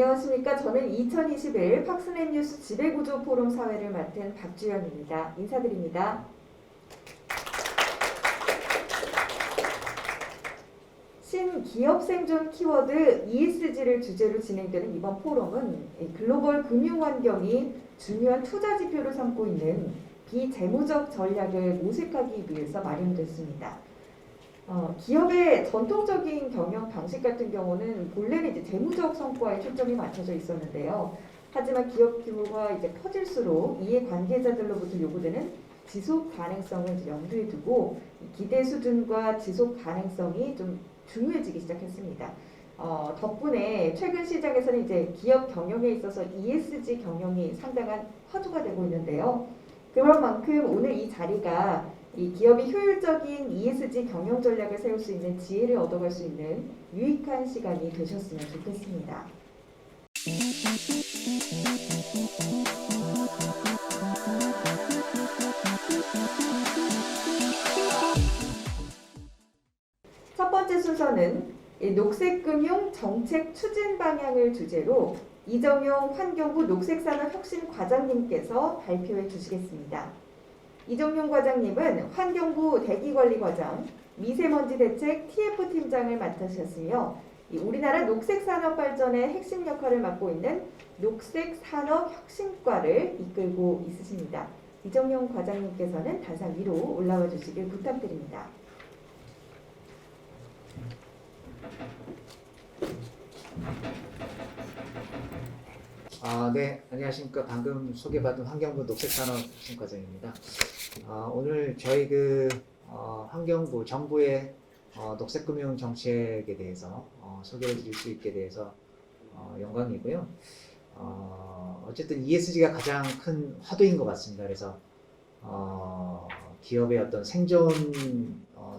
안녕하십니까. 저는 2021 팍스넷 뉴스 지배구조 포럼 사회를 맡은 박주연입니다. 인사드립니다. 신기업 생존 키워드 ESG를 주제로 진행되는 이번 포럼은 글로벌 금융 환경이 중요한 투자 지표를 삼고 있는 비재무적 전략을 모색하기 위해서 마련됐습니다. 기업의 전통적인 경영 방식 같은 경우는 본래는 이제 재무적 성과에 초점이 맞춰져 있었는데요. 하지만 기업 규모가 이제 커질수록 이해 관계자들로부터 요구되는 지속 가능성을 이제 염두에 두고 기대 수준과 지속 가능성이 좀 중요해지기 시작했습니다. 덕분에 최근 시장에서는 이제 기업 경영에 있어서 ESG 경영이 상당한 화두가 되고 있는데요. 그런 만큼 오늘 이 자리가 이 기업이 효율적인 ESG 경영 전략을 세울 수 있는 지혜를 얻어갈 수 있는 유익한 시간이 되셨으면 좋겠습니다. 첫 번째 순서는 녹색금융 정책 추진 방향을 주제로 이정용 환경부 녹색산업혁신과장님께서 발표해 주시겠습니다. 이정용 과장님은 환경부 대기관리과장, 미세먼지 대책 TF팀장을 맡으셨으며 우리나라 녹색산업 발전의 핵심 역할을 맡고 있는 녹색산업혁신과를 이끌고 있으십니다. 이정용 과장님께서는 단상 위로 올라와 주시길 부탁드립니다. 네, 안녕하십니까. 방금 소개받은 환경부 녹색산업혁신과장입니다. 오늘 저희 환경부 정부의 녹색금융 정책에 대해서 소개를 드릴 수 있게 돼서 영광이고요. 어쨌든 ESG가 가장 큰 화두인 것 같습니다. 그래서 기업의 어떤 생존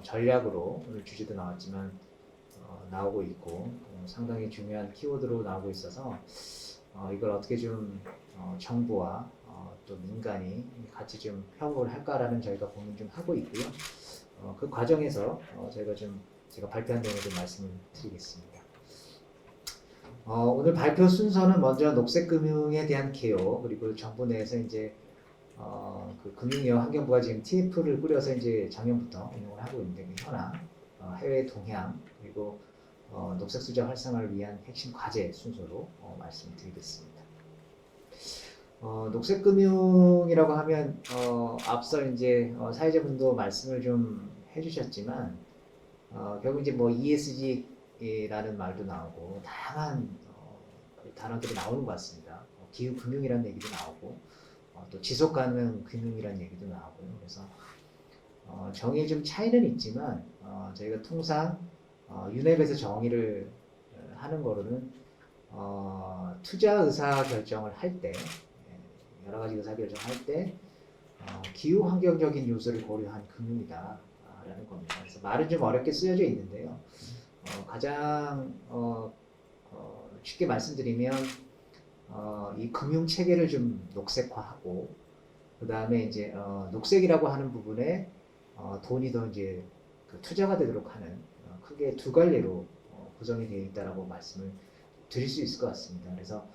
전략으로 오늘 주제도 나왔지만 나오고 있고 상당히 중요한 키워드로 나오고 있어서 이걸 어떻게 좀 정부와 또 민간이 같이 좀 협업을 할까라는 저희가 고민 좀 하고 있고요. 그 과정에서 제가 발표한 내용을 좀 말씀을 드리겠습니다. 오늘 발표 순서는 먼저 녹색금융에 대한 개요, 그리고 정부 내에서 이제 그 금융위와 환경부가 지금 TF를 꾸려서 이제 작년부터 운영을 하고 있는데 그 현황, 해외 동향, 그리고 녹색 투자 활성화를 위한 핵심 과제 순서로 말씀드리겠습니다. 녹색금융이라고 하면 앞서 이제 사회자분도 말씀을 좀 해주셨지만 결국 이제 뭐 ESG라는 말도 나오고 다양한 단어들이 나오는 것 같습니다. 기후 금융이라는 얘기도 나오고 또 지속 가능 금융이라는 얘기도 나오고요. 그래서 정의에 좀 차이는 있지만 저희가 통상 유럽에서 정의를 하는 거로는 투자 의사 결정을 할 때, 여러 가지 의사 결정할 때 기후 환경적인 요소를 고려한 금융이다라는 겁니다. 그래서 말은 좀 어렵게 쓰여져 있는데요. 가장 쉽게 말씀드리면 이 금융 체계를 좀 녹색화하고 그 다음에 이제 녹색이라고 하는 부분에 돈이 더 이제 그 투자가 되도록 하는 크게 두 갈래로 구성이 되어 있다라고 말씀을 드릴 수 있을 것 같습니다. 그래서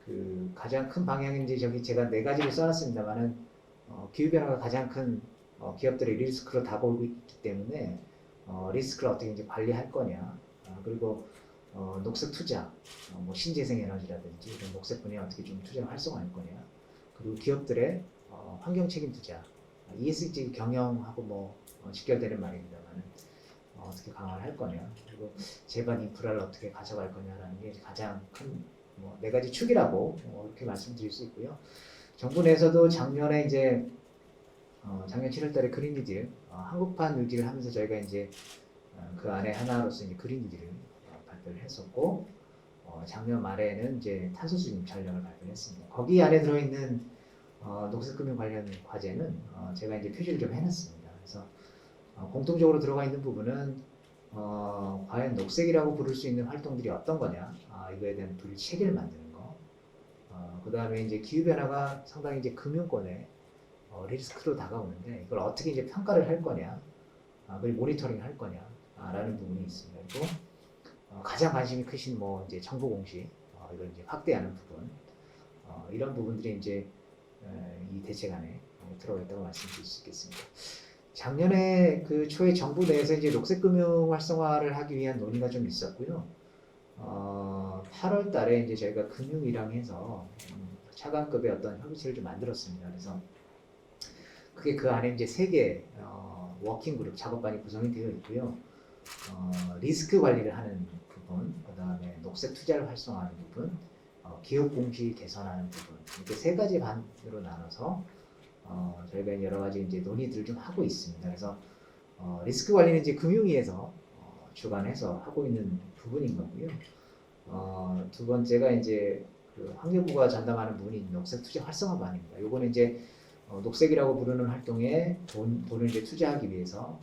그 가장 큰 방향인지 제가 네 가지를 써놨습니다만은 기후 변화가 가장 큰 기업들의 리스크로 다가오고 있기 때문에 리스크를 어떻게 이제 관리할 거냐, 그리고 녹색 투자, 뭐 신재생 에너지라든지 이런 녹색 분야에 어떻게 좀 투자를 활성화할 거냐, 그리고 기업들의 환경 책임 투자, ESG 경영하고 뭐 직결되는 말입니다만 어떻게 강화를 할 거냐, 그리고 재반 인프라를 어떻게 가져갈 거냐라는 게 가장 큰 네 가지 축이라고 이렇게 말씀드릴 수 있고요. 정부 내에서도 작년에 이제 작년 7월달에 그린 뉴딜 한국판 뉴딜을 하면서 저희가 이제 그 안에 하나로서 이제 그린 뉴딜을 발표를 했었고 작년 말에는 이제 탄소 수립 전략을 발표했습니다. 거기 안에 들어있는 녹색금융 관련 과제는 제가 이제 표시를 좀 해놨습니다. 그래서 공통적으로 들어가 있는 부분은 과연 녹색이라고 부를 수 있는 활동들이 어떤 거냐, 이거에 대한 분리 체계를 만드는 거, 그 다음에 이제 기후 변화가 상당히 이제 금융권에 리스크로 다가오는데 이걸 어떻게 이제 평가를 할 거냐, 그리고 모니터링 할 거냐라는 부분이 있습니다. 그리고 가장 관심이 크신 뭐 이제 정보 공시 이걸 이제 확대하는 부분 이런 부분들이 이제 이 대책 안에 들어가 있다고 말씀드릴 수 있겠습니다. 작년에 그 초에 정부 내에서 이제 녹색 금융 활성화를 하기 위한 논의가 좀 있었고요. 8월 달에 이제 저희가 금융이랑 해서 차관급의 어떤 협의체를 좀 만들었습니다. 그래서 그게 그 안에 이제 3개 워킹 그룹 작업반이 구성이 되어 있고요. 리스크 관리를 하는 부분, 그 다음에 녹색 투자를 활성화하는 부분, 기업 공시 개선하는 부분 이렇게 3가지 반으로 나눠서 저희가 여러 가지 이제 논의들을 좀 하고 있습니다. 그래서 리스크 관리는 이제 금융위에서 주관해서 하고 있는 부분인 거고요. 두 번째가 이제 그 환경부가 전담하는 부분이 녹색 투자 활성화반입니다. 요거는 이제 녹색이라고 부르는 활동에 돈을 이제 투자하기 위해서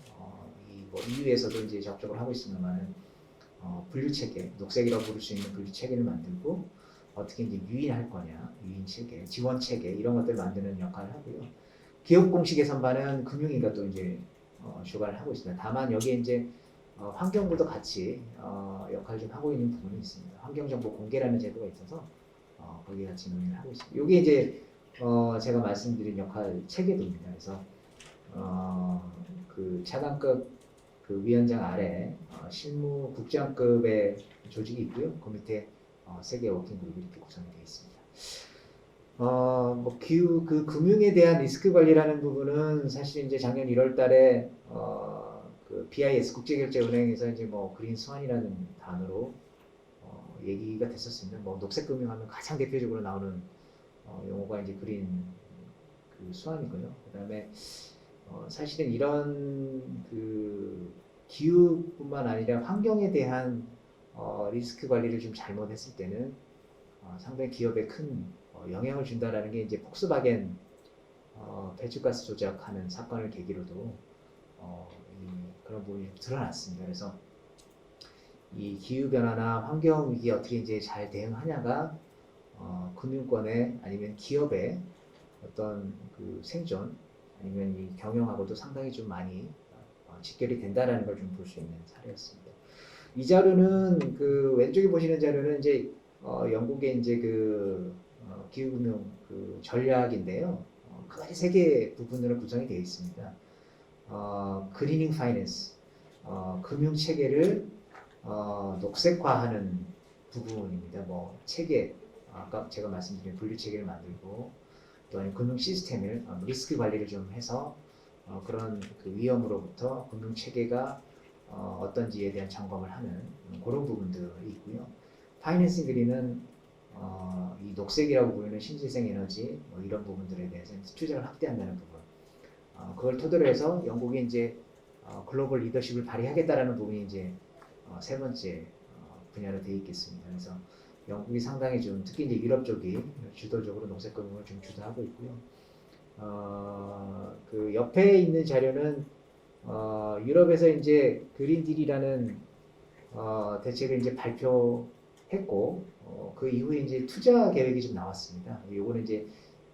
뭐 EU에서도 이제 적극적으로 하고 있습니다만은 분류 체계, 녹색이라고 부를 수 있는 분류 체계를 만들고 어떻게 이제 유인할 거냐, 유인 체계, 지원 체계 이런 것들 만드는 역할을 하고요. 기업 공시 개선반은 금융위가 또 이제 주관을 하고 있습니다. 다만 여기에 이제 환경부도 같이 역할을 좀 하고 있는 부분이 있습니다. 환경정보 공개라는 제도가 있어서 거기에 같이 논의를 하고 있습니다. 이게 이제 제가 말씀드린 역할 체계도입니다. 그래서 그 차관급 그 위원장 아래 실무 국장급의 조직이 있고요. 그 밑에 3개 워킹 그룹이 이렇게 구성이 되어 있습니다. 뭐 그 금융에 대한 리스크 관리라는 부분은 사실 이제 작년 1월달에 그 BIS 국제결제은행에서 이제 뭐 그린 스완이라는 단어로 얘기가 됐었습니다. 뭐 녹색 금융하면 가장 대표적으로 나오는 용어가 이제 그린 그 스완이고요. 그다음에 사실은 이런 그 기후뿐만 아니라 환경에 대한 리스크 관리를 좀 잘못했을 때는 상당히 기업에 큰 영향을 준다라는 게 이제 폭스바겐 배출가스 조작하는 사건을 계기로도 그런 부분이 드러났습니다. 그래서 이 기후 변화나 환경 위기에 어떻게 이제 잘 대응하냐가 금융권의 아니면 기업의 어떤 그 생존 아니면 이 경영하고도 상당히 좀 많이 직결이 된다라는 걸 좀 볼 수 있는 사례였습니다. 이 자료는 그 왼쪽에 보시는 자료는 이제 영국의 이제 그 기후금융 그 전략인데요. 크게 3개 부분으로 구성이 되어 있습니다. 그리닝 파이낸스, 금융 체계를 녹색화하는 부분입니다. 뭐 체계, 아까 제가 말씀드린 분류 체계를 만들고 또 아니면 금융 시스템을 리스크 관리를 좀 해서 그런 그 위험으로부터 금융 체계가 어떤지에 대한 점검을 하는 그런 부분들이 있고요. 파이낸싱 그린은 이 녹색이라고 보이는 신재생 에너지 뭐 이런 부분들에 대해서 투자를 확대한다는 부분. 그걸 토대로 해서 영국이 이제 글로벌 리더십을 발휘하겠다라는 부분이 이제 3번째 분야로 되어 있겠습니다. 그래서 영국이 상당히 좀 특히 이제 유럽 쪽이 주도적으로 녹색 금융을 좀 주도하고 있고요. 그 옆에 있는 자료는 유럽에서 이제 그린딜이라는 대책을 이제 발표했고 그 이후에 이제 투자 계획이 좀 나왔습니다. 요거는 이제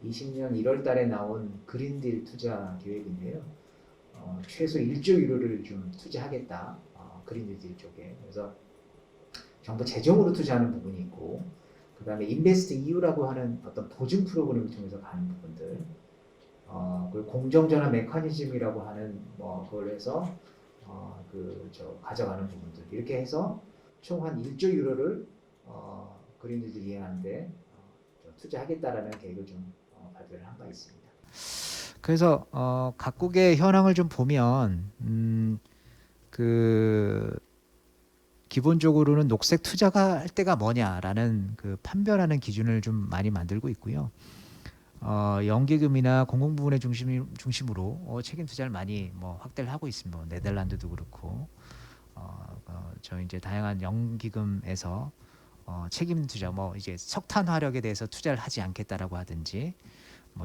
20년 1월 달에 나온 그린딜 투자 계획인데요. 최소 1조 유로를 좀 투자하겠다. 그린딜 쪽에. 그래서 정부 재정으로 투자하는 부분이 있고 그 다음에 인베스트 EU라고 하는 어떤 보증 프로그램을 통해서 가는 부분들 그리고 공정전환 메커니즘이라고 하는 그걸 해서 가져가는 부분들 이렇게 해서 총 한 1조 유로를 그린딜을 이행하는데 투자하겠다라는 계획을 좀 발표를 한 바 있습니다. 그래서 각국의 현황을 좀 보면 그 기본적으로는 녹색 투자가 할 때가 뭐냐라는 그 판별하는 기준을 좀 많이 만들고 있고요. 연기금이나 공공 부분의 중심으로 책임 투자를 많이 확대를 하고 있습니다. 네덜란드도 그렇고 저 이제 다양한 연기금에서 책임 투자 이제 석탄 화력에 대해서 투자를 하지 않겠다라고 하든지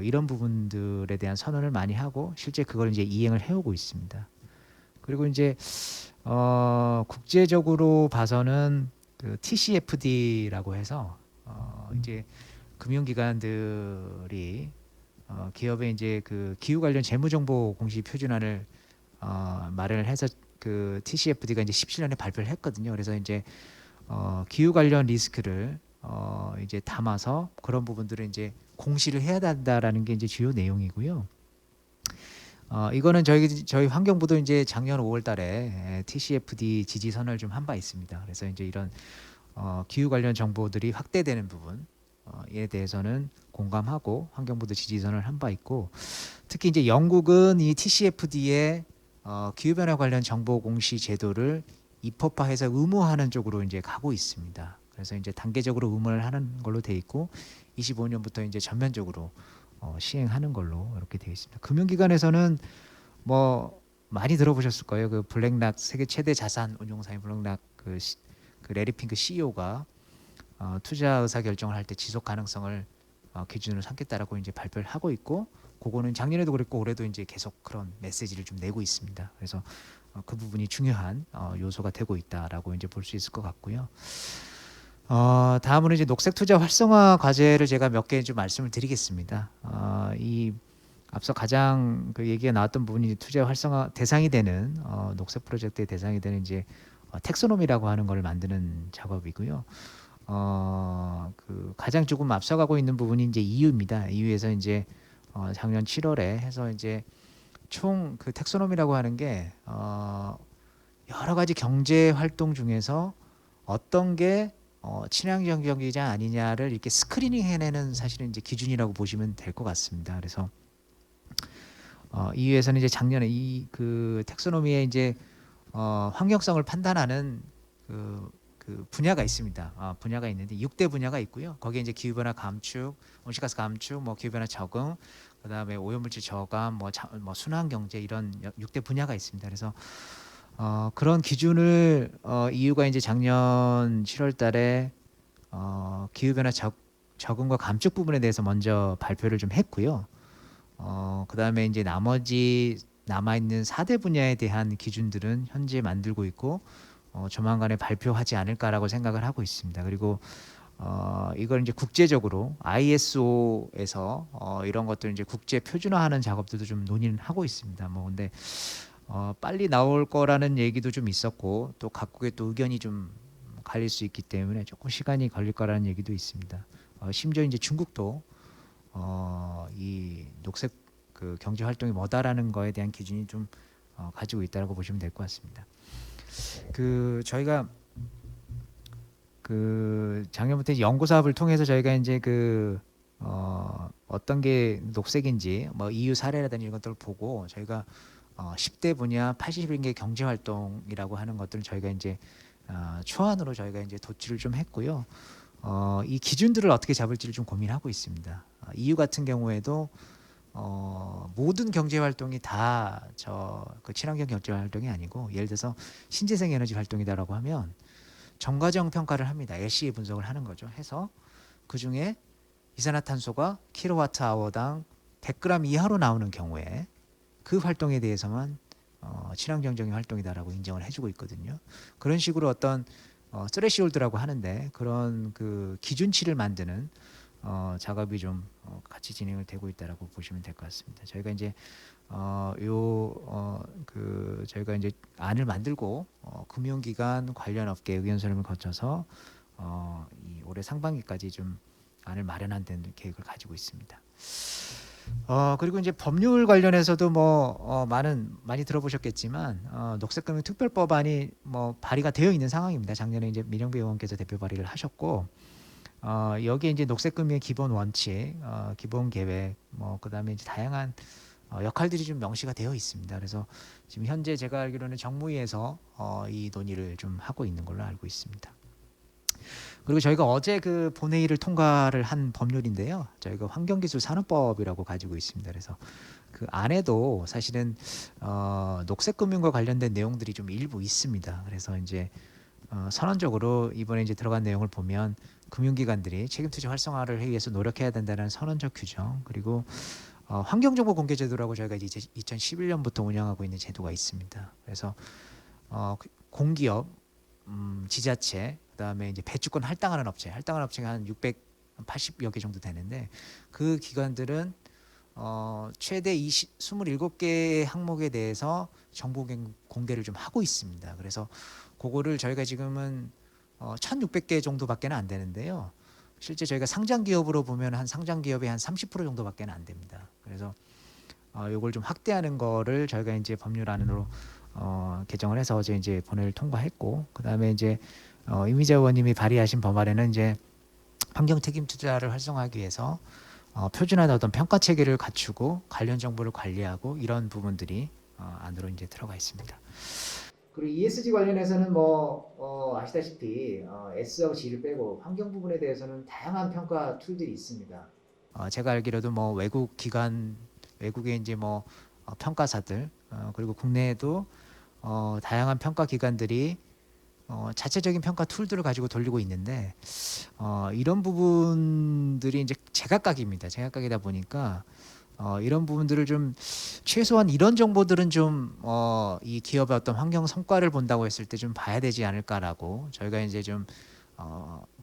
이런 부분들에 대한 선언을 많이 하고 실제 그걸 이제 이행을 해오고 있습니다. 그리고 이제 국제적으로 봐서는 그 TCFD라고 해서 이제 금융기관들이 기업의 이제 그 기후 관련 재무정보 공시 표준안을 마련을 해서 그 TCFD가 이제 17년에 발표를 했거든요. 그래서 이제 기후 관련 리스크를 이제 담아서 그런 부분들을 이제 공시를 해야 된다라는 게 이제 주요 내용이고요. 이거는 저희 환경부도 이제 작년 5월달에 TCFD 지지선을 좀 한 바 있습니다. 그래서 이제 이런 기후 관련 정보들이 확대되는 부분에 대해서는 공감하고 환경부도 지지선을 한 바 있고, 특히 이제 영국은 이 TCFD의 기후 변화 관련 정보 공시 제도를 입법화해서 의무화하는 쪽으로 이제 가고 있습니다. 그래서 이제 단계적으로 의무를 하는 걸로 돼 있고 25년부터 이제 전면적으로 시행하는 걸로 이렇게 되어 있습니다. 금융기관에서는 뭐 많이 들어보셨을 거예요. 그 블랙락 세계 최대 자산 운용사인 블랙락 그 레리 핑크 CEO가 투자 의사 결정을 할 때 지속 가능성을 기준으로 삼겠다라고 이제 발표를 하고 있고, 그거는 작년에도 그랬고 올해도 이제 계속 그런 메시지를 좀 내고 있습니다. 그래서 그 부분이 중요한 요소가 되고 있다라고 이제 볼 수 있을 것 같고요. 다음으로 이제 녹색 투자 활성화 과제를 제가 몇 개 좀 말씀을 드리겠습니다. 이 앞서 가장 그 얘기가 나왔던 부분이 투자 활성화 대상이 되는 녹색 프로젝트의 대상이 되는 이제 텍소노미라고 하는 걸 만드는 작업이고요. 그 가장 조금 앞서가고 있는 부분이 이제 EU입니다. EU에서 이제 작년 7월에 해서 이제 총 그 텍소노미라고 하는 게 여러 가지 경제 활동 중에서 어떤 게 친환경적이냐 아니냐를 이렇게 스크리닝 해내는 사실은 이제 기준이라고 보시면 될 것 같습니다. 그래서 EU에서는 이제 작년에 이 그 텍소노미에 이제 환경성을 판단하는 그 분야가 있습니다. 분야가 있는데 6대 분야가 있고요. 거기에 이제 기후변화 감축, 온실가스 감축, 뭐 기후변화 적응, 그다음에 오염물질 저감, 뭐 순환 경제 이런 6대 분야가 있습니다. 그래서 그런 기준을 EU가 이제 작년 7월달에 기후변화 적응과 감축 부분에 대해서 먼저 발표를 좀 했고요. 그다음에 이제 나머지 남아있는 4대 분야에 대한 기준들은 현재 만들고 있고 조만간에 발표하지 않을까라고 생각을 하고 있습니다. 그리고 이걸 이제 국제적으로 ISO에서 이런 것들 이제 국제 표준화하는 작업들도 좀 논의는 하고 있습니다. 뭐 근데 빨리 나올 거라는 얘기도 좀 있었고 또 각국의 또 의견이 좀 갈릴 수 있기 때문에 조금 시간이 걸릴 거라는 얘기도 있습니다. 심지어 이제 중국도 이 녹색 그 경제 활동이 뭐다라는 거에 대한 기준이 좀 가지고 있다라고 보시면 될 것 같습니다. 그 저희가 그 작년부터 연구 사업을 통해서 저희가 이제 그 어떤 게 녹색인지 뭐 EU 사례라든지 이런 것들을 보고 저희가 10대 분야 81개 경제 활동이라고 하는 것들을 저희가 이제 초안으로 저희가 이제 도출을 좀 했고요. 이 기준들을 어떻게 잡을지를 좀 고민하고 있습니다. EU 같은 경우에도 모든 경제 활동이 다 그 친환경 경제 활동이 아니고 예를 들어서 신재생 에너지 활동이다라고 하면 정과정 평가를 합니다. LCA 분석을 하는 거죠. 해서 그 중에 이산화탄소가 킬로와트 아워당 100g 이하로 나오는 경우에 그 활동에 대해서만 친환경적인 활동이다라고 인정을 해주고 있거든요. 그런 식으로 어떤 스레시홀드라고 하는데 그런 그 기준치를 만드는 작업이 좀 같이 진행을 되고 있다라고 보시면 될 것 같습니다. 저희가 이제 저희가 이제 안을 만들고 금융기관 관련 업계 의견 수렴을 거쳐서 이 올해 상반기까지 좀 안을 마련한 데 계획을 가지고 있습니다. 그리고 이제 법률 관련해서도 뭐 많이 들어보셨겠지만 녹색금융 특별법안이 뭐 발의가 되어 있는 상황입니다. 작년에 이제 민영배 의원께서 대표 발의를 하셨고 여기에 이제 녹색금융의 기본 원칙, 기본 계획, 뭐 그다음에 이제 다양한 역할들이 좀 명시가 되어 있습니다. 그래서 지금 현재 제가 알기로는 정무위에서 이 논의를 좀 하고 있는 걸로 알고 있습니다. 그리고 저희가 어제 그 본회의를 통과를 한 법률인데요. 저희가 환경기술산업법이라고 가지고 있습니다. 그래서 그 안에도 사실은 녹색금융과 관련된 내용들이 좀 일부 있습니다. 그래서 이제 선언적으로 이번에 이제 들어간 내용을 보면 금융기관들이 책임투자 활성화를 위해서 노력해야 된다는 선언적 규정, 그리고 환경정보 공개제도라고 저희가 이제 2011년부터 운영하고 있는 제도가 있습니다. 그래서 공기업, 지자체, 그다음에 이제 배주권 할당하는 업체가 한 680여 개 정도 되는데 그 기관들은 최대 27개의 항목에 대해서 정보 공개를 좀 하고 있습니다. 그래서 그거를 저희가 지금은 1,600개 정도밖에 안 되는데요. 실제 저희가 상장 기업으로 보면 한 상장 기업의 한 30% 정도밖에 안 됩니다. 그래서 이걸 좀 확대하는 거를 저희가 이제 법률안으로 개정을 해서 어제 이제 본회의를 통과했고, 그다음에 이제 이미자 의원님이 발의하신 법안에는 이제 환경 책임 투자를 활성화하기 위해서 표준화된 어떤 평가 체계를 갖추고 관련 정보를 관리하고 이런 부분들이 안으로 이제 들어가 있습니다. 그리고 ESG 관련해서는 아시다시피 S하고 G를 빼고 환경 부분에 대해서는 다양한 평가 툴들이 있습니다. 제가 알기로도 뭐 외국 기관, 외국의 이제 뭐 평가사들, 그리고 국내에도 다양한 평가 기관들이 자체적인 평가 툴들을 가지고 돌리고 있는데 이런 부분들이 이제 제각각입니다. 제각각이다 보니까 이런 부분들을 좀 최소한 이런 정보들은 좀 이 기업의 어떤 환경 성과를 본다고 했을 때 좀 봐야 되지 않을까라고 저희가 이제 좀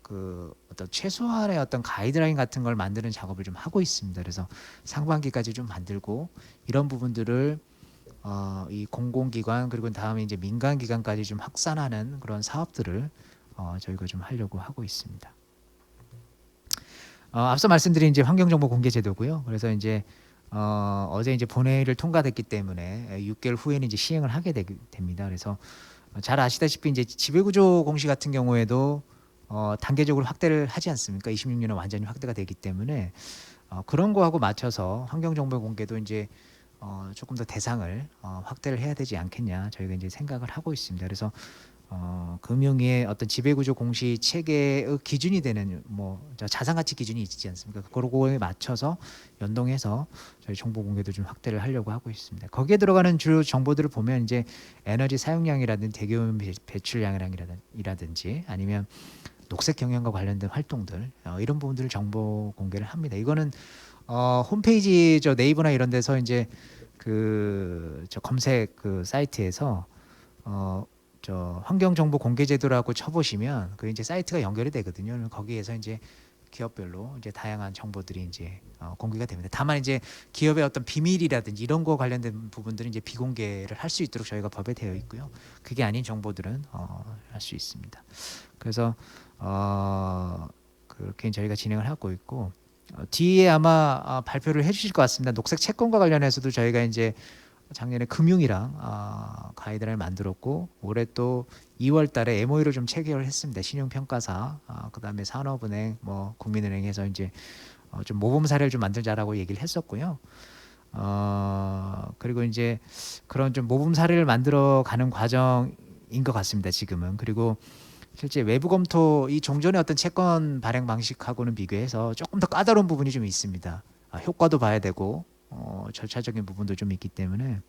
그 어떤 최소한의 어떤 가이드라인 같은 걸 만드는 작업을 좀 하고 있습니다. 그래서 상반기까지 좀 만들고 이런 부분들을 이 공공기관 그리고 다음에 이제 민간기관까지 좀 확산하는 그런 사업들을 저희가 좀 하려고 하고 있습니다. 앞서 말씀드린 이제 환경정보 공개 제도고요. 그래서 이제 어제 이제 본회의를 통과됐기 때문에 6개월 후에는 이제 시행을 하게 됩니다. 그래서 잘 아시다시피 이제 지배구조 공시 같은 경우에도 단계적으로 확대를 하지 않습니까? 26년에 완전히 확대가 되기 때문에 그런 거하고 맞춰서 환경정보 공개도 이제 조금 더 대상을 확대를 해야 되지 않겠냐 저희가 이제 생각을 하고 있습니다. 그래서 금융위의 어떤 지배구조 공시 체계의 기준이 되는 뭐 자산가치 기준이 있지 않습니까? 그거에 맞춰서 연동해서 저희 정보 공개도 좀 확대를 하려고 하고 있습니다. 거기에 들어가는 주요 정보들을 보면 이제 에너지 사용량이라든지 대기오염 배출량이라든지 아니면 녹색 경영과 관련된 활동들 이런 부분들을 정보 공개를 합니다. 이거는 홈페이지 저 네이버나 이런 데서 이제 저 검색 그 사이트에서 저 환경정보 공개제도라고 쳐보시면 그 이제 사이트가 연결이 되거든요. 거기에서 이제 기업별로 이제 다양한 정보들이 이제 공개가 됩니다. 다만 이제 기업의 어떤 비밀이라든지 이런 거 관련된 부분들은 이제 비공개를 할 수 있도록 저희가 법에 되어 있고요. 그게 아닌 정보들은 할 수 있습니다. 그래서 그렇게 저희가 진행을 하고 있고 뒤에 아마 발표를 해주실 것 같습니다. 녹색 채권과 관련해서도 저희가 이제 작년에 금융이랑 가이드라인을 만들었고 올해 또 2월달에 MOU를 좀 체결을 했습니다. 신용평가사, 그다음에 산업은행, 뭐 국민은행에서 이제 좀 모범 사례를 좀 만들자라고 얘기를 했었고요. 그리고 이제 그런 좀 모범 사례를 만들어가는 과정인 것 같습니다. 지금은. 그리고 실제 외부 검토 이 종전의 어떤 채권 발행 방식하고는 비교해서 조금 더 까다로운 부분이 좀 있습니다. 효과도 봐야 되고 절차적인 부분도 좀 있기 때문에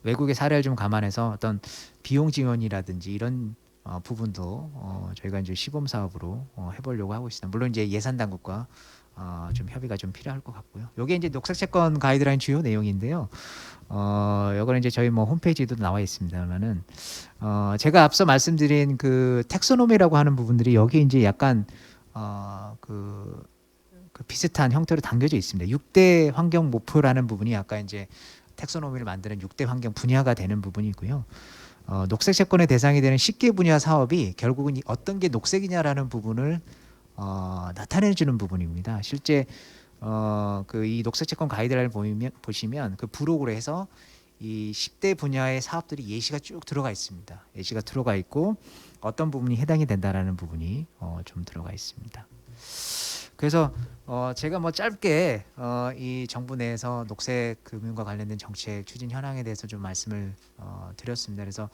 외국의 사례를 좀 감안해서 어떤 비용 지원이라든지 이런 부분도 저희가 이제 시범 사업으로 해보려고 하고 있습니다. 물론 이제 예산 당국과 좀 협의가 좀 필요할 것 같고요. 이게 이제 녹색 채권 가이드라인 주요 내용인데요. 이거는 이제 저희 뭐 홈페이지에도 나와 있습니다만은 제가 앞서 말씀드린 그 텍소노미라고 하는 부분들이 여기 이제 약간 그 비슷한 형태로 담겨져 있습니다. 6대 환경 목표라는 부분이 아까 이제 텍소노미를 만드는 6대 환경 분야가 되는 부분이고요. 녹색 채권의 대상이 되는 10개 분야 사업이 결국은 어떤 게 녹색이냐라는 부분을 나타내주는 부분입니다. 실제 그 이 녹색 채권 가이드라인을 보시면 그 부록으로 해서 이 10대 분야의 사업들이 예시가 쭉 들어가 있습니다. 예시가 들어가 있고 어떤 부분이 해당이 된다라는 부분이 좀 들어가 있습니다. 그래서 제가 뭐 짧게 이 정부 내에서 녹색 금융과 관련된 정책 추진 현황에 대해서 좀 말씀을 드렸습니다. 그래서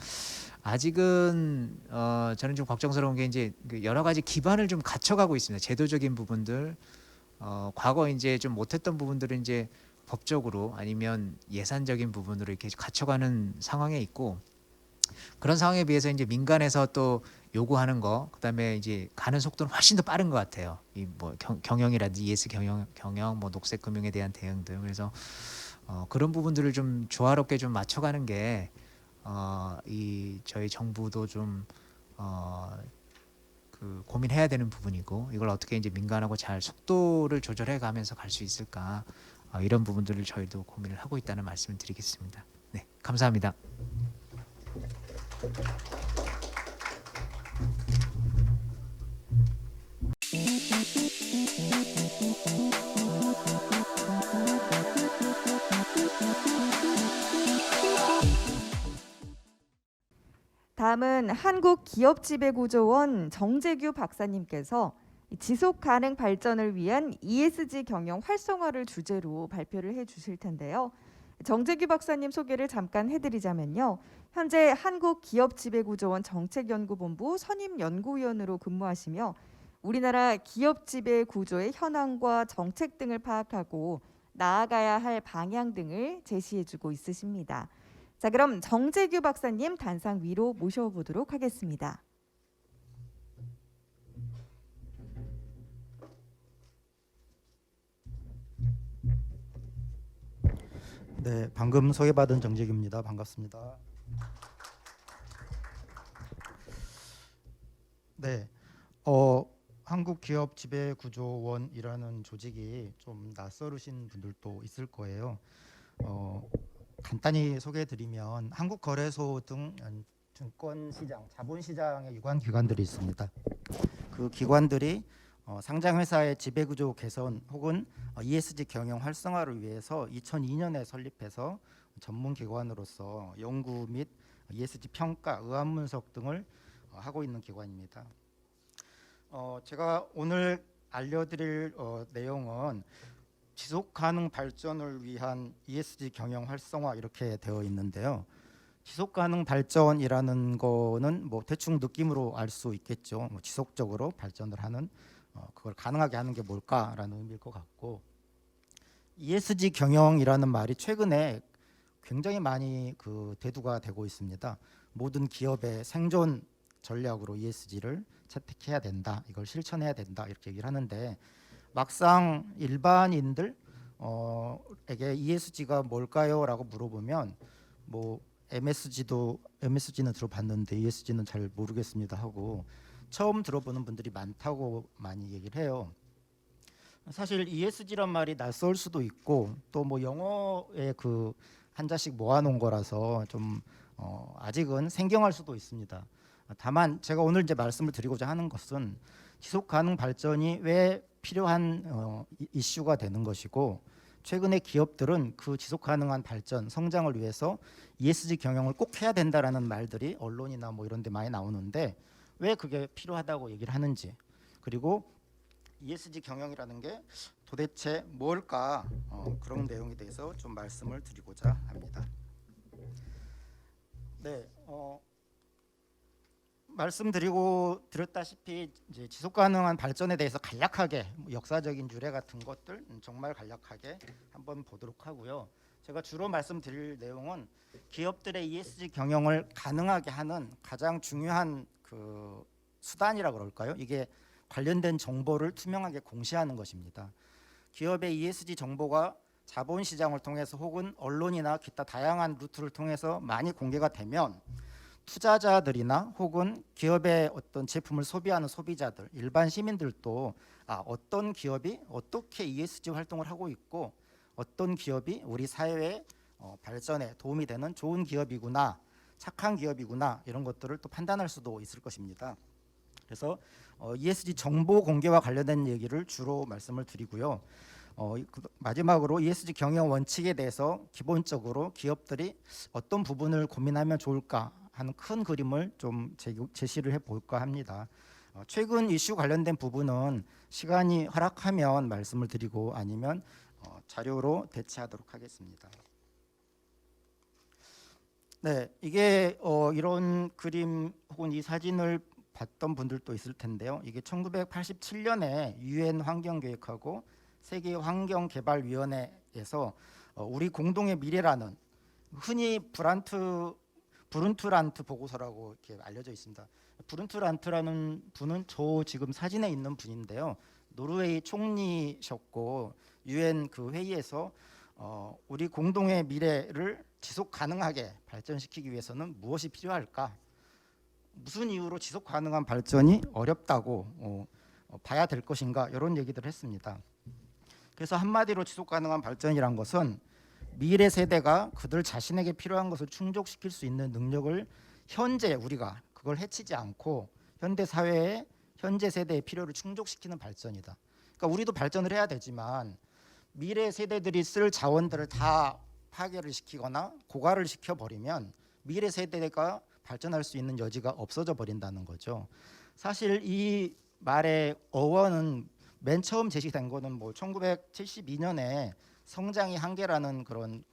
아직은 저는 좀 걱정스러운 게 이제 여러 가지 기반을 좀 갖춰가고 있습니다. 제도적인 부분들, 과거 이제 좀 못했던 부분들은 이제 법적으로 아니면 예산적인 부분으로 이렇게 갖춰가는 상황에 있고 그런 상황에 비해서 이제 민간에서 또 요구하는 거, 그다음에 이제 가는 속도는 훨씬 더 빠른 것 같아요. 이 뭐 경영이라든지 ES 경영, 뭐 녹색 금융에 대한 대응들. 그래서 그런 부분들을 좀 조화롭게 좀 맞춰가는 게 이 저희 정부도 좀 그 고민해야 되는 부분이고 이걸 어떻게 이제 민간하고 잘 속도를 조절해 가면서 갈 수 있을까 이런 부분들을 저희도 고민을 하고 있다는 말씀을 드리겠습니다. 네, 감사합니다. 다음은 한국기업지배구조원 정재규 박사님께서 지속 가능 발전을 위한 ESG 경영 활성화를 주제로 발표를 해 주실 텐데요. 정재규 박사님 소개를 잠깐 해드리자면요. 현재 한국기업지배구조원 정책연구본부 선임연구위원으로 근무하시며 우리나라 기업지배구조의 현황과 정책 등을 파악하고 나아가야 할 방향 등을 제시해주고 있으십니다. 자, 그럼 정재규 박사님 단상 위로 모셔보도록 하겠습니다. 네, 방금 소개받은 정재규입니다. 반갑습니다. 네, 한국기업지배구조원이라는 조직이 좀 낯설으신 분들도 있을 거예요. 간단히 소개해드리면 한국거래소 등 증권시장, 자본시장에 유관 기관들이 있습니다. 그 기관들이 상장회사의 지배구조 개선 혹은 ESG 경영 활성화를 위해서 2002년에 설립해서 전문기관으로서 연구 및 ESG 평가, 의안분석 등을 하고 있는 기관입니다. 제가 오늘 알려드릴 내용은 지속가능 발전을 위한 ESG 경영 활성화 이렇게 되어 있는데요. 지속가능 발전이라는 거는 뭐 대충 느낌으로 알 수 있겠죠. 뭐 지속적으로 발전을 하는 그걸 가능하게 하는 게 뭘까라는 의미일 것 같고, ESG 경영이라는 말이 최근에 굉장히 많이 대두가 되고 있습니다. 모든 기업의 생존 전략으로 ESG를 채택해야 된다, 이걸 실천해야 된다 이렇게 얘기를 하는데, 막상 일반인들에게 ESG가 뭘까요?라고 물어보면 뭐 MSG는 들어봤는데 ESG는 잘 모르겠습니다 하고 처음 들어보는 분들이 많다고 많이 얘기를 해요. 사실 ESG란 말이 낯설 수도 있고 또 뭐 영어에 한자씩 모아놓은 거라서 좀 아직은 생경할 수도 있습니다. 다만 제가 오늘 이제 말씀을 드리고자 하는 것은 지속 가능 발전이 왜 필요한 이슈가 되는 것이고, 최근에 기업들은 그 지속 가능한 발전, 성장을 위해서 ESG 경영을 꼭 해야 된다라는 말들이 언론이나 뭐 이런 데 많이 나오는데 왜 그게 필요하다고 얘기를 하는지, 그리고 ESG 경영이라는 게 도대체 뭘까, 그런 내용에 대해서 좀 말씀을 드리고자 합니다. 네, 말씀드렸다시피 이제 지속 가능한 발전에 대해서 간략하게 역사적인 유래 같은 것들 정말 간략하게 한번 보도록 하고요. 제가 주로 말씀드릴 내용은 기업들의 ESG 경영을 가능하게 하는 가장 중요한 수단이라 그럴까요? 이게 관련된 정보를 투명하게 공시하는 것입니다. 기업의 ESG 정보가 자본시장을 통해서 혹은 언론이나 기타 다양한 루트를 통해서 많이 공개가 되면 투자자들이나 혹은 기업의 어떤 제품을 소비하는 소비자들, 일반 시민들도 어떤 기업이 어떻게 ESG 활동을 하고 있고 어떤 기업이 우리 사회의 발전에 도움이 되는 좋은 기업이구나, 착한 기업이구나, 이런 것들을 또 판단할 수도 있을 것입니다. 그래서 ESG 정보 공개와 관련된 얘기를 주로 말씀을 드리고요. 마지막으로 ESG 경영 원칙에 대해서 기본적으로 기업들이 어떤 부분을 고민하면 좋을까 하는 큰 그림을 좀 제시를 해볼까 합니다. 최근 이슈 관련된 부분은 시간이 허락하면 말씀을 드리고 아니면 자료로 대체하도록 하겠습니다. 네, 이게 이런 그림 혹은 이 사진을 봤던 분들도 있을 텐데요. 이게 1987년에 유엔 환경계획하고 세계 환경개발위원회에서 우리 공동의 미래라는, 흔히 브룬트란트 보고서라고 이렇게 알려져 있습니다. 브룬트란트라는 분은 저 지금 사진에 있는 분인데요. 노르웨이 총리셨고 유엔 회의에서 우리 공동의 미래를 지속 가능하게 발전시키기 위해서는 무엇이 필요할까? 무슨 이유로 지속 가능한 발전이 어렵다고 봐야 될 것인가? 이런 얘기들을 했습니다. 그래서 한마디로 지속 가능한 발전이란 것은 미래 세대가 그들 자신에게 필요한 것을 충족시킬 수 있는 능력을 현재 우리가 그걸 해치지 않고 현대 사회의 현재 세대의 필요를 충족시키는 발전이다. 그러니까 우리도 발전을 해야 되지만 미래 세대들이 쓸 자원들을 다 파괴를 시키거나 고갈을 시켜버리면 미래 세대가 발전할 수 있는 여지가 없어져 버린다는 거죠. 사실 이 말의 어원은 맨 처음 제시된 거는 뭐 1972년에 성장의 한계라는 그런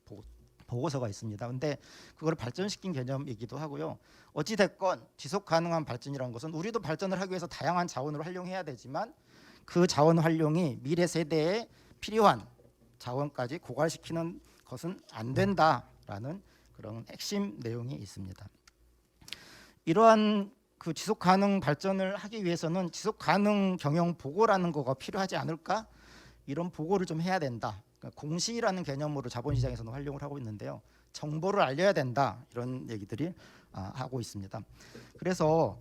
보고서가 있습니다. 근데 그걸 발전시킨 개념이기도 하고요. 어찌 됐건 지속 가능한 발전이라는 것은 우리도 발전을 하기 위해서 다양한 자원을 활용해야 되지만 그 자원 활용이 미래 세대에 필요한 자원까지 고갈시키는 것은 안 된다라는 그런 핵심 내용이 있습니다. 이러한 그 지속 가능 발전을 하기 위해서는 지속 가능 경영 보고라는 거가 필요하지 않을까? 이런 보고를 좀 해야 된다. 그러니까 공시라는 개념으로 자본시장에서는 활용을 하고 있는데요. 정보를 알려야 된다. 이런 얘기들이 하고 있습니다. 그래서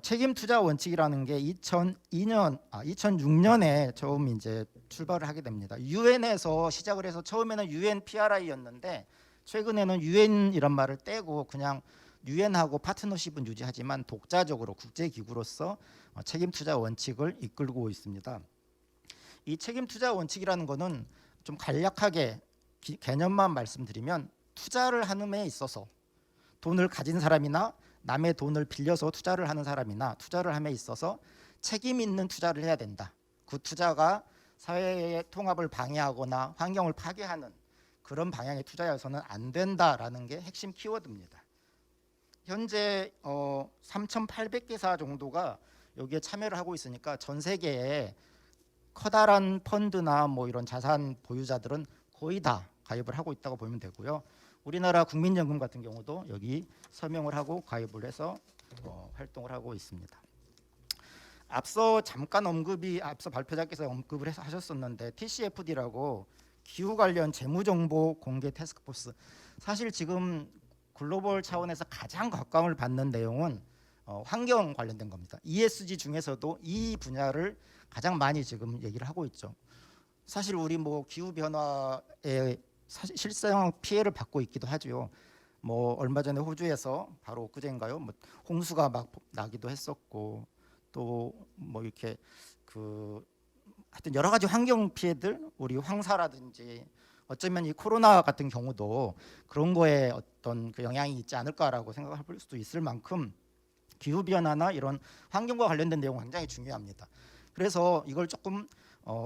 책임 투자 원칙이라는 게 2006년에 처음 이제 출발을 하게 됩니다. 유엔에서 시작을 해서 처음에는 UN PRI였는데 최근에는 유엔이란 말을 떼고 그냥 유엔하고 파트너십은 유지하지만 독자적으로 국제기구로서 책임 투자 원칙을 이끌고 있습니다. 이 책임 투자 원칙이라는 거는 좀 간략하게 개념만 말씀드리면 투자를 하는 데 있어서 돈을 가진 사람이나 남의 돈을 빌려서 투자를 하는 사람이나 투자를 함에 있어서 책임 있는 투자를 해야 된다. 그 투자가 사회의 통합을 방해하거나 환경을 파괴하는 그런 방향의 투자여서는 안 된다라는 게 핵심 키워드입니다. 현재 3,800개사 정도가 여기에 참여를 하고 있으니까 전 세계에 커다란 펀드나 뭐 이런 자산 보유자들은 거의 다 가입을 하고 있다고 보면 되고요. 우리나라 국민연금 같은 경우도 여기 서명을 하고 가입을 해서 활동을 하고 있습니다. 앞서 잠깐 앞서 발표자께서 언급을 하셨었는데 TCFD라고 기후 관련 재무정보 공개 태스크포스, 사실 지금 글로벌 차원에서 가장 각광을 받는 내용은 환경 관련된 겁니다. ESG 중에서도 이 분야를 가장 많이 지금 얘기를 하고 있죠. 사실 우리 뭐 기후 변화에 실상 피해를 받고 있기도 하죠. 뭐 얼마 전에 호주에서 바로 엊그제인가요? 뭐 홍수가 막 나기도 했었고 또 뭐 이렇게 하여튼 여러 가지 환경 피해들, 우리 황사라든지 어쩌면 이 코로나 같은 경우도 그런 거에 어떤 그 영향이 있지 않을까라고 생각할 수도 있을 만큼 기후 변화나 이런 환경과 관련된 내용은 굉장히 중요합니다. 그래서 이걸 조금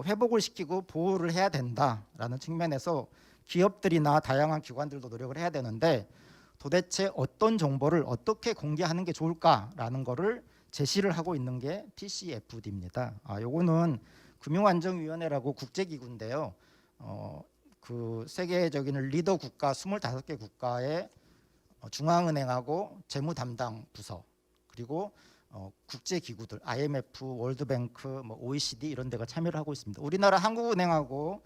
회복을 시키고 보호를 해야 된다라는 측면에서 기업들이나 다양한 기관들도 노력을 해야 되는데 도대체 어떤 정보를 어떻게 공개하는 게 좋을까라는 거를 제시를 하고 있는 게 TCFD입니다. 요거는 금융안정위원회라고 국제기구인데요. 그 세계적인 리더 국가 25개 국가의 중앙은행하고 재무 담당 부서 그리고 국제기구들 IMF, 월드뱅크, 뭐 OECD 이런 데가 참여를 하고 있습니다. 우리나라 한국은행하고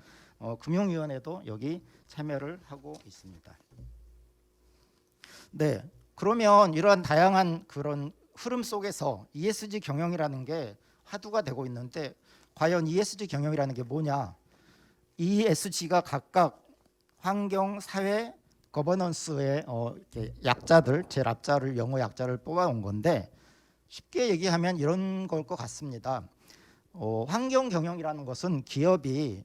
금융위원회도 여기 참여를 하고 있습니다. 네, 그러면 이러한 다양한 그런 흐름 속에서 ESG 경영이라는 게 화두가 되고 있는데 과연 ESG 경영이라는 게 뭐냐? ESG가 각각 환경, 사회, 거버넌스의 약자들, 제일 앞자를 영어 약자를 뽑아온 건데 쉽게 얘기하면 이런 걸 것 같습니다. 환경 경영이라는 것은 기업이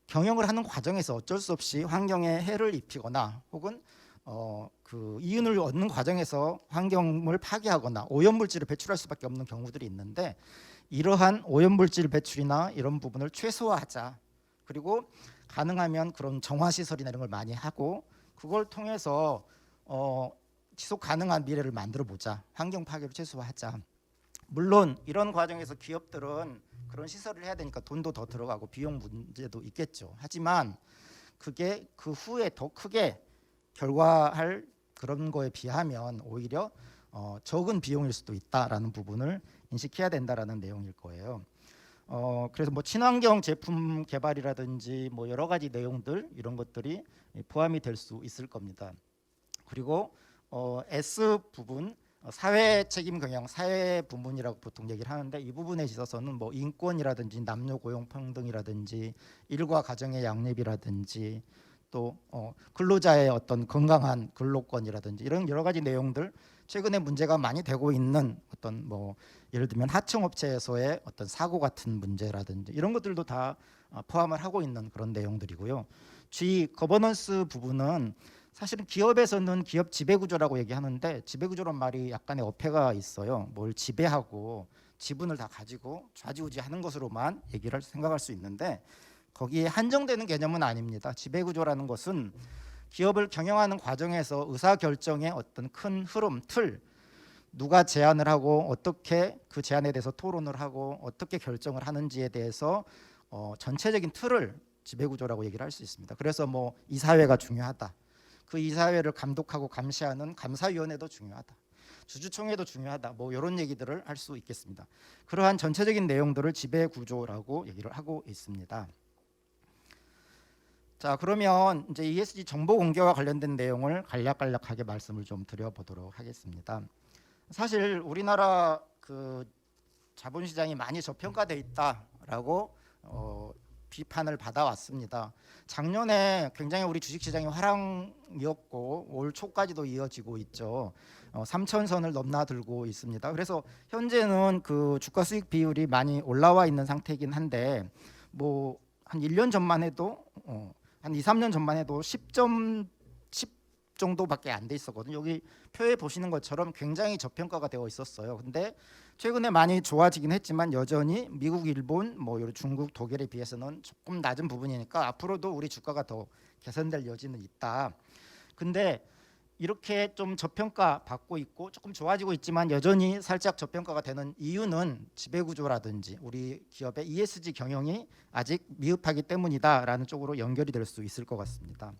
경영을 하는 과정에서 어쩔 수 없이 환경에 해를 입히거나 혹은 그 이윤을 얻는 과정에서 환경을 파괴하거나 오염물질을 배출할 수밖에 없는 경우들이 있는데 이러한 오염물질 배출이나 이런 부분을 최소화하자. 그리고 가능하면 그런 정화시설이나 이런 걸 많이 하고 그걸 통해서 지속 가능한 미래를 만들어 보자. 환경 파괴를 최소화하자. 물론 이런 과정에서 기업들은 그런 시설을 해야 되니까 돈도 더 들어가고 비용 문제도 있겠죠. 하지만 그게 그 후에 더 크게 결과할 그런 거에 비하면 오히려 적은 비용일 수도 있다라는 부분을 인식해야 된다라는 내용일 거예요. 그래서 뭐 친환경 제품 개발이라든지 뭐 여러 가지 내용들 이런 것들이 포함이 될 수 있을 겁니다. 그리고 S 부분 사회 책임 경영, 사회 부문이라고 보통 얘기를 하는데 이 부분에 있어서는 뭐 인권이라든지 남녀 고용 평등이라든지 일과 가정의 양립이라든지 또 근로자의 어떤 건강한 근로권이라든지 이런 여러 가지 내용들 최근에 문제가 많이 되고 있는 어떤 뭐 예를 들면 하청업체에서의 어떤 사고 같은 문제라든지 이런 것들도 다 포함을 하고 있는 그런 내용들이고요. G 거버넌스 부분은 사실은 기업에서는 기업 지배구조라고 얘기하는데 지배구조란 말이 약간의 어폐가 있어요. 뭘 지배하고 지분을 다 가지고 좌지우지하는 것으로만 얘기를 생각할 수 있는데 거기에 한정되는 개념은 아닙니다. 지배구조라는 것은 기업을 경영하는 과정에서 의사결정의 어떤 큰 흐름, 틀, 누가 제안을 하고 어떻게 그 제안에 대해서 토론을 하고 어떻게 결정을 하는지에 대해서 전체적인 틀을 지배구조라고 얘기를 할 수 있습니다. 그래서 뭐 이사회가 중요하다. 그 이사회를 감독하고 감시하는 감사위원회도 중요하다. 주주총회도 중요하다. 뭐 이런 얘기들을 할 수 있겠습니다. 그러한 전체적인 내용들을 지배구조라고 얘기를 하고 있습니다. 자, 그러면 이제 ESG 정보 공개와 관련된 내용을 간략간략하게 말씀을 좀 드려보도록 하겠습니다. 사실 우리나라 그 자본시장이 많이 저평가돼 있다라고 비판을 받아왔습니다. 작년에 굉장히 우리 주식시장이 화랑이었고 올 초까지도 이어지고 있죠. 3,000선을 넘나들고 있습니다. 그래서 현재는 그 주가 수익 비율이 많이 올라와 있는 상태이긴 한데 뭐 한 1년 전만 해도 한 2, 3년 전만 해도 10 정도밖에 안 돼 있었거든요. 여기 표에 보시는 것처럼 굉장히 저평가가 되어 있었어요. 근데 최근에 많이 좋아지긴 했지만 여전히 미국, 일본, 뭐 중국, 독일에 비해서는 조금 낮은 부분이니까 앞으로도 우리 주가가 더 개선될 여지는 있다. 근데 이렇게 좀 저평가 받고 있고 조금 좋아지고 있지만 여전히 살짝 저평가가 되는 이유는 지배구조라든지 우리 기업의 ESG 경영이 아직 미흡하기 때문이다라는 쪽으로 연결이 될 수 있을 것 같습니다.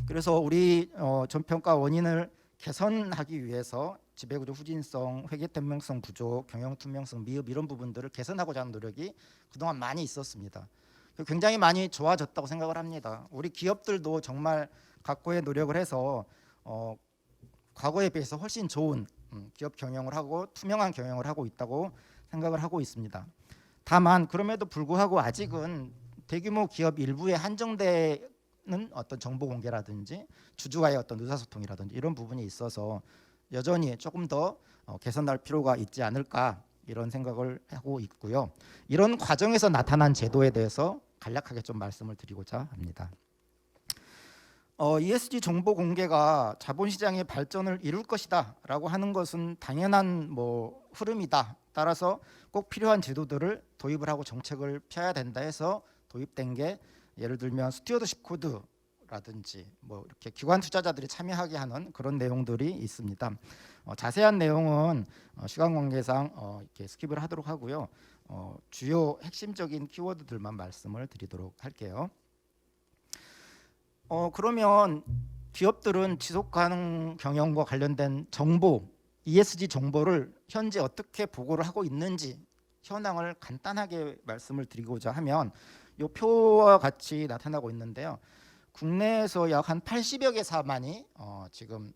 그래서 우리 저평가 원인을 개선하기 위해서 지배구조 후진성, 회계투명성 구조, 경영투명성, 미흡 이런 부분들을 개선하고자 하는 노력이 그동안 많이 있었습니다. 굉장히 많이 좋아졌다고 생각을 합니다. 우리 기업들도 정말 각고의 노력을 해서 과거에 비해서 훨씬 좋은 기업 경영을 하고 투명한 경영을 하고 있다고 생각을 하고 있습니다. 다만 그럼에도 불구하고 아직은 대규모 기업 일부에 한정되는 어떤 정보 공개라든지 주주와의 어떤 의사소통이라든지 이런 부분이 있어서 여전히 조금 더 개선할 필요가 있지 않을까 이런 생각을 하고 있고요. 이런 과정에서 나타난 제도에 대해서 간략하게 좀 말씀을 드리고자 합니다. ESG 정보 공개가 자본시장의 발전을 이룰 것이다라고 하는 것은 당연한 흐름이다. 따라서 꼭 필요한 제도들을 도입을 하고 정책을 펴야 된다 해서 도입된 게 예를 들면 스튜어드십 코드라든지 이렇게 기관 투자자들이 참여하게 하는 그런 내용들이 있습니다. 자세한 내용은 시간 관계상 이렇게 스킵을 하도록 하고요. 주요 핵심적인 키워드들만 말씀을 드리도록 할게요. 그러면 기업들은 지속가능 경영과 관련된 정보, ESG 정보를 현재 어떻게 보고를 하고 있는지 현황을 간단하게 말씀을 드리고자 하면 이 표와 같이 나타나고 있는데요. 국내에서 약 한 80여 개사만이 지금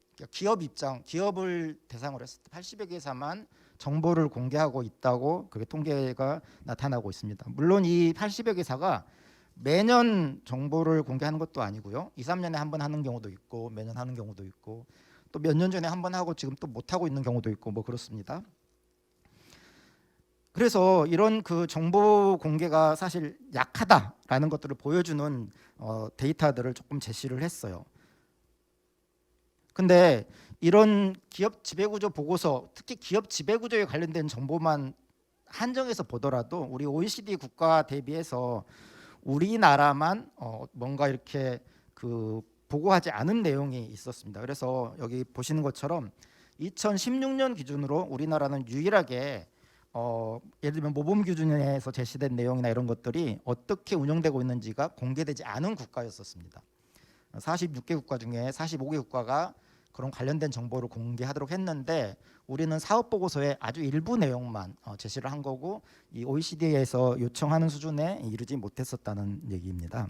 기업을 대상으로 했을 때 80여 개사만 정보를 공개하고 있다고 그게 통계가 나타나고 있습니다. 물론 이 80여 개사가 매년 정보를 공개하는 것도 아니고요. 2, 3년에 한 번 하는 경우도 있고 매년 하는 경우도 있고 또 몇 년 전에 한 번 하고 지금 또 못 하고 있는 경우도 있고 그렇습니다. 그래서 이런 그 정보 공개가 사실 약하다라는 것들을 보여주는 데이터들을 조금 제시를 했어요. 근데 이런 기업 지배구조 보고서, 특히 기업 지배구조에 관련된 정보만 한정해서 보더라도 우리 OECD 국가 대비해서 우리나라만 뭔가 이렇게 그 보고하지 않은 내용이 있었습니다. 그래서 여기 보시는 것처럼 2016년 기준으로 우리나라는 유일하게 예를 들면 모범 기준에서 제시된 내용이나 이런 것들이 어떻게 운영되고 있는지가 공개되지 않은 국가였었습니다. 46개 국가 중에 45개 국가가 그런 관련된 정보를 공개하도록 했는데 우리는 사업 보고서의 아주 일부 내용만 제시를 한 거고 이 OECD에서 요청하는 수준에 이르지 못했었다는 얘기입니다.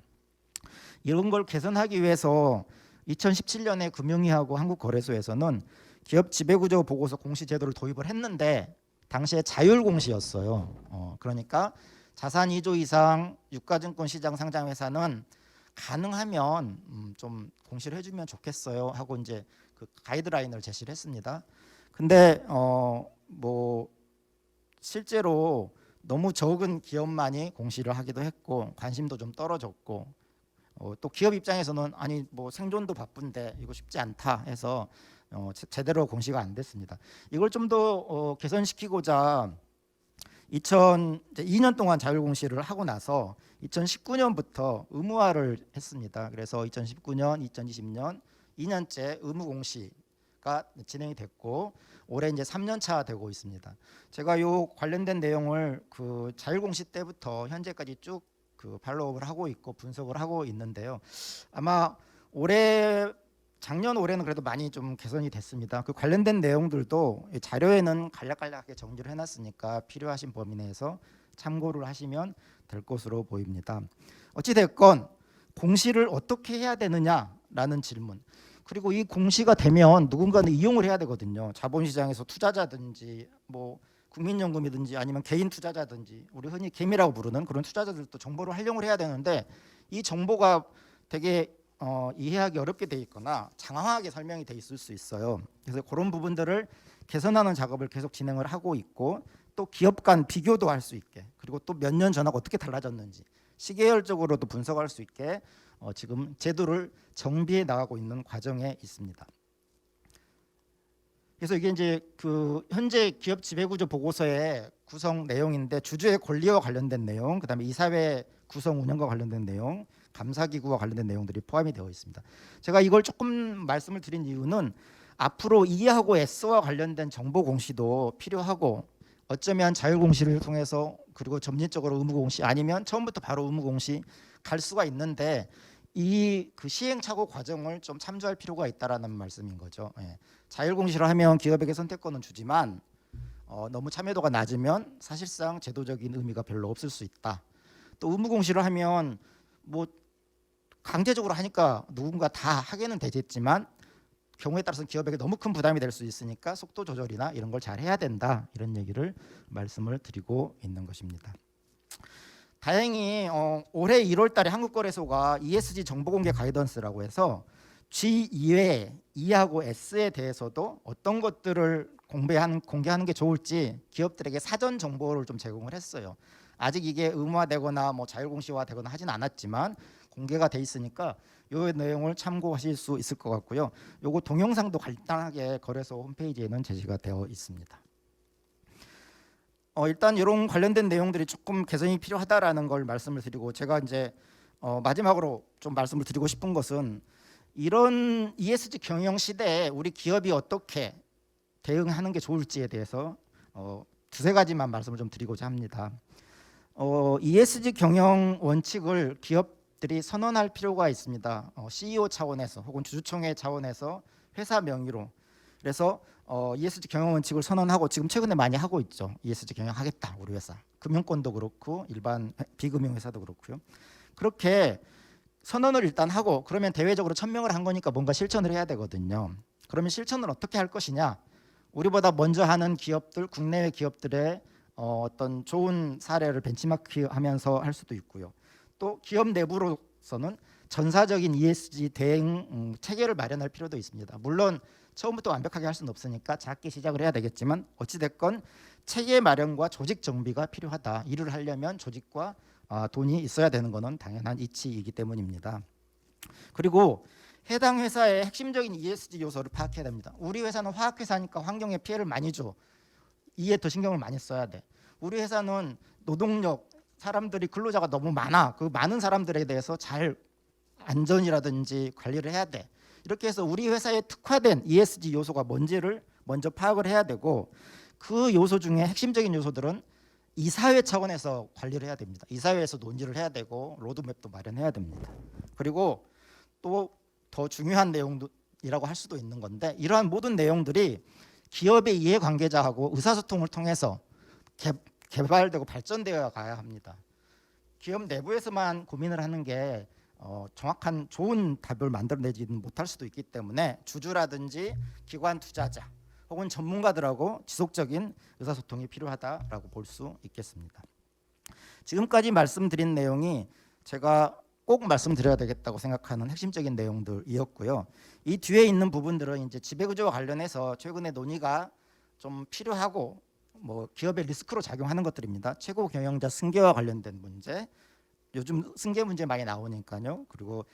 이런 걸 개선하기 위해서 2017년에 금융위하고 한국거래소에서는 기업 지배구조 보고서 공시 제도를 도입을 했는데 당시에 자율공시였어요. 그러니까 자산 2조 이상 유가증권 시장 상장 회사는 가능하면 좀 공시를 해주면 좋겠어요 하고 이제 그 가이드라인을 제시를 했습니다. 근데 실제로 너무 적은 기업만이 공시를 하기도 했고 관심도 좀 떨어졌고 또 기업 입장에서는 아니 뭐 생존도 바쁜데 이거 쉽지 않다 해서 제대로 공시가 안 됐습니다. 이걸 좀 더 개선시키고자 2년 동안 자율 공시를 하고 나서 2019년부터 의무화를 했습니다. 그래서 2019년, 2020년 2년째 의무 공시가 진행이 됐고 올해 이제 3년 차 되고 있습니다. 제가 요 관련된 내용을 그 자율 공시 때부터 현재까지 쭉 그 팔로우업을 하고 있고 분석을 하고 있는데요. 아마 작년 올해는 그래도 많이 좀 개선이 됐습니다. 그 관련된 내용들도 이 자료에는 간략간략하게 정리를 해놨으니까 필요하신 범위 내에서 참고를 하시면 될 것으로 보입니다. 어찌 됐건 공시를 어떻게 해야 되느냐라는 질문. 그리고 이 공시가 되면 누군가는 이용을 해야 되거든요. 자본시장에서 투자자든지 뭐 국민연금이든지 아니면 개인 투자자든지 우리 흔히 개미라고 부르는 그런 투자자들도 정보를 활용을 해야 되는데 이 정보가 되게 이해하기 어렵게 돼 있거나 장황하게 설명이 돼 있을 수 있어요. 그래서 그런 부분들을 개선하는 작업을 계속 진행을 하고 있고 또 기업 간 비교도 할 수 있게 그리고 또 몇 년 전하고 어떻게 달라졌는지 시계열적으로도 분석할 수 있게 지금 제도를 정비해 나가고 있는 과정에 있습니다. 그래서 이게 이제 그 현재 기업 지배구조 보고서의 구성 내용인데 주주의 권리와 관련된 내용, 그다음에 이사회 구성 운영과 관련된 내용, 감사기구와 관련된 내용들이 포함이 되어 있습니다. 제가 이걸 조금 말씀을 드린 이유는 앞으로 E하고 S와 관련된 정보 공시도 필요하고 어쩌면 자율 공시를 통해서 그리고 점진적으로 의무 공시 아니면 처음부터 바로 의무 공시 갈 수가 있는데 이 그 시행착오 과정을 좀 참조할 필요가 있다라는 말씀인 거죠. 예. 자율 공시를 하면 기업에게 선택권은 주지만 너무 참여도가 낮으면 사실상 제도적인 의미가 별로 없을 수 있다. 또 의무 공시를 하면 뭐 강제적으로 하니까 누군가 다 하게는 되겠지만 경우에 따라서 기업에게 너무 큰 부담이 될 수 있으니까 속도 조절이나 이런 걸 잘 해야 된다. 이런 얘기를 말씀을 드리고 있는 것입니다. 다행히 올해 1월 달에 한국거래소가 ESG 정보공개 가이던스라고 해서 G 이외에 E하고 S에 대해서도 어떤 것들을 공개하는 게 좋을지 기업들에게 사전 정보를 좀 제공을 했어요. 아직 이게 의무화되거나 뭐 자율공시화되거나 하진 않았지만 공개가 돼 있으니까 이 내용을 참고하실 수 있을 것 같고요. 요거 동영상도 간단하게 거래소 홈페이지에는 제시가 되어 있습니다. 일단 이런 관련된 내용들이 조금 개선이 필요하다라는 걸 말씀을 드리고 제가 이제 마지막으로 좀 말씀을 드리고 싶은 것은 이런 ESG 경영 시대에 우리 기업이 어떻게 대응하는 게 좋을지에 대해서 두세 가지만 말씀을 좀 드리고자 합니다. ESG 경영 원칙을 기업들이 선언할 필요가 있습니다. CEO 차원에서 혹은 주주총회 차원에서 회사 명의로 그래서 ESG 경영 원칙을 선언하고 지금 최근에 많이 하고 있죠. ESG 경영하겠다 우리 회사. 금융권도 그렇고 일반 비금융 회사도 그렇고요. 그렇게 선언을 일단 하고 그러면 대외적으로 천명을 한 거니까 뭔가 실천을 해야 되거든요. 그러면 실천을 어떻게 할 것이냐? 우리보다 먼저 하는 기업들, 국내외 기업들의 어떤 좋은 사례를 벤치마크하면서 할 수도 있고요. 또 기업 내부로서는 전사적인 ESG 대응 체계를 마련할 필요도 있습니다. 물론 처음부터 완벽하게 할 수는 없으니까 작게 시작을 해야 되겠지만 어찌됐건 체계 마련과 조직 정비가 필요하다. 일을 하려면 조직과 돈이 있어야 되는 것은 당연한 이치이기 때문입니다. 그리고 해당 회사의 핵심적인 ESG 요소를 파악해야 됩니다. 우리 회사는 화학회사니까 환경에 피해를 많이 줘. 이에 더 신경을 많이 써야 돼. 우리 회사는 노동력, 사람들이 근로자가 너무 많아. 그 많은 사람들에 대해서 잘 안전이라든지 관리를 해야 돼. 이렇게 해서 우리 회사에 특화된 ESG 요소가 뭔지를 먼저 파악을 해야 되고 그 요소 중에 핵심적인 요소들은 이사회 차원에서 관리를 해야 됩니다. 이사회에서 논의를 해야 되고 로드맵도 마련해야 됩니다. 그리고 또 더 중요한 내용이라고 할 수도 있는 건데 이러한 모든 내용들이 기업의 이해관계자하고 의사소통을 통해서 개발되고 발전되어 가야 합니다. 기업 내부에서만 고민을 하는 게 정확한 좋은 답을 만들어내지는 못할 수도 있기 때문에 주주라든지 기관 투자자 혹은 전문가들하고 지속적인 의사소통이 필요하다라고 볼 수 있겠습니다. 지금까지 말씀드린 내용이 제가 꼭 말씀드려야 되겠다고 생각하는 핵심적인 내용들이었고요. 이 뒤에 있는 부분들은 이제 지배구조와 관련해서 최근에 논의가 좀 필요하고 뭐 기업의 리스크로 작용하는 것들입니다. 최고 경영자 승계와 관련된 문제, 요즘 승계 문제 많이 나오니까요. 그리고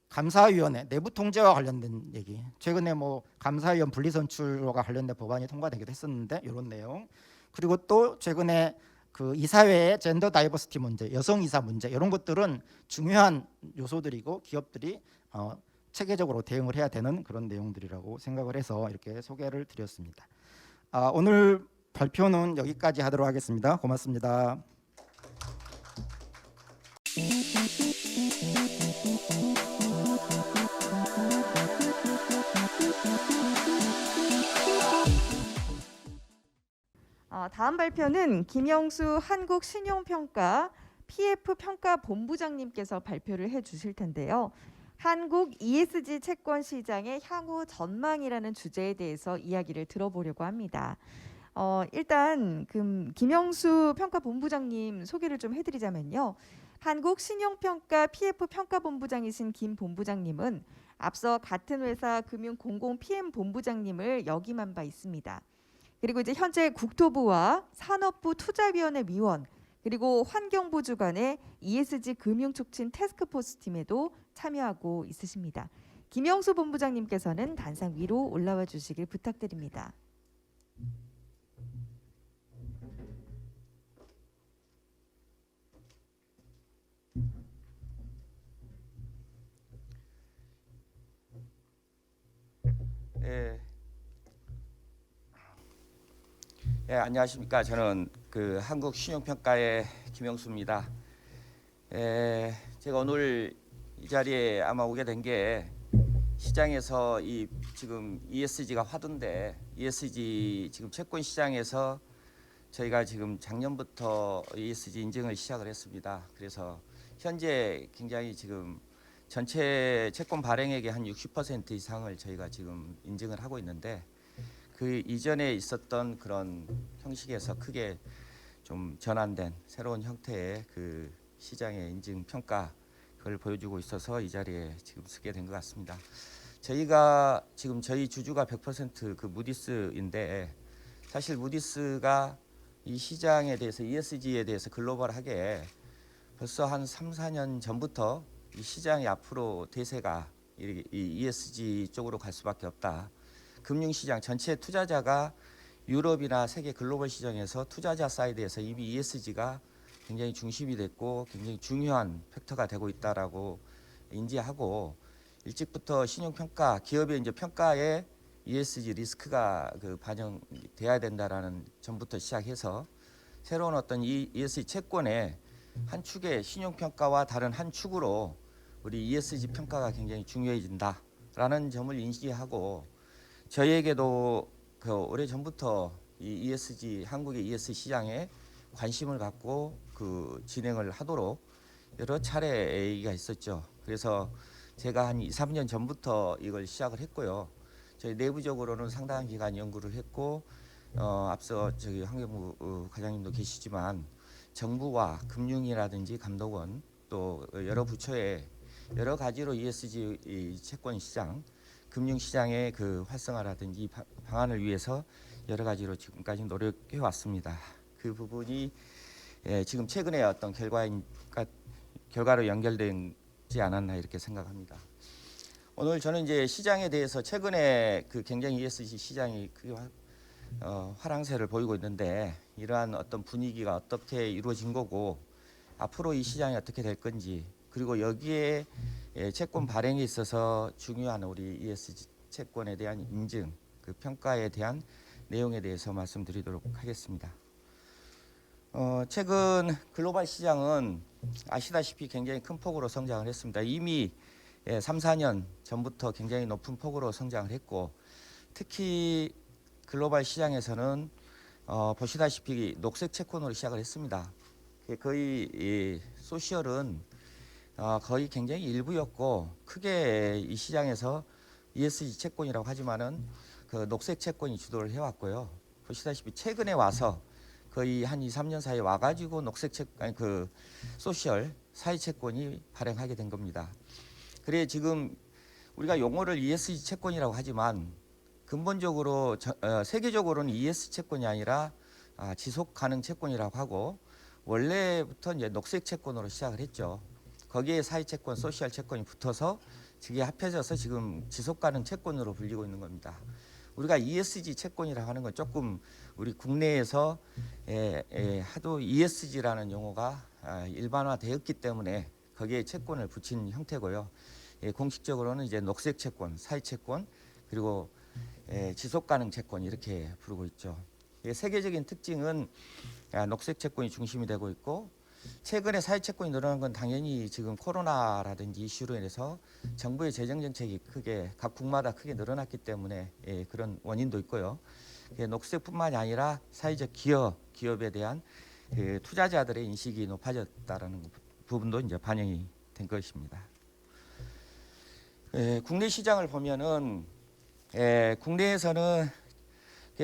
감사위원회 내부 통제와 관련된 얘기. 최근에 뭐 감사위원 분리선출과 관련된 법안이 통과되기도 했었는데 이런 내용. 그리고 또 최근에 그 이사회의 젠더 다이버시티 문제, 여성 이사 문제 이런 것들은 중요한 요소들이고 기업들이 체계적으로 대응을 해야 되는 그런 내용들이라고 생각을 해서 이렇게 소개를 드렸습니다. 오늘 발표는 여기까지 하도록 하겠습니다. 고맙습니다. 다음 발표는 김영수 한국신용평가 PF평가본부장님께서 발표를 해주실 텐데요. 한국 ESG 채권 시장의 향후 전망이라는 주제에 대해서 이야기를 들어보려고 합니다. 일단 김영수 평가본부장님 소개를 좀 해드리자면요. 한국신용평가 PF평가본부장이신 김 본부장님은 앞서 같은 회사 금융공공 PM본부장님을 역임한 바 있습니다. 그리고 이제 현재 국토부와 산업부 투자위원회 위원 그리고 환경부 주관의 ESG 금융촉진 태스크포스 팀에도 참여하고 있으십니다. 김영수 본부장님께서는 단상 위로 올라와 주시길 부탁드립니다. 예, 안녕하십니까. 저는 그 한국신용평가의 김영수입니다. 제가 오늘 이 자리에 아마 오게 된 게 시장에서 이 지금 ESG가 화두인데 ESG 지금 채권 시장에서 저희가 지금 작년부터 ESG 인증을 시작을 했습니다. 그래서 현재 굉장히 지금 전체 채권 발행액의 한 60% 이상을 저희가 지금 인증을 하고 있는데 그 이전에 있었던 그런 형식에서 크게 좀 전환된 새로운 형태의 그 시장의 인증 평가 그걸 보여주고 있어서 이 자리에 지금 서게 된 것 같습니다. 저희가 지금 저희 주주가 100% 그 무디스인데 사실 무디스가 이 시장에 대해서 ESG에 대해서 글로벌하게 벌써 한 3, 4년 전부터 이 시장이 앞으로 대세가 이 ESG 쪽으로 갈 수밖에 없다. 금융시장 전체 투자자가 유럽이나 세계 글로벌 시장에서 투자자 사이드에서 이미 ESG가 굉장히 중심이 됐고 굉장히 중요한 팩터가 되고 있다라고 인지하고 일찍부터 신용평가 기업의 이제 평가에 ESG 리스크가 그 반영돼야 된다라는 점부터 시작해서 새로운 어떤 이 ESG 채권의 한 축의 신용평가와 다른 한 축으로 우리 ESG 평가가 굉장히 중요해진다라는 점을 인지하고 저희에게도 그 오래 전부터 이 ESG 한국의 ESG 시장에 관심을 갖고 그 진행을 하도록 여러 차례 얘기가 있었죠. 그래서 제가 한 2, 3년 전부터 이걸 시작을 했고요. 저희 내부적으로는 상당한 기간 연구를 했고 앞서 저기 환경부 과장님도 계시지만 정부와 금융이라든지 감독원 또 여러 부처의 여러 가지로 ESG 채권 시장 금융시장의 그 활성화라든지 방안을 위해서 여러 가지로 지금까지 노력해 왔습니다. 그 부분이 지금 최근에 어떤 결과로 연결되지 않았나 이렇게 생각합니다. 오늘 저는 이제 시장에 대해서 최근에 그 굉장히 ESG 시장이 크게 화랑세를 보이고 있는데 이러한 어떤 분위기가 어떻게 이루어진 거고 앞으로 이 시장이 어떻게 될 건지 그리고 여기에 채권 발행에 있어서 중요한 우리 ESG 채권에 대한 인증, 그 평가에 대한 내용에 대해서 말씀드리도록 하겠습니다. 최근 글로벌 시장은 아시다시피 굉장히 큰 폭으로 성장을 했습니다. 이미 3, 4년 전부터 굉장히 높은 폭으로 성장을 했고 특히 글로벌 시장에서는 보시다시피 녹색 채권으로 시작을 했습니다. 거의 소셜은 거의 굉장히 일부였고 크게 이 시장에서 ESG 채권이라고 하지만은 그 녹색 채권이 주도를 해왔고요. 보시다시피 최근에 와서 거의 한 2, 3년 사이에 와가지고 녹색 채권, 그 소셜 사회 채권이 발행하게 된 겁니다. 그래 지금 우리가 용어를 ESG 채권이라고 하지만 근본적으로 세계적으로는 ESG 채권이 아니라 지속 가능 채권이라고 하고 원래부터 이제 녹색 채권으로 시작을 했죠. 거기에 사회 채권, 소셜 채권이 붙어서 이게 합해져서 지금 지속 가능 채권으로 불리고 있는 겁니다. 우리가 ESG 채권이라고 하는 건 조금 우리 국내에서 하도 ESG라는 용어가 일반화되었기 때문에 거기에 채권을 붙인 형태고요. 공식적으로는 이제 녹색 채권, 사회 채권, 그리고 지속 가능 채권 이렇게 부르고 있죠. 세계적인 특징은 녹색 채권이 중심이 되고 있고, 최근에 사회 채권이 늘어난 건 당연히 지금 코로나라든지 이슈로 인해서 정부의 재정 정책이 크게 각 국마다 크게 늘어났기 때문에 그런 원인도 있고요. 녹색뿐만이 아니라 사회적 기업에 대한 투자자들의 인식이 높아졌다라는 부분도 이제 반영이 된 것입니다. 국내 시장을 보면은 국내에서는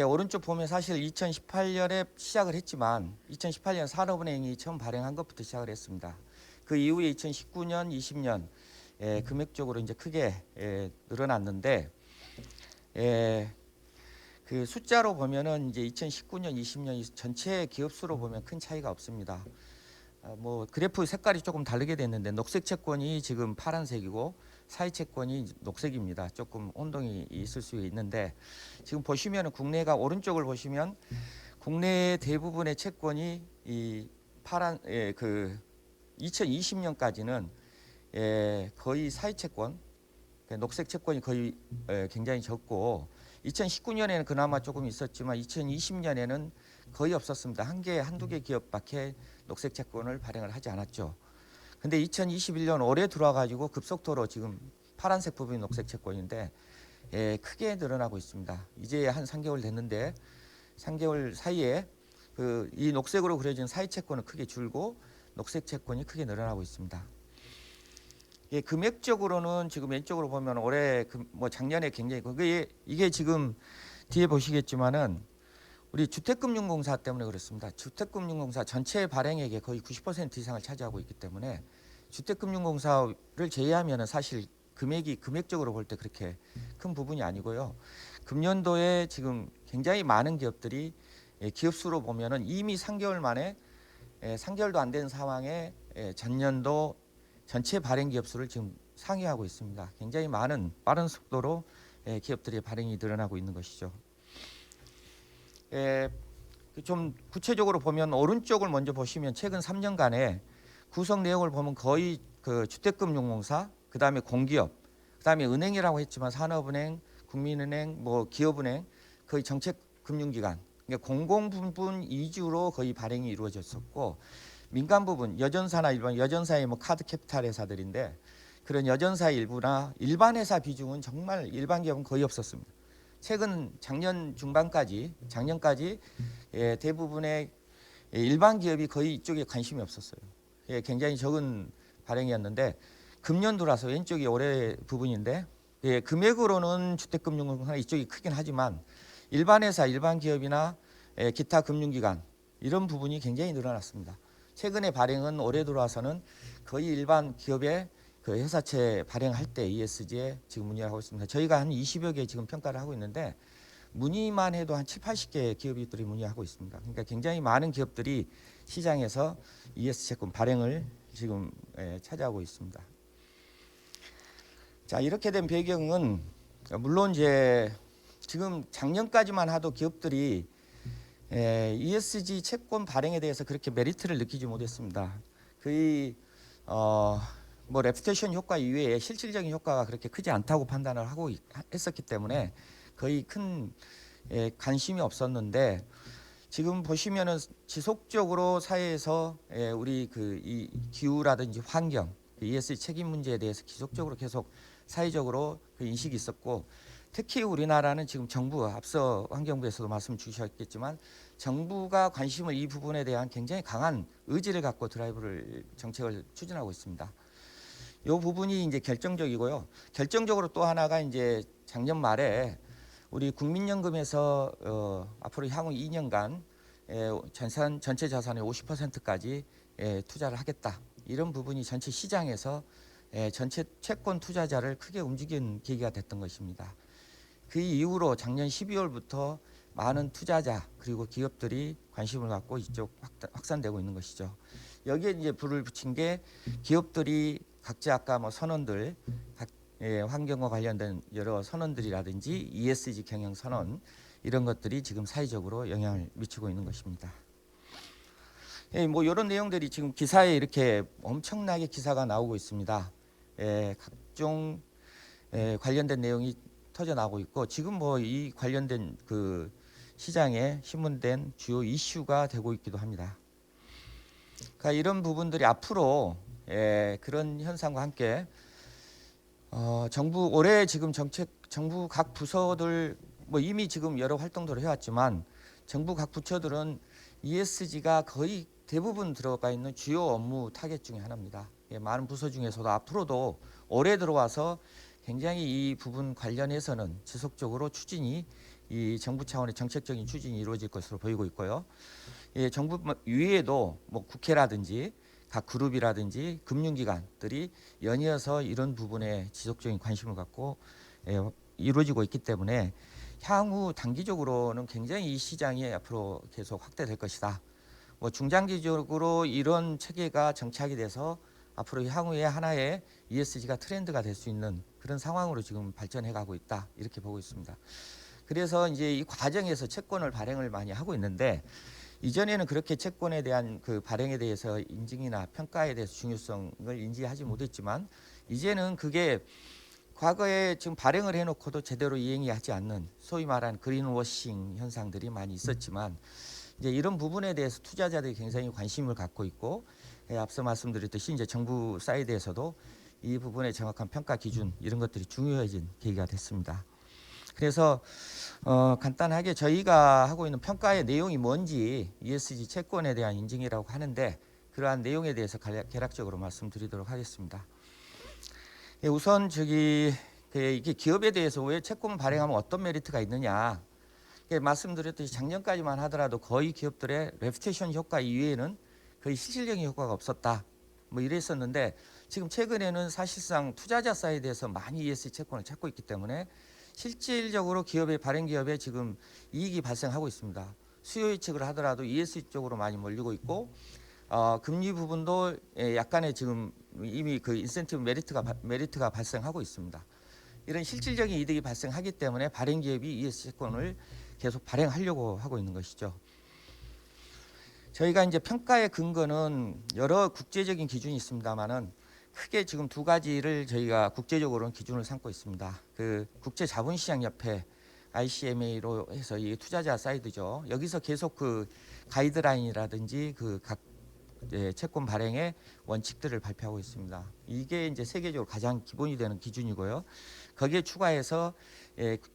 오른쪽 보면 사실 2018년에 시작을 했지만 2018년 산업은행이 처음 발행한 것부터 시작을 했습니다. 그 이후에 2019년, 20년 금액적으로 이제 크게 늘어났는데 그 숫자로 보면은 이제 2019년, 20년 전체 기업 수로 보면 큰 차이가 없습니다. 뭐 그래프 색깔이 조금 다르게 됐는데 녹색 채권이 지금 파란색이고 사회 채권이 녹색입니다. 조금 혼동이 있을 수 있는데 지금 보시면은 국내가 오른쪽을 보시면 국내 대부분의 채권이 이 파란 그 2020년까지는 거의 사회 채권, 녹색 채권이 거의 굉장히 적고 2019년에는 그나마 조금 있었지만 2020년에는 거의 없었습니다. 한두 개 기업밖에 녹색 채권을 발행을 하지 않았죠. 근데 2021년 올해 들어와가지고 급속도로 지금 파란색 부분이 녹색 채권인데 크게 늘어나고 있습니다. 이제 한 3개월 됐는데 3개월 사이에 이 녹색으로 그려진 사회 채권은 크게 줄고 녹색 채권이 크게 늘어나고 있습니다. 금액적으로는 지금 왼쪽으로 보면 올해 뭐 작년에 굉장히 이게 지금 뒤에 보시겠지만은 우리 주택금융공사 때문에 그렇습니다. 주택금융공사 전체 발행액의 거의 90% 이상을 차지하고 있기 때문에 주택금융공사를 제외하면은 사실 금액적으로 볼 때 그렇게 큰 부분이 아니고요. 금년도에 지금 굉장히 많은 기업들이 기업 수로 보면은 이미 3개월 만에 3개월도 안 된 상황에 전년도 전체 발행 기업 수를 지금 상회하고 있습니다. 굉장히 빠른 속도로 기업들의 발행이 늘어나고 있는 것이죠. 좀 구체적으로 보면 오른쪽을 먼저 보시면 최근 3년간의 구성 내용을 보면 거의 그 주택금융공사, 그 다음에 공기업, 그 다음에 은행이라고 했지만 산업은행, 국민은행, 뭐 기업은행, 거의 정책금융기관, 그러니까 공공 부분 위주로 거의 발행이 이루어졌었고 민간 부분, 여전사나 일반 여전사의 뭐 카드 캐피탈 회사들인데 그런 여전사 일부나 일반 회사 비중은 정말 일반 기업은 거의 없었습니다. 최근 작년까지 대부분의 일반 기업이 거의 이쪽에 관심이 없었어요. 굉장히 적은 발행이었는데 금년 들어서 왼쪽이 올해 부분인데 금액으로는 주택금융공사 이쪽이 크긴 하지만 일반 회사, 일반 기업이나 기타 금융기관 이런 부분이 굉장히 늘어났습니다. 최근에 발행은 올해 들어와서는 거의 일반 기업의 그 회사채 발행할 때 ESG에 지금 문의를 하고 있습니다. 저희가 한 20여 개 지금 평가를 하고 있는데 문의만 해도 한 7, 80개 기업들이 문의하고 있습니다. 그러니까 굉장히 많은 기업들이 시장에서 ESG 채권 발행을 지금 차지하고 있습니다. 자, 이렇게 된 배경은 물론 이제 지금 작년까지만 하도 기업들이 ESG 채권 발행에 대해서 그렇게 메리트를 느끼지 못했습니다. 거의 뭐 레퓨테이션 효과 이외에 실질적인 효과가 그렇게 크지 않다고 판단을 하고 했었기 때문에 거의 큰 관심이 없었는데 지금 보시면은 지속적으로 사회에서 우리 이 기후라든지 환경, ESG 책임 문제에 대해서 지속적으로 계속 사회적으로 그 인식이 있었고 특히 우리나라는 지금 정부 앞서 환경부에서도 말씀 주셨겠지만 정부가 관심을 이 부분에 대한 굉장히 강한 의지를 갖고 정책을 추진하고 있습니다. 이 부분이 이제 결정적이고요. 결정적으로 또 하나가 이제 작년 말에 우리 국민연금에서 앞으로 향후 2년간 전체 자산의 50%까지 투자를 하겠다. 이런 부분이 전체 시장에서 전체 채권 투자자를 크게 움직인 계기가 됐던 것입니다. 그 이후로 작년 12월부터 많은 투자자 그리고 기업들이 관심을 갖고 이쪽 확산되고 있는 것이죠. 여기에 이제 불을 붙인 게 기업들이 각자 아까 뭐 선언들 환경과 관련된 여러 선언들이라든지 ESG 경영 선언 이런 것들이 지금 사회적으로 영향을 미치고 있는 것입니다. 뭐 이런 내용들이 지금 기사에 이렇게 엄청나게 기사가 나오고 있습니다. 각종 관련된 내용이 터져 나오고 있고 지금 뭐 이 관련된 그 시장에 신문된 주요 이슈가 되고 있기도 합니다. 그러니까 이런 부분들이 앞으로 그런 현상과 함께 정부 올해 지금 정부 각 부서들 뭐 이미 지금 여러 활동들을 해왔지만 정부 각 부처들은 ESG가 거의 대부분 들어가 있는 주요 업무 타겟 중에 하나입니다. 많은 부서 중에서도 앞으로도 올해 들어와서 굉장히 이 부분 관련해서는 지속적으로 추진이 이 정부 차원의 정책적인 추진이 이루어질 것으로 보이고 있고요. 정부 위에도 뭐 국회라든지 각 그룹이라든지 금융기관들이 연이어서 이런 부분에 지속적인 관심을 갖고 이루어지고 있기 때문에 향후 단기적으로는 굉장히 이 시장이 앞으로 계속 확대될 것이다. 뭐 중장기적으로 이런 체계가 정착이 돼서 앞으로 향후에 하나의 ESG가 트렌드가 될 수 있는 그런 상황으로 지금 발전해 가고 있다 이렇게 보고 있습니다. 그래서 이제 이 과정에서 채권을 발행을 많이 하고 있는데 이전에는 그렇게 채권에 대한 그 발행에 대해서 인증이나 평가에 대해서 중요성을 인지하지 못했지만 이제는 그게 과거에 지금 발행을 해놓고도 제대로 이행이 하지 않는 소위 말하는 그린워싱 현상들이 많이 있었지만 이제 이런 부분에 대해서 투자자들이 굉장히 관심을 갖고 있고 앞서 말씀드렸듯이 이제 정부 사이드에서도 이 부분의 정확한 평가 기준 이런 것들이 중요해진 계기가 됐습니다. 그래서 간단하게 저희가 하고 있는 평가의 내용이 뭔지 ESG 채권에 대한 인증이라고 하는데 그러한 내용에 대해서 개략적으로 말씀드리도록 하겠습니다. 우선 이게 기업에 대해서 왜 채권 발행하면 어떤 메리트가 있느냐 말씀드렸듯이 작년까지만 하더라도 거의 기업들의 레퓨테이션 효과 이외에는 거의 실질적인 효과가 없었다 뭐 이랬었는데 지금 최근에는 사실상 투자자 사이드에서 많이 ESG 채권을 찾고 있기 때문에 실질적으로 발행 기업에 지금 이익이 발생하고 있습니다. 수요 예측을 하더라도 ESG 쪽으로 많이 몰리고 있고 금리 부분도 약간의 지금 이미 그 인센티브 메리트가 발생하고 있습니다. 이런 실질적인 이득이 발생하기 때문에 발행 기업이 ESG 채권을 계속 발행하려고 하고 있는 것이죠. 저희가 이제 평가의 근거는 여러 국제적인 기준이 있습니다만은 크게 지금 두 가지를 저희가 국제적으로는 기준을 삼고 있습니다. 그 국제자본시장협회 ICMA로 해서 이 투자자 사이드죠. 여기서 계속 그 가이드라인이라든지 그 각 채권 발행의 원칙들을 발표하고 있습니다. 이게 이제 세계적으로 가장 기본이 되는 기준이고요. 거기에 추가해서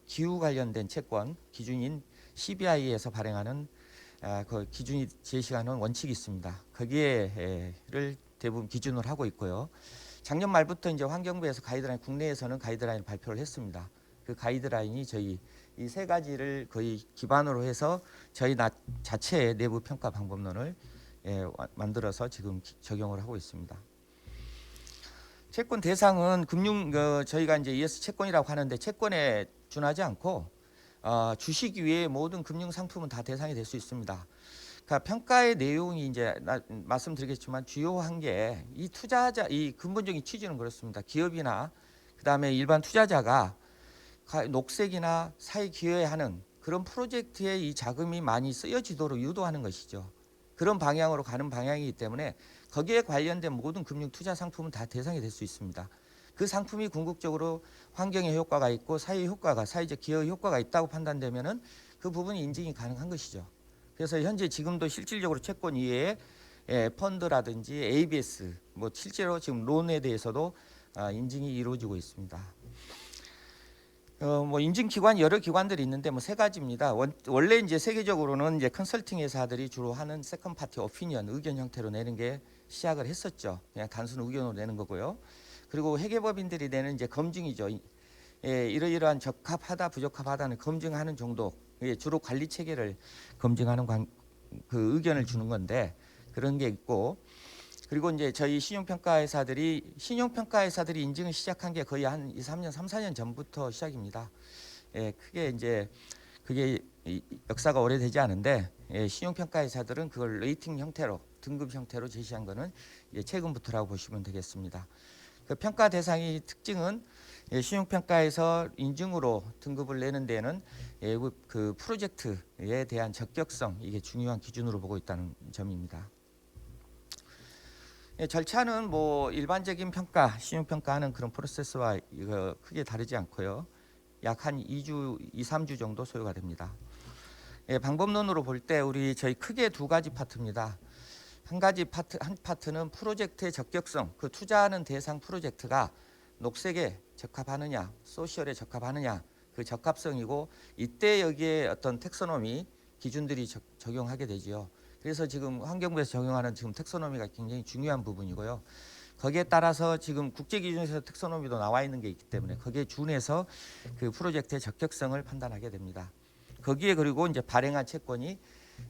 기후 관련된 채권 기준인 CBI에서 발행하는 그 기준이 제시하는 원칙이 있습니다. 거기에를 대부분 기준으로 하고 있고요. 작년 말부터 이제 환경부에서 가이드라인 국내에서는 가이드라인 발표를 했습니다. 그 가이드라인이 저희 이 세 가지를 거의 기반으로 해서 저희 자체의 내부 평가 방법론을 만들어서 지금 적용을 하고 있습니다. 채권 대상은 저희가 이제 ES 채권이라고 하는데 채권에 준하지 않고 주식 외의 모든 금융 상품은 다 대상이 될 수 있습니다. 그러니까 평가의 내용이 이제 말씀드리겠지만 주요한 게 이 근본적인 취지는 그렇습니다. 기업이나 그다음에 일반 투자자가 녹색이나 사회 기여하는 그런 프로젝트에 이 자금이 많이 쓰여지도록 유도하는 것이죠. 그런 방향으로 가는 방향이기 때문에 거기에 관련된 모든 금융 투자 상품은 다 대상이 될 수 있습니다. 그 상품이 궁극적으로 환경의 효과가 있고 사회적 기여 효과가 있다고 판단되면은 그 부분이 인증이 가능한 것이죠. 그래서 현재 지금도 실질적으로 채권 이외에 펀드라든지 ABS 뭐 실제로 지금 론에 대해서도 인증이 이루어지고 있습니다. 뭐 인증 기관 여러 기관들이 있는데 뭐 세 가지입니다. 원래 이제 세계적으로는 이제 컨설팅 회사들이 주로 하는 세컨 파티 오피니언 의견 형태로 내는 게 시작을 했었죠. 그냥 단순 의견으로 내는 거고요. 그리고 회계법인들이 내는 이제 검증이죠. 이러이러한 적합하다 부적합하다는 검증하는 정도. 주로 관리 체계를 검증하는 그 의견을 주는 건데 그런 게 있고. 그리고 이제 저희 신용평가 회사들이 인증을 시작한 게 거의 한 3, 4년 전부터 시작입니다. 크게 이제 그게 역사가 오래되지 않은데 신용평가 회사들은 그걸 레이팅 형태로 등급 형태로 제시한 거는 최근부터라고 보시면 되겠습니다. 그 평가 대상의 특징은 신용평가에서 인증으로 등급을 내는 데는 그 프로젝트에 대한 적격성 이게 중요한 기준으로 보고 있다는 점입니다. 절차는 뭐 일반적인 평가, 신용평가하는 그런 프로세스와 이거 크게 다르지 않고요. 약 한 2주, 2, 3주 정도 소요가 됩니다. 방법론으로 볼 때 저희 크게 두 가지 파트입니다. 한 파트는 프로젝트의 적격성, 그 투자하는 대상 프로젝트가 녹색에 적합하느냐, 소셜에 적합하느냐, 그 적합성이고 이때 여기에 어떤 텍소노미 기준들이 적용하게 되지요. 그래서 지금 환경부에서 적용하는 지금 텍소노미가 굉장히 중요한 부분이고요. 거기에 따라서 지금 국제 기준에서 텍소노미도 나와 있는 게 있기 때문에 거기에 준해서 그 프로젝트의 적격성을 판단하게 됩니다. 거기에 그리고 이제 발행한 채권이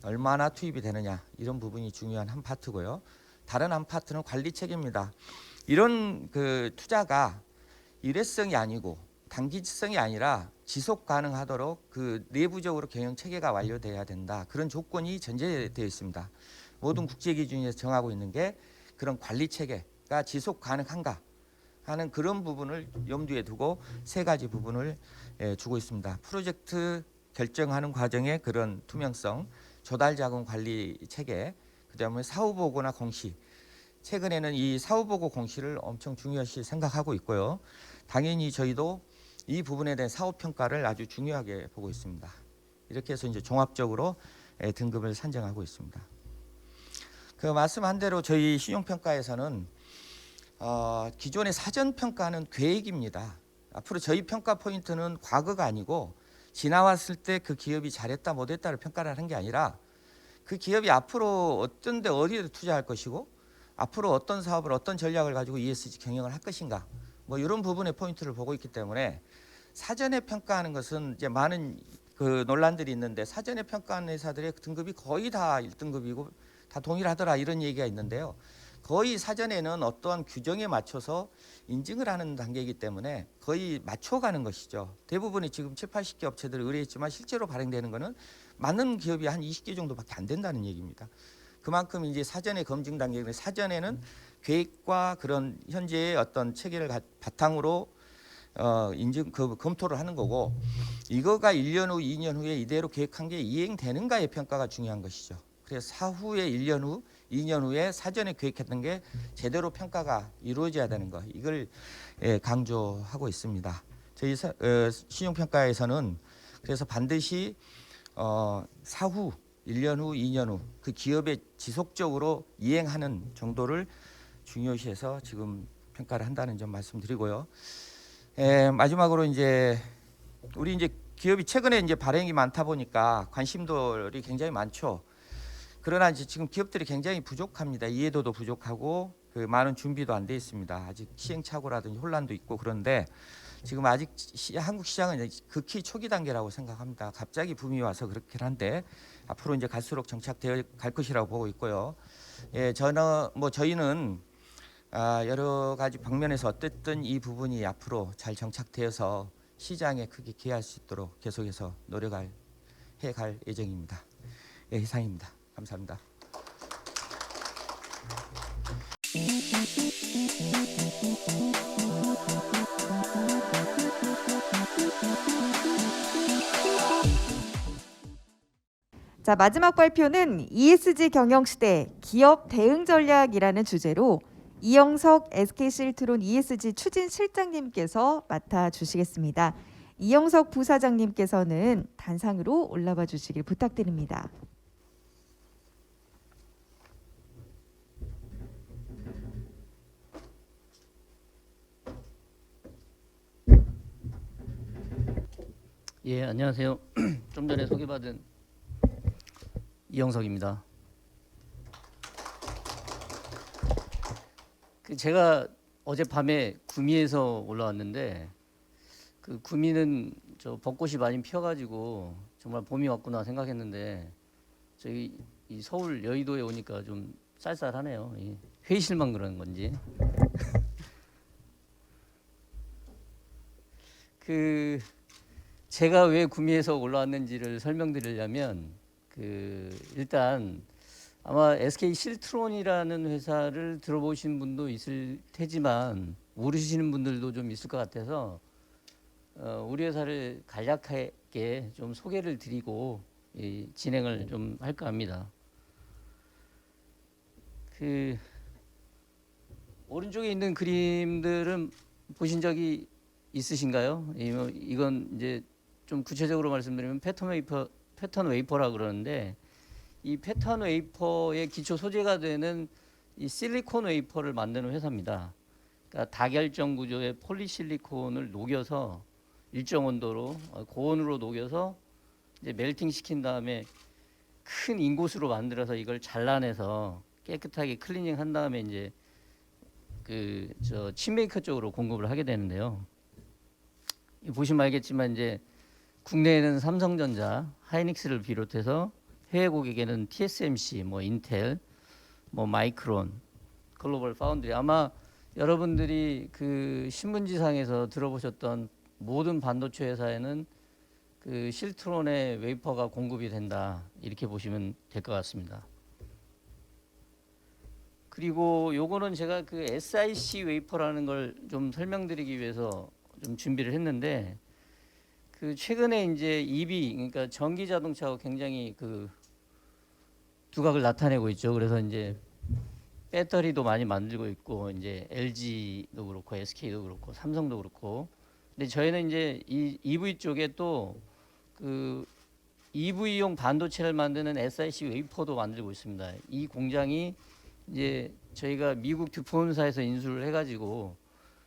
얼마나 투입이 되느냐 이런 부분이 중요한 한 파트고요. 다른 한 파트는 관리 체계입니다. 이런 그 투자가 일회성이 아니고 단기성이 아니라 지속 가능하도록 그 내부적으로 경영 체계가 완료돼야 된다. 그런 조건이 전제되어 있습니다. 모든 국제 기준에서 정하고 있는 게 그런 관리 체계가 지속 가능한가 하는 그런 부분을 염두에 두고 세 가지 부분을 주고 있습니다. 프로젝트 결정하는 과정의 그런 투명성, 조달 자금 관리 체계, 그다음에 사후 보고나 공시. 최근에는 이 사후 보고 공시를 엄청 중요시 생각하고 있고요. 당연히 저희도 이 부분에 대한 사후 평가를 아주 중요하게 보고 있습니다. 이렇게 해서 이제 종합적으로 등급을 산정하고 있습니다. 그 말씀한 대로 저희 신용평가에서는 기존의 사전 평가는 계획입니다. 앞으로 저희 평가 포인트는 과거가 아니고 지나왔을 때 그 기업이 잘했다 못했다를 평가를 하는 게 아니라 그 기업이 앞으로 어떤 데 어디에 투자할 것이고 앞으로 어떤 사업을 어떤 전략을 가지고 ESG 경영을 할 것인가 뭐 이런 부분의 포인트를 보고 있기 때문에 사전에 평가하는 것은 이제 많은 그 논란들이 있는데 사전에 평가하는 회사들의 등급이 거의 다 1등급이고 다 동일하더라 이런 얘기가 있는데요. 거의 사전에는 어떠한 규정에 맞춰서 인증을 하는 단계이기 때문에 거의 맞춰가는 것이죠. 대부분이 지금 7, 80개 업체들이 의뢰했지만 실제로 발행되는 것은 맞는 기업이 한 20개 정도밖에 안 된다는 얘기입니다. 그만큼 이제 사전에 검증 단계는 사전에는 계획과 그런 현재의 어떤 체계를 바탕으로 인증 검토를 하는 거고 이거가 1년 후, 2년 후에 이대로 계획한 게 이행되는가의 평가가 중요한 것이죠. 그래서 사후에 1년 후, 2년 후에 사전에 계획했던 게 제대로 평가가 이루어져야 되는 거 이걸 강조하고 있습니다. 저희 신용평가에서는 그래서 반드시 사후 1년 후, 2년 후 그 기업에 지속적으로 이행하는 정도를 중요시해서 지금 평가를 한다는 점 말씀드리고요. 마지막으로 이제 우리 이제 기업이 최근에 이제 발행이 많다 보니까 관심들이 굉장히 많죠. 그러나 이제 지금 기업들이 굉장히 부족합니다. 이해도도 부족하고 그 많은 준비도 안 돼 있습니다. 아직 시행착오라든지 혼란도 있고 그런데 지금 아직 한국 시장은 극히 초기 단계라고 생각합니다. 갑자기 붐이 와서 그렇긴 한데 앞으로 이제 갈수록 정착되어 갈 것이라고 보고 있고요. 저희는 여러 가지 방면에서 어쨌든 이 부분이 앞으로 잘 정착되어서 시장에 크게 기여할 수 있도록 계속해서 노력할 해갈 예정입니다. 이상입니다. 감사합니다. 자, 마지막 발표는 ESG 경영 시대 기업 대응 전략이라는 주제로 이영석 SK실트론 ESG 추진 실장님께서 맡아 주시겠습니다. 이영석 부사장님께서는 단상으로 올라와 주시길 부탁드립니다. 예, 안녕하세요. 좀 전에 소개받은 이영석입니다. 제가 어젯밤에 구미에서 올라왔는데 그 구미는 저 벚꽃이 많이 피어가지고 정말 봄이 왔구나 생각했는데 저희 이 서울 여의도에 오니까 좀 쌀쌀하네요. 이 회의실만 그런 건지. 제가 왜 구미에서 올라왔는지를 설명드리려면 일단 아마 SK 실트론이라는 회사를 들어보신 분도 있을 테지만 모르시는 분들도 좀 있을 것 같아서 우리 회사를 간략하게 좀 소개를 드리고 진행을 좀 할까 합니다. 오른쪽에 있는 그림들은 보신 적이 있으신가요? 이건 이제 좀 구체적으로 말씀드리면 패턴 웨이퍼라 그러는데 이 패턴 웨이퍼의 기초 소재가 되는 이 실리콘 웨이퍼를 만드는 회사입니다. 그러니까 다결정 구조의 폴리실리콘을 녹여서 일정 온도로 고온으로 녹여서 이제 멜팅 시킨 다음에 큰 인곳으로 만들어서 이걸 잘라내서 깨끗하게 클리닝 한 다음에 이제 칩메이커 쪽으로 공급을 하게 되는데요. 보시면 알겠지만 이제 국내에는 삼성전자, 하이닉스를 비롯해서 해외 고객에는 TSMC, 뭐 인텔, 뭐 마이크론, 글로벌 파운드리, 아마 여러분들이 신문지상에서 들어보셨던 모든 반도체 회사에는 실트론의 웨이퍼가 공급이 된다, 이렇게 보시면 될 것 같습니다. 그리고 요거는 제가 SiC 웨이퍼라는 걸 좀 설명드리기 위해서 좀 준비를 했는데 최근에 이제 EV, 그러니까 전기 자동차가 굉장히 두각을 나타내고 있죠. 그래서 이제 배터리도 많이 만들고 있고 이제 LG도 그렇고 SK도 그렇고 삼성도 그렇고. 근데 저희는 이제 이 EV 쪽에 또 EV용 반도체를 만드는 SiC 웨이퍼도 만들고 있습니다. 이 공장이 이제 저희가 미국 듀폰사에서 인수를 해가지고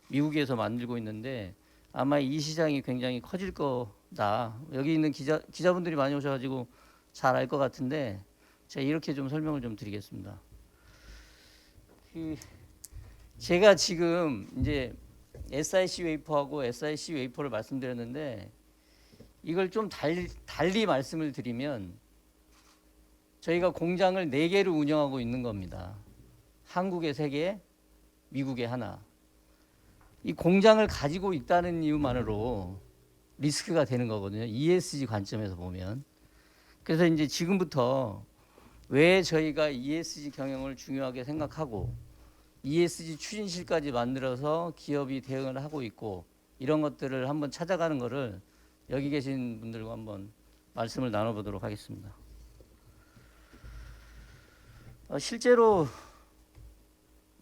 미국에서 만들고 있는데 아마 이 시장이 굉장히 커질 거다. 여기 있는 기자분들이 많이 오셔가지고 잘 알 것 같은데 제가 이렇게 좀 설명을 좀 드리겠습니다. 제가 지금 이제 SiC 웨이퍼하고 SiC 웨이퍼를 말씀드렸는데 이걸 좀 달리 말씀을 드리면 저희가 공장을 4개를 운영하고 있는 겁니다. 한국에 3개, 미국에 하나. 이 공장을 가지고 있다는 이유만으로 리스크가 되는 거거든요. ESG 관점에서 보면. 그래서 이제 지금부터 왜 저희가 ESG 경영을 중요하게 생각하고 ESG 추진실까지 만들어서 기업이 대응을 하고 있고 이런 것들을 한번 찾아가는 거를 여기 계신 분들과 한번 말씀을 나눠보도록 하겠습니다. 실제로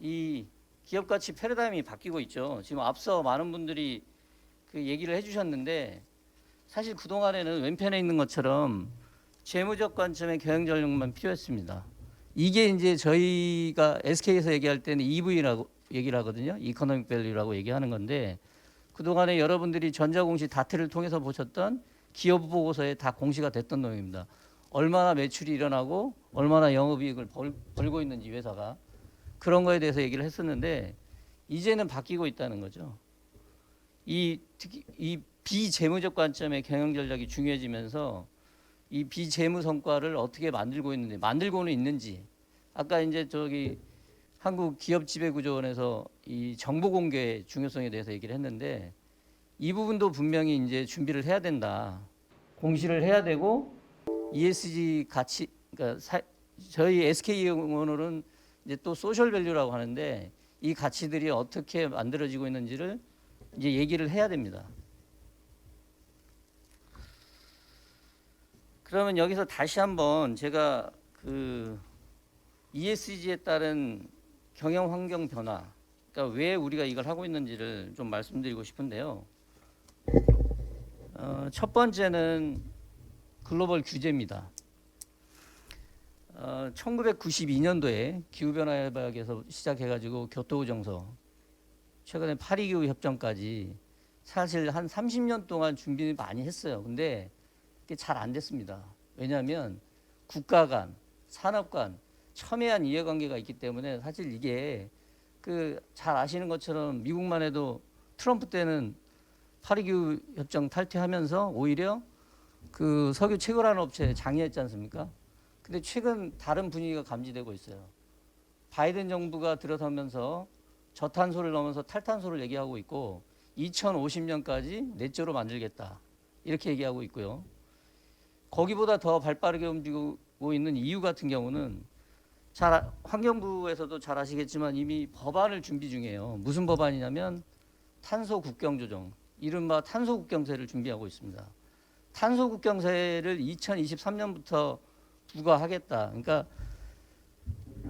이 기업 가치 패러다임이 바뀌고 있죠. 지금 앞서 많은 분들이 얘기를 해주셨는데 사실 그동안에는 왼편에 있는 것처럼 재무적 관점의 경영 전략만 필요했습니다. 이게 이제 저희가 SK에서 얘기할 때는 EV라고 얘기를 하거든요. 이코노믹 밸류라고 얘기하는 건데 그동안에 여러분들이 전자공시 다트를 통해서 보셨던 기업 보고서에 다 공시가 됐던 내용입니다. 얼마나 매출이 일어나고 얼마나 영업이익을 벌고 있는지 회사가 그런 거에 대해서 얘기를 했었는데 이제는 바뀌고 있다는 거죠. 특히 이 비재무적 관점의 경영 전략이 중요해지면서 이 비재무 성과를 어떻게 만들고는 있는지 아까 이제 한국 기업 지배구조원에서 이 정보 공개 중요성에 대해서 얘기를 했는데 이 부분도 분명히 이제 준비를 해야 된다. 공시를 해야 되고 ESG 가치, 그러니까 저희 SK 용어로는 이제 또 소셜 밸류라고 하는데 이 가치들이 어떻게 만들어지고 있는지를 이제 얘기를 해야 됩니다. 그러면 여기서 다시 한번 제가 ESG에 따른 경영 환경 변화, 그러니까 왜 우리가 이걸 하고 있는지를 좀 말씀드리고 싶은데요. 첫 번째는 글로벌 규제입니다. 1992년도에 기후변화협약에서 시작해가지고 교토 정서, 최근에 파리기후 협정까지 사실 한 30년 동안 준비를 많이 했어요. 근데 그게 잘 안 됐습니다. 왜냐하면 국가 간, 산업 간 첨예한 이해관계가 있기 때문에 사실 이게 잘 아시는 것처럼 미국만 해도 트럼프 때는 파리기후 협정 탈퇴하면서 오히려 석유 채굴하는 업체 장려했지 않습니까? 근데 최근 다른 분위기가 감지되고 있어요. 바이든 정부가 들어서면서 저탄소를 넘어서 탈탄소를 얘기하고 있고 2050년까지 넷제로 만들겠다 이렇게 얘기하고 있고요. 거기보다 더 발빠르게 움직이고 있는 EU 같은 경우는 환경부에서도 잘 아시겠지만 이미 법안을 준비 중이에요. 무슨 법안이냐면 탄소 국경 조정, 이른바 탄소 국경세를 준비하고 있습니다. 탄소 국경세를 2023년부터 부과하겠다. 그러니까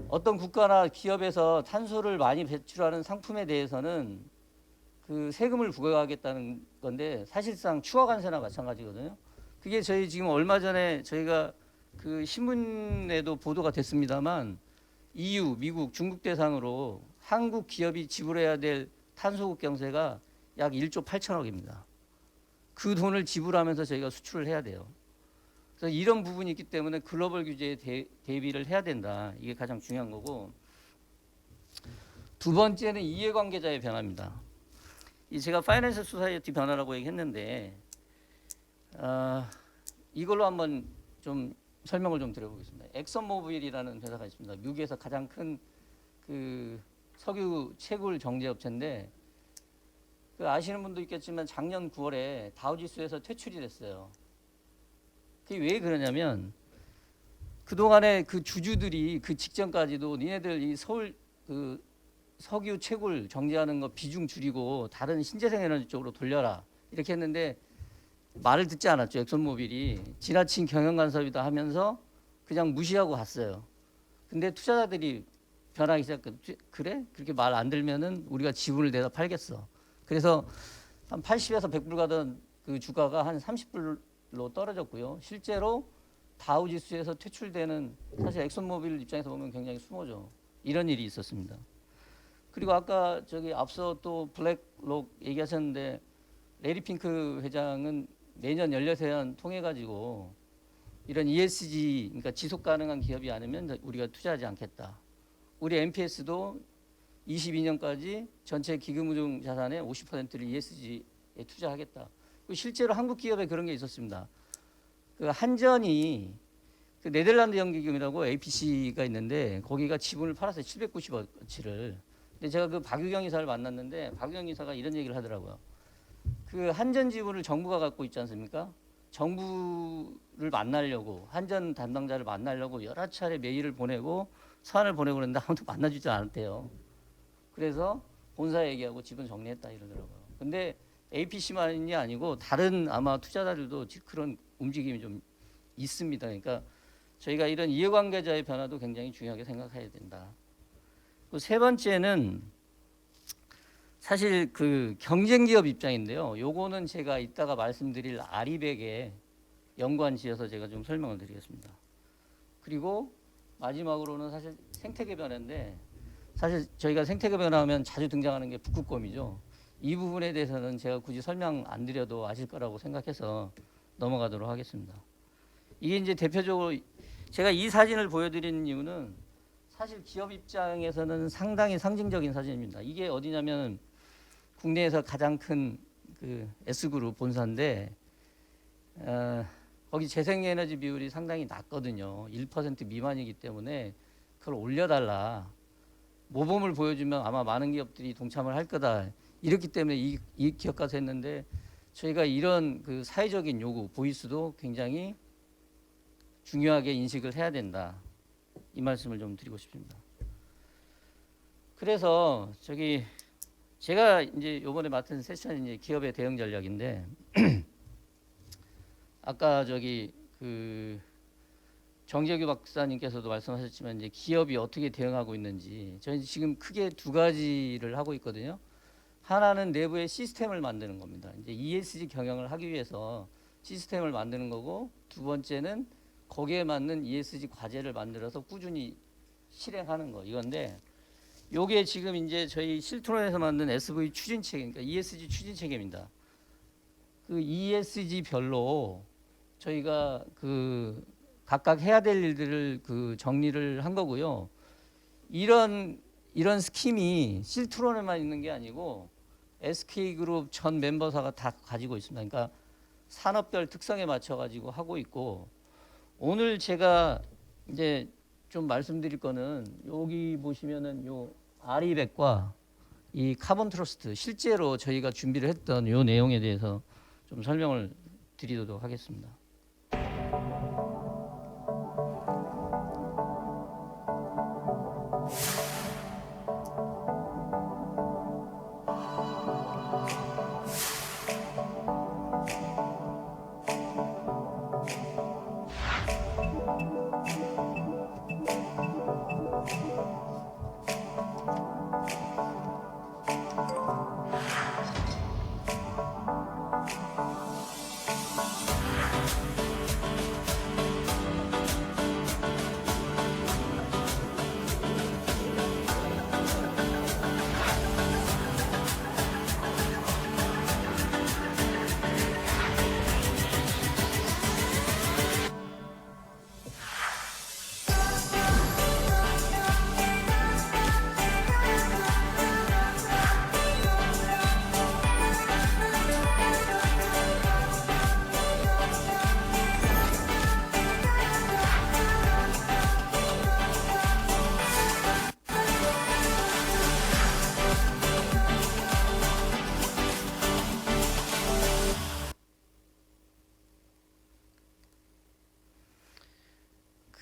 어떤 국가나 기업에서 탄소를 많이 배출하는 상품에 대해서는 그 세금을 부과하겠다는 건데 사실상 추가관세나 마찬가지거든요. 그게 저희 지금 얼마 전에 저희가 그 신문에도 보도가 됐습니다만 EU, 미국, 중국 대상으로 한국 기업이 지불해야 될 탄소 국경세가 약 1조 8천억입니다. 그 돈을 지불하면서 저희가 수출을 해야 돼요. 그래서 이런 부분이 있기 때문에 글로벌 규제에 대비를 해야 된다. 이게 가장 중요한 거고, 두 번째는 이해관계자의 변화입니다. 제가 파이낸셜 소사이어티 변화라고 얘기했는데 이걸로 한번 좀 설명을 좀 드려보겠습니다. 엑선모빌이라는 회사가 있습니다. 미국에서 가장 큰 그 석유 채굴 정제 업체인데 그 아시는 분도 있겠지만 작년 9월에 다우지수에서 퇴출이 됐어요. 그게 왜 그러냐면 그동안에 그 주주들이 그 직전까지도 니네들 이 서울 그 석유 채굴 정제하는 거 비중 줄이고 다른 신재생 에너지 쪽으로 돌려라 이렇게 했는데 말을 듣지 않았죠. 엑선모빌이 지나친 경영 간섭이다 하면서 그냥 무시하고 갔어요. 근데 투자자들이 변하기 시작했고 그래? 그렇게 말 안 들면은 우리가 지분을 내다 팔겠어. 그래서 한 80에서 100불 가던 그 주가가 한 30불로 떨어졌고요. 실제로 다우지수에서 퇴출되는 사실 엑선모빌 입장에서 보면 굉장히 수모죠. 이런 일이 있었습니다. 그리고 아까 저기 앞서 또 블랙록 얘기하셨는데 레리 핑크 회장은 매년 16회원 통해 가지고 이런 ESG 그러니까 지속 가능한 기업이 아니면 우리가 투자하지 않겠다. 우리 MPS도 22년까지 전체 기금운용 자산의 50%를 ESG에 투자하겠다. 실제로 한국 기업에 그런 게 있었습니다. 그 한전이 그 네덜란드 연기금이라고 APC가 있는데 거기가 지분을 팔았어요. 790억치를. 근데 제가 그 박유경 이사를 만났는데 박유경 이사가 이런 얘기를 하더라고요. 그 한전 지분을 정부가 갖고 있지 않습니까? 정부를 만나려고 한전 담당자를 만나려고 여러 차례 메일을 보내고 서한을 보내고 그랬는데 아무도 만나주지 않았대요. 그래서 본사 얘기하고 지분 정리했다 이러더라고요. 근데 APC만이 아니고 다른 아마 투자자들도 그런 움직임이 좀 있습니다. 그러니까 저희가 이런 이해관계자의 변화도 굉장히 중요하게 생각해야 된다. 세 번째는 사실 그 경쟁기업 입장인데요. 요거는 제가 이따가 말씀드릴 아리백에 연관지어서 제가 좀 설명을 드리겠습니다. 그리고 마지막으로는 사실 생태계 변화인데 사실 저희가 생태계 변화하면 자주 등장하는 게 북극곰이죠. 이 부분에 대해서는 제가 굳이 설명 안 드려도 아실 거라고 생각해서 넘어가도록 하겠습니다. 이게 이제 대표적으로 제가 이 사진을 보여드리는 이유는 사실 기업 입장에서는 상당히 상징적인 사진입니다. 이게 어디냐면 국내에서 가장 큰 그 S그룹 본사인데 거기 재생에너지 비율이 상당히 낮거든요. 1% 미만이기 때문에 그걸 올려달라. 모범을 보여주면 아마 많은 기업들이 동참을 할 거다. 이렇기 때문에 이 기업 가서 했는데 저희가 이런 그 사회적인 요구, 보이스도 굉장히 중요하게 인식을 해야 된다. 이 말씀을 좀 드리고 싶습니다. 그래서 저기 제가 이제 이번에 맡은 세션이 이제 기업의 대응 전략인데 아까 저기 그 정재규 박사님께서도 말씀하셨지만 이제 기업이 어떻게 대응하고 있는지 저희 지금 크게 두 가지를 하고 있거든요. 하나는 내부의 시스템을 만드는 겁니다. 이제 ESG 경영을 하기 위해서 시스템을 만드는 거고 두 번째는 거기에 맞는 ESG 과제를 만들어서 꾸준히 실행하는 거 이건데 요게 지금 이제 저희 실트론에서 만든 SV 추진 체계, 그러니까 ESG 추진 체계입니다. 그 ESG 별로 저희가 그 각각 해야 될 일들을 그 정리를 한 거고요. 이런 스킴이 실트론에만 있는 게 아니고 SK그룹 전 멤버사가 다 가지고 있습니다. 그러니까 산업별 특성에 맞춰 가지고 하고 있고 오늘 제가 이제 좀 말씀드릴 거는 여기 보시면은 요 아리백과 이 카본 트러스트 실제로 저희가 준비를 했던 요 내용에 대해서 좀 설명을 드리도록 하겠습니다.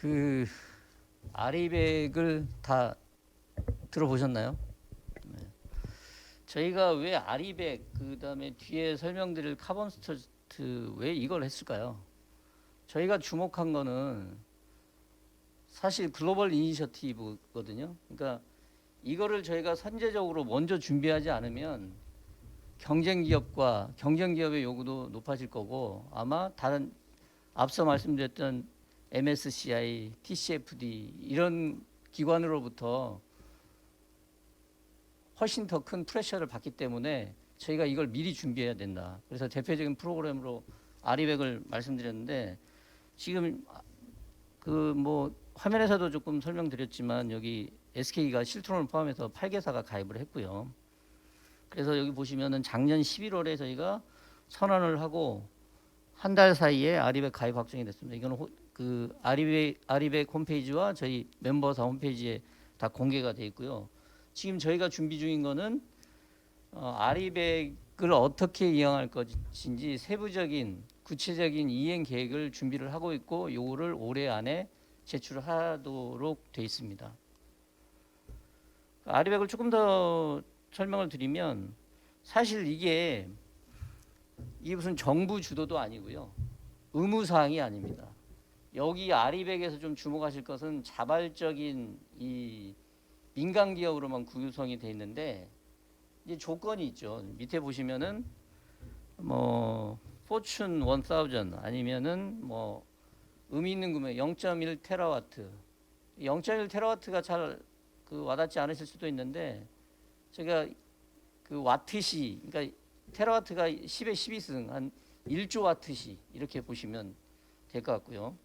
그 아리백을 다 들어보셨나요? 네. 저희가 왜 아리백 그다음에 뒤에 설명드릴 카본 스튜어트 왜 이걸 했을까요? 저희가 주목한 거는 사실 글로벌 이니셔티브거든요. 그러니까 이거를 저희가 선제적으로 먼저 준비하지 않으면 경쟁 기업의 요구도 높아질 거고 아마 다른 앞서 말씀드렸던 MSCI, TCFD 이런 기관으로부터 훨씬 더 큰 프레셔를 받기 때문에 저희가 이걸 미리 준비해야 된다. 그래서 대표적인 프로그램으로 아리백을 말씀드렸는데 지금 그 뭐 화면에서도 조금 설명드렸지만 여기 SK가 실트론을 포함해서 8개사가 가입을 했고요. 그래서 여기 보시면은 작년 11월에 저희가 선언을 하고 한 달 사이에 아리백 가입 확정이 됐습니다. 이거는 그 아리백 홈페이지와 저희 멤버사 홈페이지에 다 공개가 돼 있고요. 지금 저희가 준비 중인 거는 아리백을 어떻게 이용할 것인지 세부적인 구체적인 이행 계획을 준비를 하고 있고 요거를 올해 안에 제출하도록 돼 있습니다. 아리백을 조금 더 설명을 드리면 사실 이게 무슨 정부 주도도 아니고요. 의무사항이 아닙니다. 여기 아리백에서 좀 주목하실 것은 자발적인 이 민간 기업으로만 구성이 돼 있는데 이제 조건이 있죠. 밑에 보시면은 뭐 포춘 1000 아니면은 뭐 의미 있는 금액 0.1 테라와트. 0.1 테라와트가 잘 그 와닿지 않으실 수도 있는데 제가 그 와트시 그러니까 테라와트가 10의 12승 한 1조 와트시 이렇게 보시면 될 것 같고요.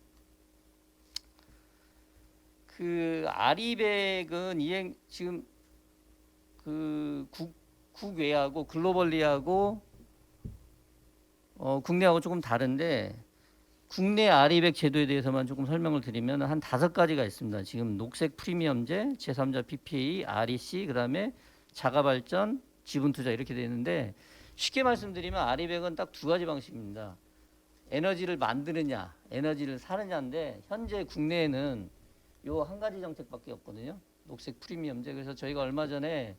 그 아리백은 지금 그 국외하고 글로벌리하고 국내하고 조금 다른데 국내 아리백 제도에 대해서만 조금 설명을 드리면 한 5가지가 있습니다. 지금 녹색 프리미엄제, 제3자 PPA, REC, 그다음에 자가발전, 지분투자 이렇게 되어 있는데 쉽게 말씀드리면 아리백은 딱 2가지 방식입니다. 에너지를 만드느냐, 에너지를 사느냐인데 현재 국내에는 요 한 가지 정책밖에 없거든요. 녹색 프리미엄제. 그래서 저희가 얼마 전에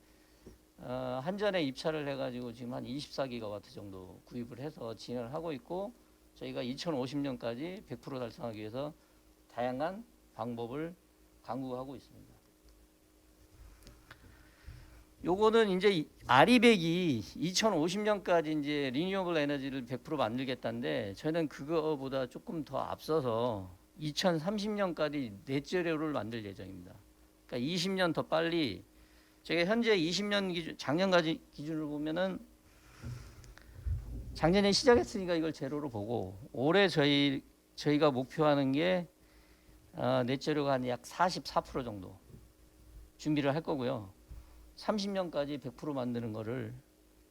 한전에 입찰을 해가지고 지금 한 24기가와트 정도 구입을 해서 진행을 하고 있고 저희가 2050년까지 100% 달성하기 위해서 다양한 방법을 강구하고 있습니다. 요거는 이제 아리백이 2050년까지 이제 리뉴어블 에너지를 100% 만들겠다는데 저는 그거보다 조금 더 앞서서 2030년까지 넷제로를 만들 예정입니다. 그러니까 20년 더 빨리 제가 현재 20년 기준 작년까지 기준으로 보면은 작년에 시작했으니까 이걸 제로로 보고 올해 저희가 목표하는 게 넷제로가 한 약 44% 정도 준비를 할 거고요. 30년까지 100% 만드는 거를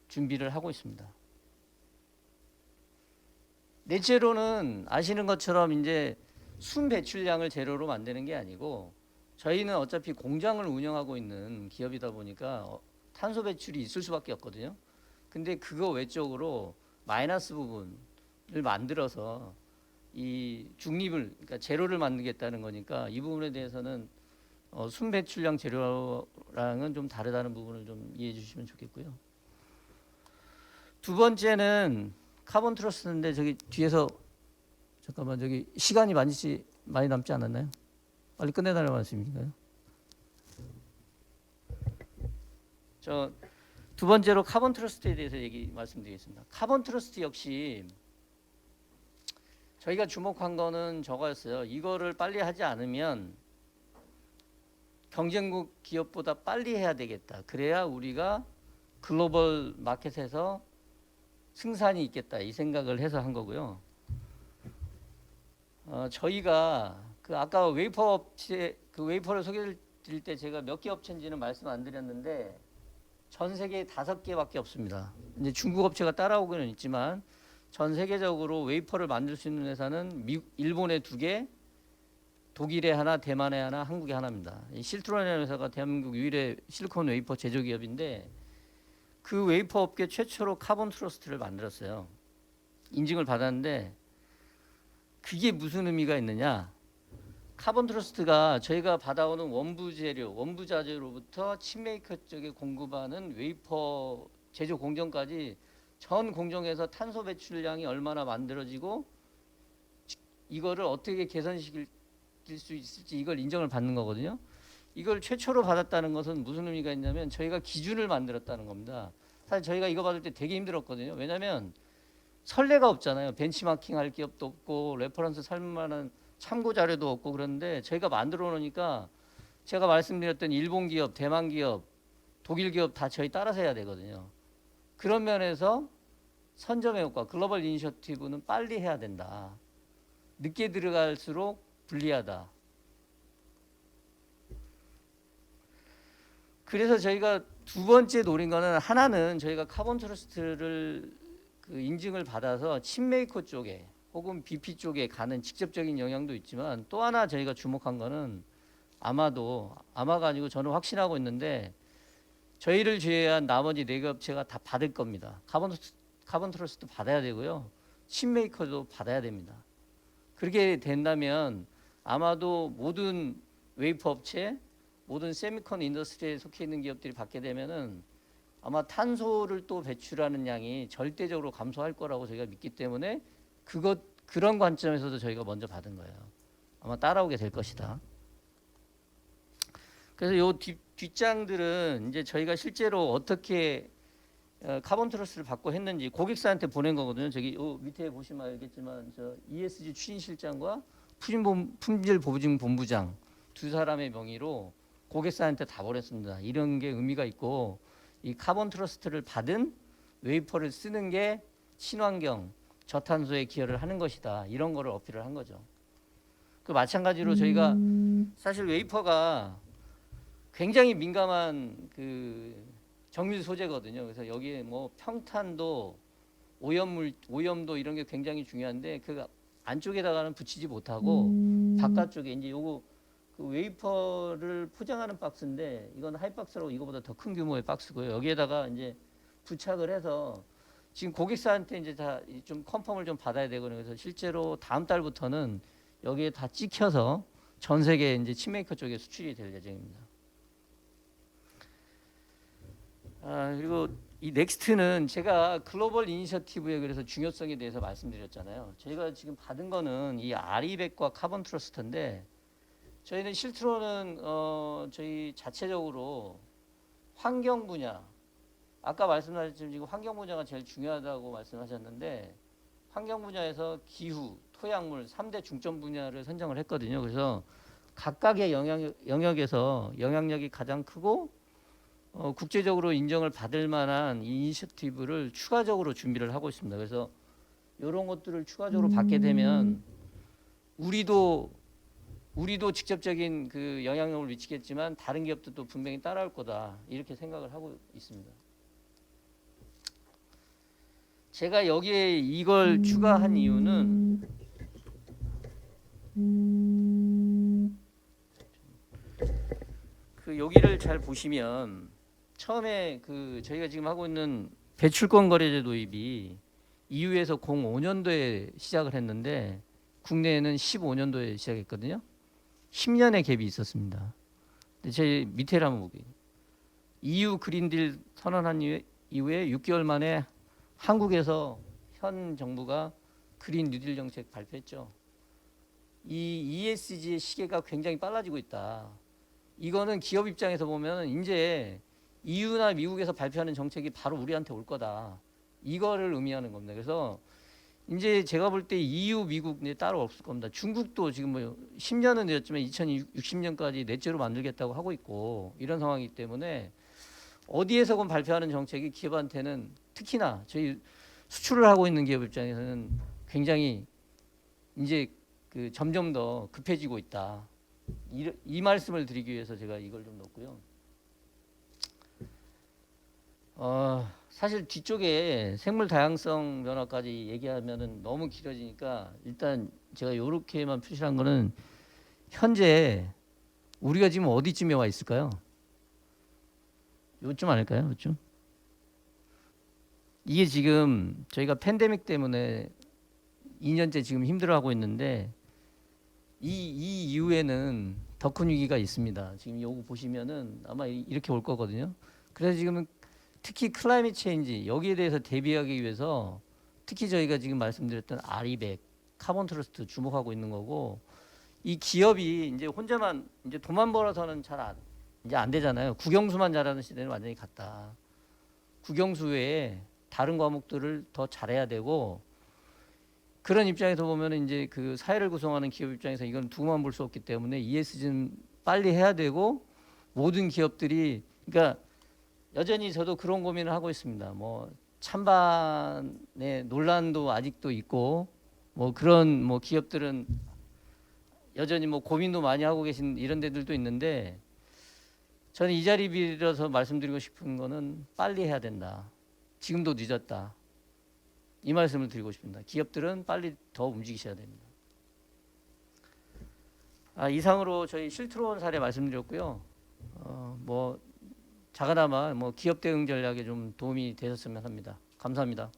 준비를 하고 있습니다. 넷제로는 아시는 것처럼 이제 순 배출량을 제로로 만드는 게 아니고 저희는 어차피 공장을 운영하고 있는 기업이다 보니까 탄소 배출이 있을 수밖에 없거든요. 근데 그거 외적으로 마이너스 부분 만들어서 이 중립을 그러니까 제로를 만들겠다는 거니까 이 부분에 대해서는 순배출량 제로랑은 좀 다르다는 부분을 좀 이해해 주시면 좋겠고요. 두 번째는 카본 트러스트인데 저기 뒤에서 잠깐만 저기 시간이 많이 남지 않았나요? 빨리 끝내달라는 말씀인가요? 저 두 번째로 카본 트러스트에 대해서 말씀드리겠습니다. 카본 트러스트 역시 저희가 주목한 거는 저거였어요. 이거를 빨리 하지 않으면 경쟁국 기업보다 빨리 해야 되겠다. 그래야 우리가 글로벌 마켓에서 승산이 있겠다. 이 생각을 해서 한 거고요. 저희가 그 아까 웨이퍼 업체 그 웨이퍼를 소개를 드릴 때 제가 몇 개 업체인지는 말씀 안 드렸는데 전 세계에 5개밖에 없습니다. 이제 중국 업체가 따라오고는 있지만 전 세계적으로 웨이퍼를 만들 수 있는 회사는 일본에 2개, 독일에 하나, 대만에 하나, 한국에 하나입니다. 이 실트론이라는 회사가 대한민국 유일의 실리콘 웨이퍼 제조기업인데 그 웨이퍼 업계 최초로 카본 트러스트를 만들었어요. 인증을 받았는데 그게 무슨 의미가 있느냐? 카본 트러스트가 저희가 받아오는 원부 재료, 원부 자재로부터 칩메이커 쪽에 공급하는 웨이퍼 제조 공정까지 전 공정에서 탄소 배출량이 얼마나 만들어지고 이거를 어떻게 개선시킬 수 있을지 이걸 인정을 받는 거거든요. 이걸 최초로 받았다는 것은 무슨 의미가 있냐면 저희가 기준을 만들었다는 겁니다. 사실 저희가 이거 받을 때 되게 힘들었거든요. 왜냐하면 선례가 없잖아요. 벤치마킹 할 기업도 없고 레퍼런스 살만한 참고 자료도 없고 그런데 저희가 만들어 놓으니까 제가 말씀드렸던 일본 기업, 대만 기업, 독일 기업 다 저희 따라서 해야 되거든요. 그런 면에서 선점의 효과, 글로벌 이니셔티브는 빨리 해야 된다. 늦게 들어갈수록 불리하다. 그래서 저희가 두 번째 노린 거는 하나는 저희가 카본 트러스트를 그 인증을 받아서 칩메이커 쪽에 혹은 BP 쪽에 가는 직접적인 영향도 있지만 또 하나 저희가 주목한 거는 아마가 아니고 저는 확신하고 있는데 저희를 제외한 나머지 4개 업체가 다 받을 겁니다. 카본 트러스트 받아야 되고요. 칩메이커도 받아야 됩니다. 그렇게 된다면 아마도 모든 웨이퍼 업체, 모든 세미컨 인더스트리에 속해 있는 기업들이 받게 되면은 아마 탄소를 또 배출하는 양이 절대적으로 감소할 거라고 저희가 믿기 때문에 그런 관점에서도 저희가 먼저 받은 거예요. 아마 따라오게 될 것이다. 그래서 요 뒷장들은 이제 저희가 실제로 어떻게 카본 트러스를 받고 했는지 고객사한테 보낸 거거든요. 저기 요 밑에 보시면 알겠지만 저 ESG 추진실장과 품질보증본부장 두 사람의 명의로 고객사한테 다 보냈습니다. 이런 게 의미가 있고 이 카본 트러스트를 받은 웨이퍼를 쓰는 게 친환경 저탄소에 기여를 하는 것이다. 이런 거를 어필을 한 거죠. 그 마찬가지로 저희가 사실 웨이퍼가 굉장히 민감한 그 정밀 소재거든요. 그래서 여기에 뭐 평탄도 오염도 이런 게 굉장히 중요한데 그 안쪽에다가는 붙이지 못하고 바깥쪽에 이제 요거 그 웨이퍼를 포장하는 박스인데 이건 하이박스라고 이거보다 더 큰 규모의 박스고요. 여기에다가 이제 부착을 해서 지금 고객사한테 이제 다 좀 컨펌을 좀 받아야 되거든요. 그래서 실제로 다음 달부터는 여기에 다 찍혀서 전 세계 이제 칩메이커 쪽에 수출이 될 예정입니다. 그리고 이 넥스트는 제가 글로벌 이니셔티브에 그래서 중요성에 대해서 말씀드렸잖아요. 저희가 지금 받은 거는 이 R200과 카본 트러스트인데 저희는 실트로는 저희 자체적으로 환경 분야 아까 말씀하셨지만 지금 환경 분야가 제일 중요하다고 말씀하셨는데 환경 분야에서 기후, 토양물 3대 중점 분야를 선정을 했거든요. 그래서 각각의 영역에서 영향력이 가장 크고 국제적으로 인정을 받을 만한 이니셔티브를 추가적으로 준비를 하고 있습니다. 그래서 이런 것들을 추가적으로 받게 되면 우리도 직접적인 그 영향력을 미치겠지만 다른 기업들도 분명히 따라올 거다 이렇게 생각을 하고 있습니다. 제가 여기에 이걸 추가한 이유는 그 여기를 잘 보시면 처음에 그 저희가 지금 하고 있는 배출권 거래제 도입이 EU에서 05년도에 시작을 했는데 국내에는 15년도에 시작했거든요. 10년의 갭이 있었습니다. 근데 제 밑에를 한번 보기. EU 그린딜 선언한 이후에 6개월 만에 한국에서 현 정부가 그린 뉴딜 정책 발표했죠. 이 ESG의 시계가 굉장히 빨라지고 있다. 이거는 기업 입장에서 보면 이제 EU나 미국에서 발표하는 정책이 바로 우리한테 올 거다. 이거를 의미하는 겁니다. 그래서 이제 제가 볼 때 EU, 미국 이제 따로 없을 겁니다. 중국도 지금 뭐 10년은 되었지만 2060년까지 넷제로 만들겠다고 하고 있고 이런 상황이기 때문에 어디에서건 발표하는 정책이 기업한테는 특히나 저희 수출을 하고 있는 기업 입장에서는 굉장히 이제 그 점점 더 급해지고 있다. 이 말씀을 드리기 위해서 제가 이걸 좀 넣었고요. 사실 뒤쪽에 생물 다양성 변화까지 얘기하면은 너무 길어지니까 일단 제가 이렇게만 표시한 거는 현재 우리가 지금 어디쯤에 와 있을까요? 요쯤 아닐까요? 요쯤? 이게 지금 저희가 팬데믹 때문에 2년째 지금 힘들어하고 있는데 이 이후에는 더 큰 위기가 있습니다. 지금 요거 보시면은 아마 이렇게 올 거거든요. 그래서 지금은 특히 클라이밋 체인지 여기에 대해서 대비하기 위해서 특히 저희가 지금 말씀드렸던 RE100 카본 트러스트 주목하고 있는 거고 이 기업이 이제 혼자만 이제 돈만 벌어서는 이제 안 되잖아요. 국영수만 잘하는 시대는 완전히 갔다. 국영수 외에 다른 과목들을 더 잘해야 되고 그런 입장에서 보면 이제 그 사회를 구성하는 기업 입장에서 이건 두고만 볼 수 없기 때문에 ESG는 빨리 해야 되고 모든 기업들이 그러니까 여전히 저도 그런 고민을 하고 있습니다. 뭐 찬반의 논란도 아직도 있고 뭐 그런 뭐 기업들은 여전히 뭐 고민도 많이 하고 계신 이런 데들도 있는데 저는 이 자리 빌어서 말씀드리고 싶은 거는 빨리 해야 된다. 지금도 늦었다. 이 말씀을 드리고 싶습니다. 기업들은 빨리 더 움직이셔야 됩니다. 이상으로 저희 실트론 사례 말씀드렸고요. 뭐 작아나마 뭐 기업 대응 전략에 좀 도움이 되셨으면 합니다. 감사합니다.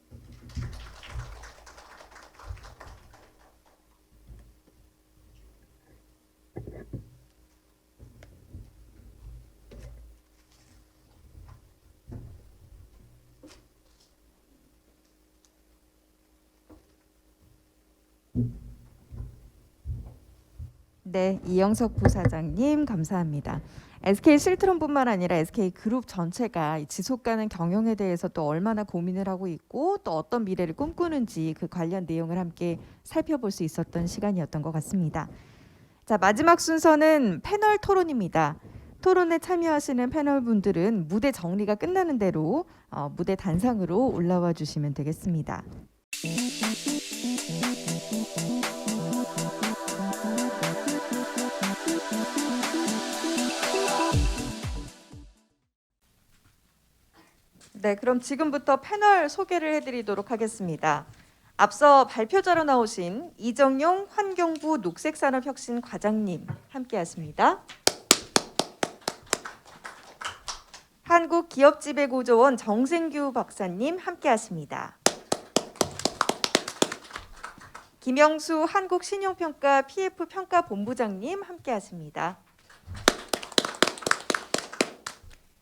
네, 이영석 부사장님 감사합니다. SK 실트론뿐만 아니라 SK 그룹 전체가 이 지속 가능 경영에 대해서 또 얼마나 고민을 하고 있고 또 어떤 미래를 꿈꾸는지 그 관련 내용을 함께 살펴볼 수 있었던 시간이었던 것 같습니다. 자, 마지막 순서는 패널 토론입니다. 토론에 참여하시는 패널 분들은 무대 정리가 끝나는 대로 무대 단상으로 올라와 주시면 되겠습니다. 네, 그럼 지금부터 패널 소개를 해드리도록 하겠습니다. 앞서 발표자로 나오신 이정용 환경부 녹색산업혁신 과장님 함께하십니다. 한국기업지배구조원 정생규 박사님 함께하십니다. 김영수 한국신용평가 PF평가본부장님 함께하십니다.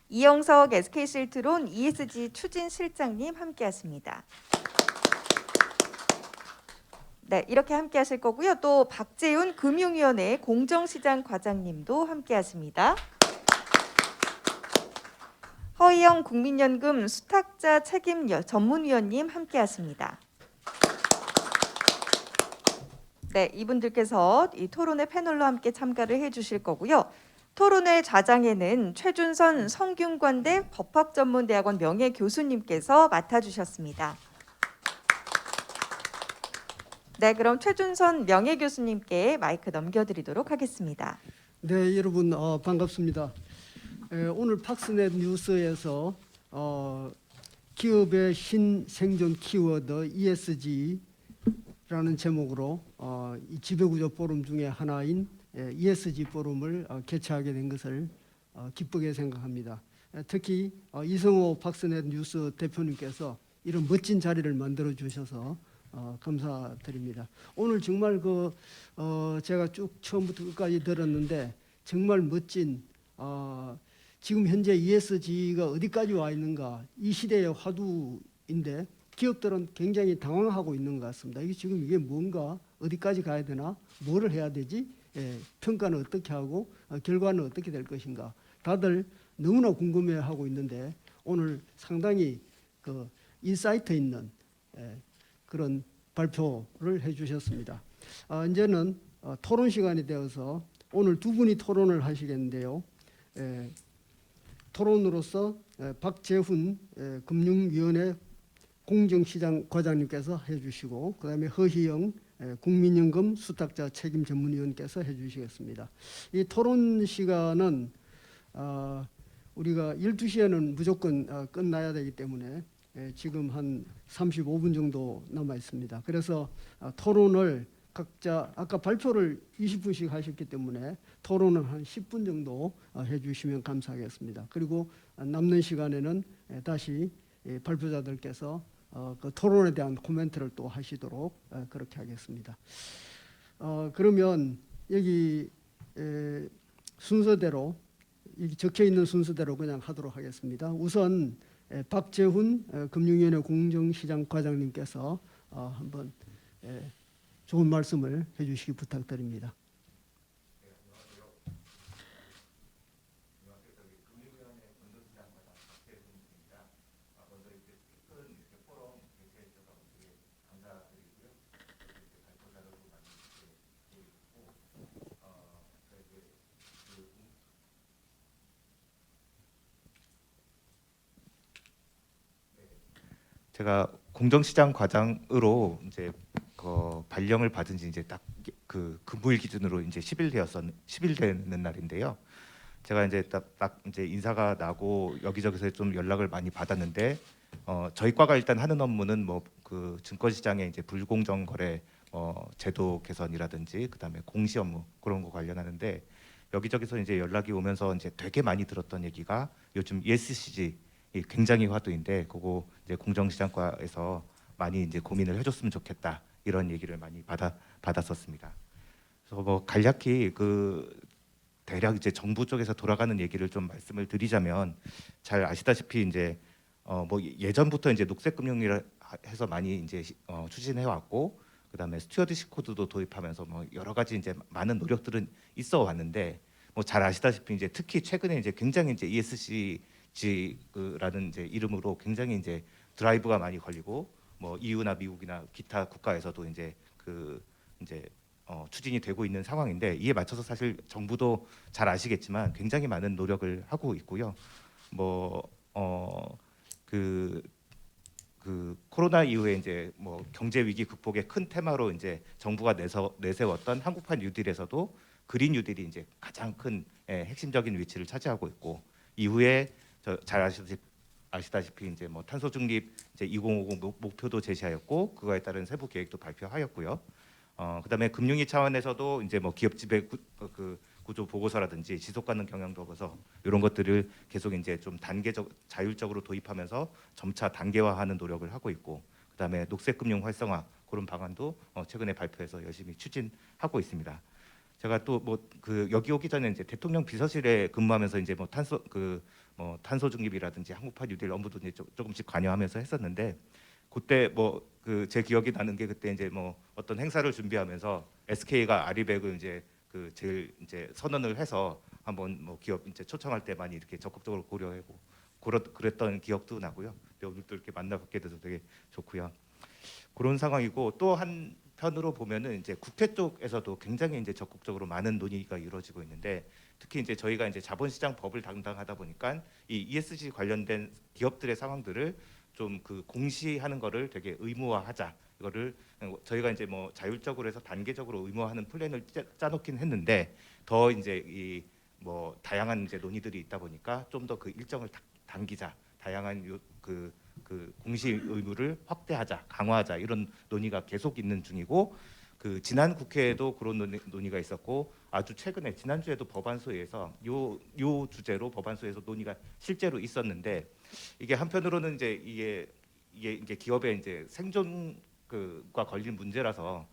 이영석 SK실트론 ESG 추진실장님 함께하십니다. 네, 이렇게 함께하실 거고요. 또 박재훈 금융위원회 공정시장 과장님도 함께하십니다. 허희영 국민연금 수탁자 책임 전문위원님 함께하십니다. 네, 이분들께서 이 토론회 패널로 함께 참가를 해주실 거고요. 토론회 좌장에는 최준선 성균관대 법학전문대학원 명예교수님께서 맡아주셨습니다. 네, 그럼 최준선 명예교수님께 마이크 넘겨드리도록 하겠습니다. 네, 여러분 반갑습니다. 오늘 팍스넷 뉴스에서 기업의 신생존 키워드 ESG라는 제목으로 이 지배구조 포럼 중에 하나인 ESG 포럼을 개최하게 된 것을 기쁘게 생각합니다. 특히 이성호 팍스넷 뉴스 대표님께서 이런 멋진 자리를 만들어 주셔서 감사드립니다. 오늘 정말 제가 쭉 처음부터 끝까지 들었는데 정말 멋진 지금 현재 ESG가 어디까지 와 있는가, 이 시대의 화두인데 기업들은 굉장히 당황하고 있는 것 같습니다. 이게 뭔가, 어디까지 가야 되나, 뭐를 해야 되지, 평가는 어떻게 하고 결과는 어떻게 될 것인가, 다들 너무나 궁금해하고 있는데 오늘 상당히 인사이트 있는 그런 발표를 해주셨습니다. 이제는 토론 시간이 되어서 오늘 두 분이 토론을 하시겠는데요. 토론으로서 박재훈 금융위원회 공정시장 과장님께서 해주시고, 그다음에 허희영 국민연금 수탁자 책임 전문위원께서 해주시겠습니다. 이 토론 시간은 우리가 12시에는 무조건 끝나야 되기 때문에 지금 한 35분 정도 남아 있습니다. 그래서 토론을 각자 아까 발표를 20분씩 하셨기 때문에 토론은 한 10분 정도 해주시면 감사하겠습니다. 그리고 남는 시간에는 다시 발표자들께서 그 토론에 대한 코멘트를 또 하시도록 그렇게 하겠습니다. 그러면 여기 순서대로, 여기 적혀 있는 순서대로 그냥 하도록 하겠습니다. 우선 박재훈 금융위원회 공정시장 과장님께서 한번 좋은 말씀을 해주시기 부탁드립니다. 제가 공정시장 과장으로 이제 발령을 받은 지 이제 딱 그 근무일 기준으로 이제 10일 되는 날인데요. 제가 이제 딱 이제 인사가 나고 여기저기서 좀 연락을 많이 받았는데 저희 과가 일단 하는 업무는 뭐 그 증권시장의 이제 불공정 거래 제도 개선이라든지 그다음에 공시 업무 그런 거 관련하는데, 여기저기서 이제 연락이 오면서 이제 되게 많이 들었던 얘기가 요즘 ESG 굉장히 화두인데 그거 이제 공정시장과에서 많이 이제 고민을 해줬으면 좋겠다, 이런 얘기를 많이 받았었습니다. 그래서 뭐 간략히 대략 이제 정부 쪽에서 돌아가는 얘기를 좀 말씀을 드리자면, 잘 아시다시피 이제 뭐 예전부터 이제 녹색금융이라 해서 많이 이제 추진해 왔고, 그다음에 스튜어드십 코드도 도입하면서 뭐 여러 가지 이제 많은 노력들은 있어 왔는데, 뭐 잘 아시다시피 이제 특히 최근에 이제 굉장히 이제 ESG라는 이제 이름으로 굉장히 이제 드라이브가 많이 걸리고, 뭐 EU나 미국이나 기타 국가에서도 이제 추진이 되고 있는 상황인데, 이에 맞춰서 사실 정부도 잘 아시겠지만 굉장히 많은 노력을 하고 있고요. 그 코로나 이후에 이제 뭐 경제 위기 극복의 큰 테마로 이제 정부가 내세웠던 한국판 뉴딜에서도 그린 뉴딜이 이제 가장 큰 핵심적인 위치를 차지하고 있고, 이후에 잘 아시다시피 이제 뭐 탄소 중립 이제 2050 목표도 제시하였고, 그거에 따른 세부 계획도 발표하였고요. 그다음에 금융위 차원에서도 이제 뭐 기업 지배 구조 보고서라든지 지속 가능 경영 보고서, 이런 것들을 계속 이제 좀 자율적으로 도입하면서 점차 단계화하는 노력을 하고 있고, 그다음에 녹색 금융 활성화 그런 방안도 최근에 발표해서 열심히 추진하고 있습니다. 제가 또 여기 오기 전에 이제 대통령 비서실에 근무하면서 이제 뭐 탄소 중립이라든지 한국판 뉴딜 업무도 이제 조금씩 관여하면서 했었는데, 그때 제 기억이 나는 게, 그때 이제 뭐 어떤 행사를 준비하면서 SK가 아리백을 이제 제일 이제 선언을 해서 한번 뭐 기업 이제 초청할 때 많이 이렇게 적극적으로 고려하고 그랬던 기억도 나고요. 오늘 또 이렇게 만나뵙게 돼서 되게 좋고요. 그런 상황이고, 또 한편으로 보면은 이제 국회 쪽에서도 굉장히 이제 적극적으로 많은 논의가 이루어지고 있는데, 특히 이제 저희가 이제 자본시장 법을 담당하다 보니까 이 ESG 관련된 기업들의 상황들을 좀 공시하는 거를 되게 의무화하자, 이거를 저희가 이제 뭐 자율적으로 해서 단계적으로 의무화하는 플랜을 짜놓긴 했는데, 더 이제 이 뭐 다양한 이제 논의들이 있다 보니까 좀 더 그 일정을 당기자, 다양한 공시 의무를 확대하자, 강화하자, 이런 논의가 계속 있는 중이고, 지난 국회에도 그런 논의가 있었고, 아주 최근에 지난주에도 법안소위에서 요 주제로 법안소위에서 논의가 실제로 있었는데, 이게 한편으로는 이제 이게 이게 이제 기업의 이제 생존과 걸린 문제라서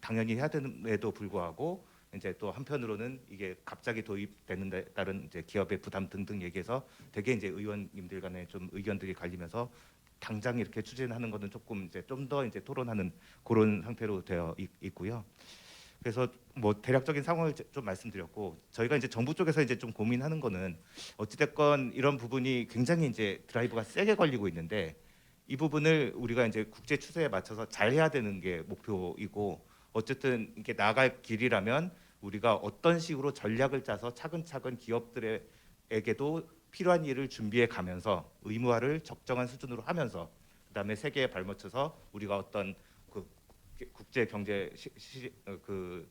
당연히 해야 되는데도 불구하고 이제 또 한편으로는 이게 갑자기 도입되는 데 따른 이제 기업의 부담 등등 얘기해서 되게 이제 의원님들 간에 좀 의견들이 갈리면서 당장 이렇게 추진하는 거는 조금 이제 좀 더 이제 토론하는 그런 상태로 되어 있고요. 그래서 뭐 대략적인 상황을 좀 말씀드렸고, 저희가 이제 정부 쪽에서 이제 좀 고민하는 거는 어찌됐건 이런 부분이 굉장히 이제 드라이브가 세게 걸리고 있는데, 이 부분을 우리가 이제 국제 추세에 맞춰서 잘 해야 되는 게 목표이고, 어쨌든 이게 나갈 길이라면 우리가 어떤 식으로 전략을 짜서 차근차근 기업들에게도 필요한 일을 준비해 가면서 의무화를 적정한 수준으로 하면서, 그다음에 세계에 발맞춰서 우리가 어떤 그 국제 경제 그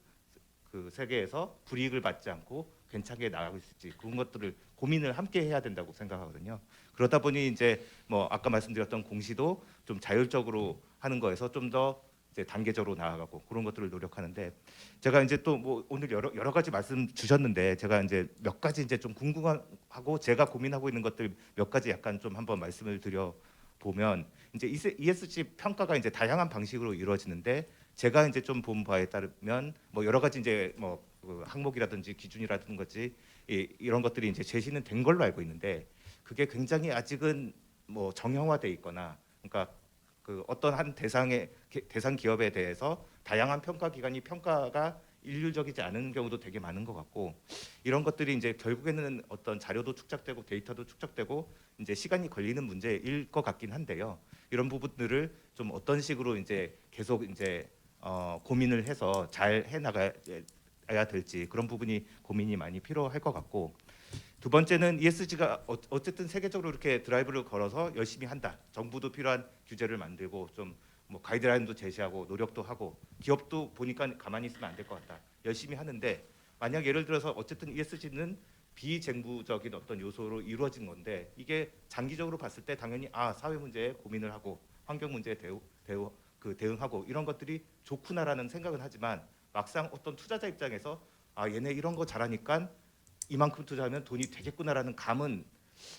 세계에서 불이익을 받지 않고 괜찮게 나가고 있을지, 그런 것들을 고민을 함께 해야 된다고 생각하거든요. 그러다 보니 이제 뭐 아까 말씀드렸던 공시도 좀 자율적으로 하는 거에서 좀 더 이제 단계적으로 나아가고 그런 것들을 노력하는데, 제가 이제 또 뭐 오늘 여러 가지 말씀 주셨는데, 제가 이제 몇 가지 이제 좀 궁금하고 제가 고민하고 있는 것들 몇 가지 약간 좀 한번 말씀을 드려 보면, 이제 ESG 평가가 이제 다양한 방식으로 이루어지는데, 제가 이제 좀 본 바에 따르면 뭐 여러 가지 이제 뭐 그 항목이라든지 기준이라든지 이런 것들이 이제 제시는 된 걸로 알고 있는데, 그게 굉장히 아직은 뭐 정형화돼 있거나, 그러니까 그 어떤 한 대상 기업에 대해서 다양한 평가 기관이 평가가 일률적이지 않은 경우도 되게 많은 것 같고, 이런 것들이 이제 결국에는 어떤 자료도 축적되고 데이터도 축적되고 이제 시간이 걸리는 문제일 것 같긴 한데요. 이런 부분들을 좀 어떤 식으로 이제 계속 이제 고민을 해서 잘 해나가야 될지, 그런 부분이 고민이 많이 필요할 것 같고, 두 번째는 ESG가 어쨌든 세계적으로 이렇게 드라이브를 걸어서 열심히 한다. 정부도 필요한 규제를 만들고 좀 뭐 가이드라인도 제시하고 노력도 하고, 기업도 보니까 가만히 있으면 안 될 것 같다. 열심히 하는데, 만약 예를 들어서 어쨌든 ESG는 비정부적인 어떤 요소로 이루어진 건데, 이게 장기적으로 봤을 때 당연히 사회 문제에 고민을 하고 환경 문제에 대응하고 이런 것들이 좋구나라는 생각은 하지만, 막상 어떤 투자자 입장에서 얘네 이런 거 잘하니까 이만큼 투자하면 돈이 되겠구나라는 감은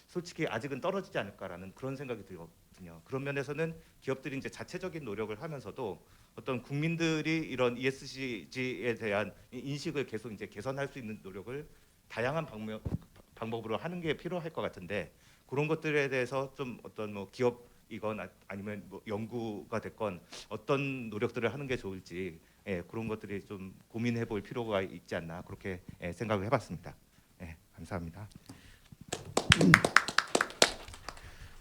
솔직히 아직은 떨어지지 않을까라는 그런 생각이 들거든요. 그런 면에서는 기업들이 이제 자체적인 노력을 하면서도 어떤 국민들이 이런 ESG에 대한 인식을 계속 이제 개선할 수 있는 노력을 다양한 방법으로 하는 게 필요할 것 같은데, 그런 것들에 대해서 좀 어떤 뭐 기업이건 아니면 뭐 연구가 됐건 어떤 노력들을 하는 게 좋을지, 그런 것들이 좀 고민해 볼 필요가 있지 않나, 그렇게 생각을 해봤습니다. 감사합니다.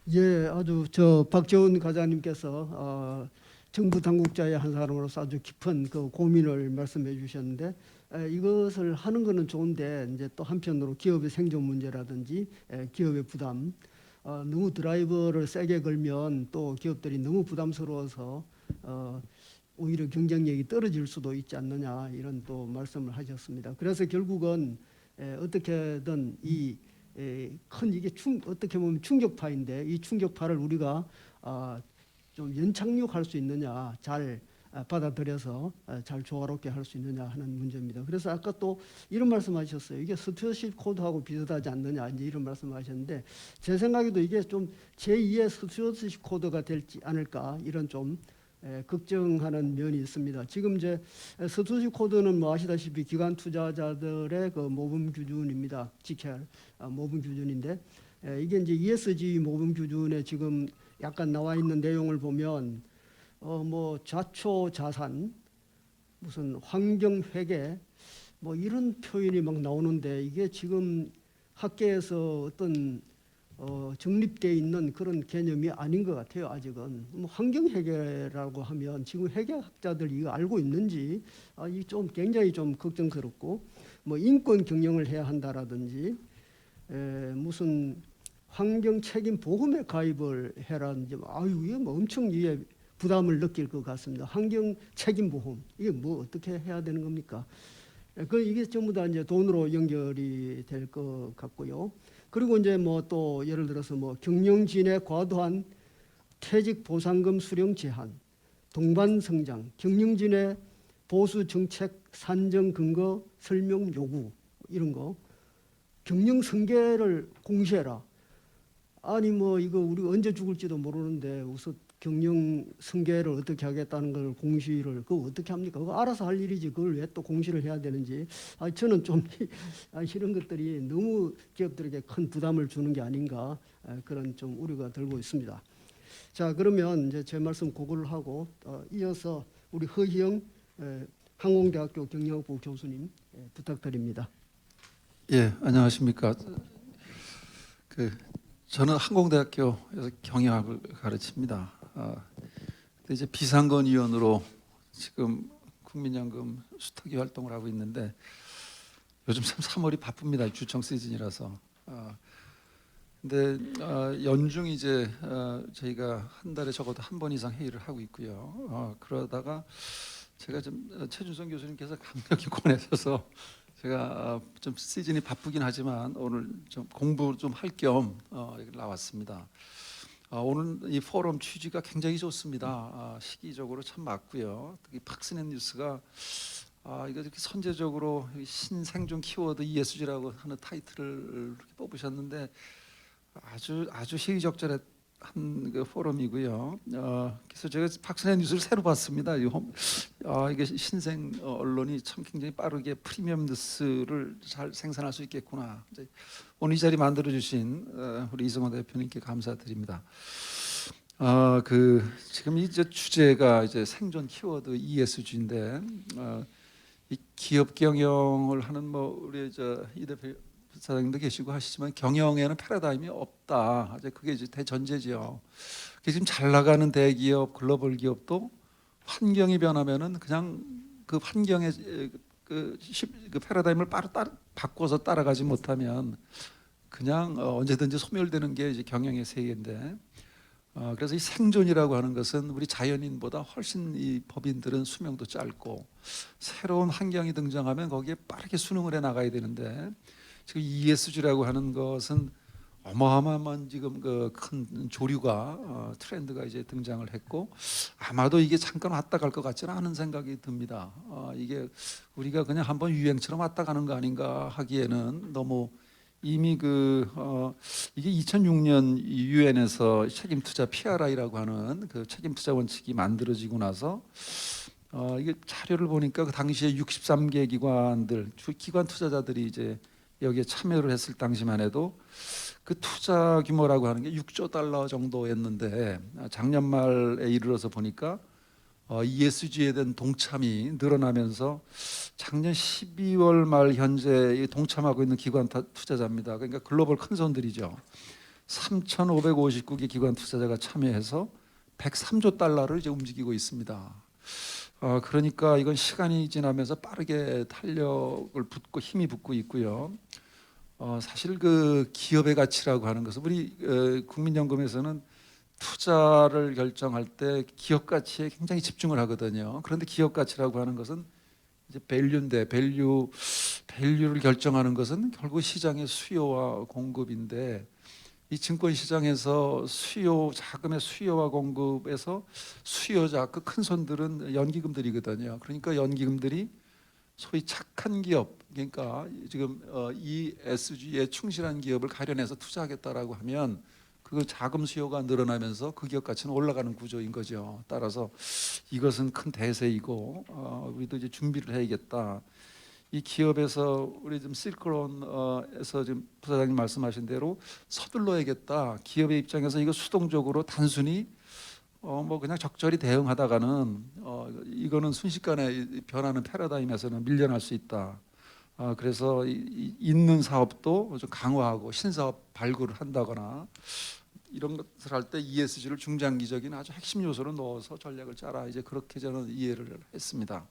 예, 아주 저 박재훈 과장님께서 정부 당국자의 한 사람으로서 아주 깊은 그 고민을 말씀해 주셨는데, 이것을 하는 것은 좋은데, 이제 또 한편으로 기업의 생존 문제라든지 기업의 부담, 너무 드라이버를 세게 걸면 또 기업들이 너무 부담스러워서 오히려 경쟁력이 떨어질 수도 있지 않느냐, 이런 또 말씀을 하셨습니다. 그래서 결국은 어떻게든 이 큰 이게 어떻게 보면 충격파인데, 이 충격파를 우리가 좀 연착륙할 수 있느냐, 잘 받아들여서 잘 조화롭게 할 수 있느냐 하는 문제입니다. 그래서 아까 또 이런 말씀하셨어요. 이게 스튜어십 코드하고 비슷하지 않느냐, 이제 이런 말씀하셨는데, 제 생각에도 이게 좀 제2의 스튜어십 코드가 될지 않을까, 이런 좀 걱정하는 면이 있습니다. 지금 이제 스튜어십 코드는 뭐 아시다시피 기관 투자자들의 그 모범 기준입니다. 지켜야 할 모범 기준인데, 이게 이제 ESG 모범 기준에 지금 약간 나와 있는 내용을 보면 뭐 좌초 자산, 무슨 환경 회계, 뭐 이런 표현이 막 나오는데, 이게 지금 학계에서 어떤 정립되어 있는 그런 개념이 아닌 것 같아요. 아직은 뭐 환경 회계라고 하면 지금 회계학자들이 이거 알고 있는지 이 좀 굉장히 좀 걱정스럽고, 뭐 인권 경영을 해야 한다라든지 무슨 환경 책임 보험에 가입을 해라든지, 이게 뭐 엄청 이게 부담을 느낄 것 같습니다. 환경 책임 보험, 이게 뭐 어떻게 해야 되는 겁니까? 이게 전부 다 이제 돈으로 연결이 될 것 같고요. 그리고 이제 뭐 또 예를 들어서 뭐 경영진의 과도한 퇴직 보상금 수령 제한, 동반 성장, 경영진의 보수 정책 산정 근거 설명 요구, 이런 거, 경영 승계를 공시해라. 아니 뭐 이거 우리 언제 죽을지도 모르는데 우선 경영 승계를 어떻게 하겠다는 걸 공시를 그거 어떻게 합니까? 그거 알아서 할 일이지 그걸 왜 또 공시를 해야 되는지 저는 좀 이런 것들이 너무 기업들에게 큰 부담을 주는 게 아닌가 그런 좀 우려가 들고 있습니다. 자 그러면 이제 제 말씀 그걸 하고 이어서 우리 허희영 항공대학교 경영학부 교수님 부탁드립니다. 예, 안녕하십니까. 저는 항공대학교에서 경영학을 가르칩니다. 근데 이제 비상건위원으로 지금 국민연금 수탁위 활동을 하고 있는데 요즘 참 3월이 바쁩니다. 주청 시즌이라서. 근데 연중 이제 저희가 한 달에 적어도 한 번 이상 회의를 하고 있고요. 그러다가 제가 좀 최준성 교수님께서 강력히 권하셔서 제가 좀 시즌이 바쁘긴 하지만 오늘 좀 공부 좀 할 겸 나왔습니다. 오늘 이 포럼 취지가 굉장히 좋습니다. 시기적으로 참 맞고요. 특히 팍스넷 뉴스가 이거 이렇게 선제적으로 신생존 키워드 ESG라고 하는 타이틀을 이렇게 뽑으셨는데 아주 시의적절한 그 포럼이고요. 그래서 제가 팍스넷 뉴스를 새로 봤습니다. 이게 신생 언론이 참 굉장히 빠르게 프리미엄 뉴스를 잘 생산할 수 있겠구나. 오늘 이 자리 만들어 주신 우리 이승호 대표님께 감사드립니다. 지금 이제 주제가 이제 생존 키워드 ESG인데 이 기업 경영을 하는 우리 이 대표 사장님도 계시고 하시지만 경영에는 패러다임이 없다. 그게 이제 대전제죠. 지금 잘 나가는 대기업, 글로벌 기업도 환경이 변하면은 그냥 그 환경의 그 패러다임을 바꿔서 따라가지 못하면 그냥 언제든지 소멸되는 게 이제 경영의 세계인데. 그래서 이 생존이라고 하는 것은 우리 자연인보다 훨씬 이 법인들은 수명도 짧고 새로운 환경이 등장하면 거기에 빠르게 순응을 해 나가야 되는데. 지금 ESG라고 하는 것은 어마어마한 지금 그 큰 조류가 트렌드가 이제 등장을 했고 아마도 이게 잠깐 왔다 갈 것 같지는 않은 생각이 듭니다. 이게 우리가 그냥 한번 유행처럼 왔다 가는 거 아닌가 하기에는 너무 이미 이게 2006년 유엔에서 책임투자 PRI라고 하는 그 책임투자 원칙이 만들어지고 나서 이게 자료를 보니까 그 당시에 63개 기관들 기관 투자자들이 이제 여기에 참여를 했을 당시만 해도 그 투자 규모라고 하는 게 6조 달러 정도였는데 작년 말에 이르러서 보니까 ESG에 대한 동참이 늘어나면서 작년 12월 말 현재 동참하고 있는 기관 투자자입니다. 그러니까 글로벌 큰 손들이죠. 3,559개 기관 투자자가 참여해서 103조 달러를 이제 움직이고 있습니다. 그러니까 이건 시간이 지나면서 빠르게 탄력을 붙고 힘이 붙고 있고요. 사실 그 기업의 가치라고 하는 것은 우리 국민연금에서는 투자를 결정할 때 기업 가치에 굉장히 집중을 하거든요. 그런데 기업 가치라고 하는 것은 이제 밸류인데 밸류를 결정하는 것은 결국 시장의 수요와 공급인데 이 증권 시장에서 자금의 수요와 공급에서 수요자 그 큰 손들은 연기금들이거든요. 그러니까 연기금들이 소위 착한 기업, 그러니까 지금 ESG에 충실한 기업을 가려내서 투자하겠다라고 하면 그 자금 수요가 늘어나면서 그 기업 가치는 올라가는 구조인 거죠. 따라서 이것은 큰 대세이고 우리도 이제 준비를 해야겠다. 이 기업에서 우리 지금 실크론에서 지금 부사장님 말씀하신 대로 서둘러야겠다. 기업의 입장에서 이거 수동적으로 단순히 그냥 적절히 대응하다가는 이거는 순식간에 변하는 패러다임에서는 밀려날 수 있다. 그래서 있는 사업도 좀 강화하고 신사업 발굴을 한다거나 이런 것을 할 때 ESG를 중장기적인 아주 핵심 요소로 넣어서 전략을 짜라. 이제 그렇게 저는 이해를 했습니다.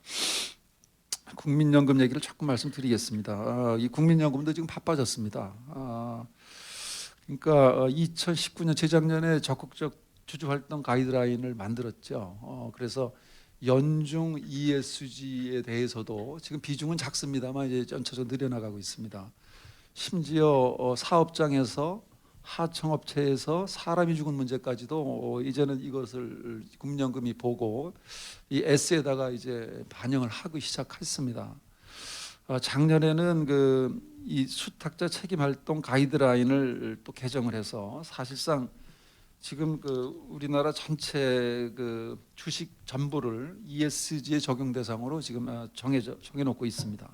국민연금 얘기를 조금 말씀드리겠습니다. 이 국민연금도 지금 바빠졌습니다. 그러니까 2019년 재작년에 적극적 주주활동 가이드라인을 만들었죠. 그래서 연중 ESG에 대해서도 지금 비중은 작습니다만 이제 점차적으로 늘어나가고 있습니다. 심지어 사업장에서 하청업체에서 사람이 죽은 문제까지도 이제는 이것을 국민연금이 보고 이 S에다가 이제 반영을 하기 시작했습니다. 작년에는 이 수탁자 책임 활동 가이드라인을 또 개정을 해서 사실상 지금 우리나라 전체 주식 전부를 ESG의 적용 대상으로 지금 정해놓고 있습니다.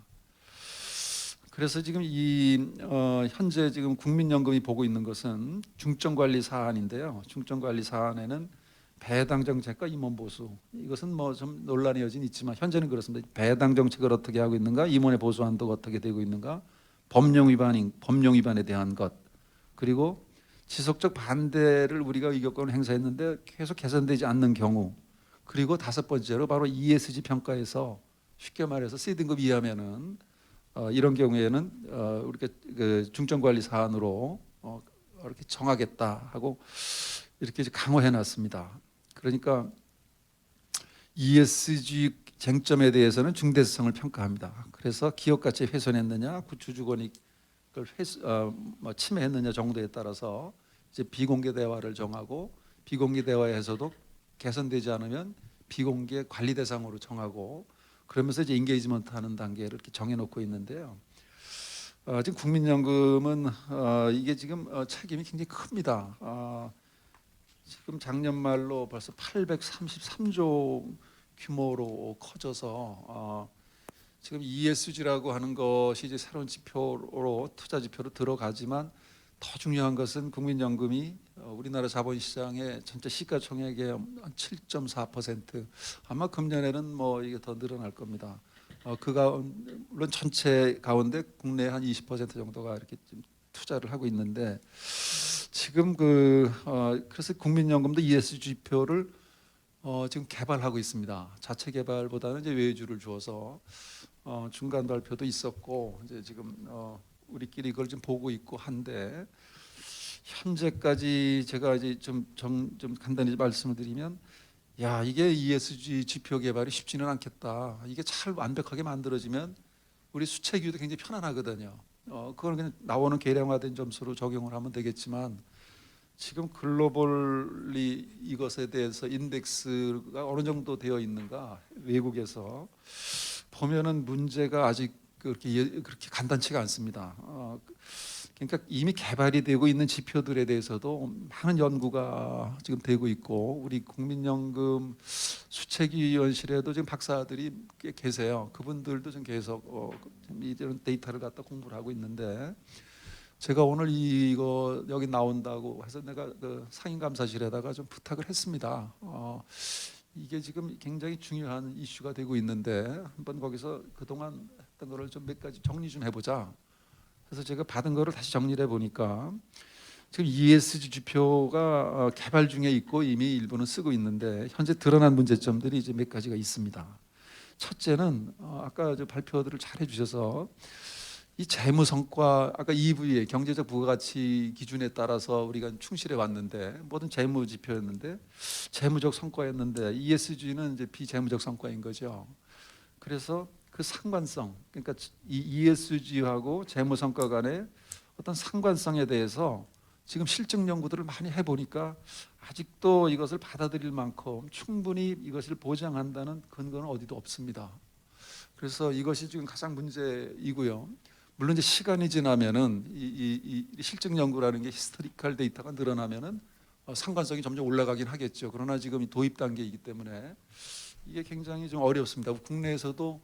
그래서 지금 현재 지금 국민연금이 보고 있는 것은 중점관리 사안인데요. 중점관리 사안에는 배당 정책과 임원 보수, 이것은 뭐 좀 논란의 여지는 있지만 현재는 그렇습니다. 배당 정책을 어떻게 하고 있는가, 임원의 보수 한도가 어떻게 되고 있는가, 법령 위반에 대한 것, 그리고 지속적 반대를 우리가 의결권을 행사했는데 계속 개선되지 않는 경우, 그리고 다섯 번째로 바로 ESG 평가에서 쉽게 말해서 C등급 이하면은 이런 경우에는 우리가 중점관리 사안으로 이렇게 정하겠다 하고 이렇게 강화해놨습니다. 그러니까 ESG 쟁점에 대해서는 중대성을 평가합니다. 그래서 기업 가치 훼손했느냐, 주주권익을 침해했느냐 정도에 따라서 이제 비공개 대화를 정하고, 비공개 대화에서도 개선되지 않으면 비공개 관리 대상으로 정하고, 그러면서 이제 인게이지먼트 하는 단계를 이렇게 정해놓고 있는데요. 지금 국민연금은 이게 지금 책임이 굉장히 큽니다. 지금 작년 말로 벌써 833조 규모로 커져서 지금 ESG라고 하는 것이 이제 새로운 지표로, 투자 지표로 들어가지만, 더 중요한 것은 국민연금이 우리나라 자본시장의 전체 시가총액의 한 7.4%, 아마 금년에는 뭐 이게 더 늘어날 겁니다. 물론 전체 가운데 국내 한 20% 정도가 이렇게 좀 투자를 하고 있는데, 지금 그래서 국민연금도 ESG 지표를 지금 개발하고 있습니다. 자체 개발보다는 이제 외주를 주어서 중간 발표도 있었고, 이제 지금 우리끼리 이걸 좀 보고 있고 한데, 현재까지 제가 이제 좀 간단히 말씀을 드리면, 야, 이게 ESG 지표 개발이 쉽지는 않겠다. 이게 잘 완벽하게 만들어지면 우리 수책위도 굉장히 편안하거든요. 그건 그냥 나오는 계량화된 점수로 적용을 하면 되겠지만, 지금 글로벌리 이것에 대해서 인덱스가 어느 정도 되어 있는가, 외국에서 보면은 문제가 아직 그렇게 간단치가 않습니다. 그러니까 이미 개발이 되고 있는 지표들에 대해서도 많은 연구가 지금 되고 있고, 우리 국민연금 수책위원실에도 지금 박사들이 꽤 계세요. 그분들도 지금 계속 이런 데이터를 갖다 공부를 하고 있는데, 제가 오늘 이거 여기 나온다고 해서 내가 상임감사실에다가 좀 부탁을 했습니다. 이게 지금 굉장히 중요한 이슈가 되고 있는데 한번 거기서 그동안 했던 거를 좀 몇 가지 정리 좀 해보자. 그래서 제가 받은 거를 다시 정리를 해보니까, 지금 ESG 지표가 개발 중에 있고 이미 일부는 쓰고 있는데, 현재 드러난 문제점들이 이제 몇 가지가 있습니다. 첫째는 아까 발표들을 잘 해주셔서 이 재무 성과, 아까 2부의 경제적 부가가치 기준에 따라서 우리가 충실해 왔는데, 모든 재무 지표였는데 재무적 성과였는데, ESG는 이제 비재무적 성과인 거죠. 그래서 그 상관성, 그러니까 이 ESG하고 재무 성과 간의 어떤 상관성에 대해서 지금 실증 연구들을 많이 해보니까 아직도 이것을 받아들일 만큼 충분히 이것을 보장한다는 근거는 어디도 없습니다. 그래서 이것이 지금 가장 문제이고요. 물론 이제 시간이 지나면은 이 실증 연구라는 게 히스토리컬 데이터가 늘어나면은 상관성이 점점 올라가긴 하겠죠. 그러나 지금 이 도입 단계이기 때문에 이게 굉장히 좀 어렵습니다. 국내에서도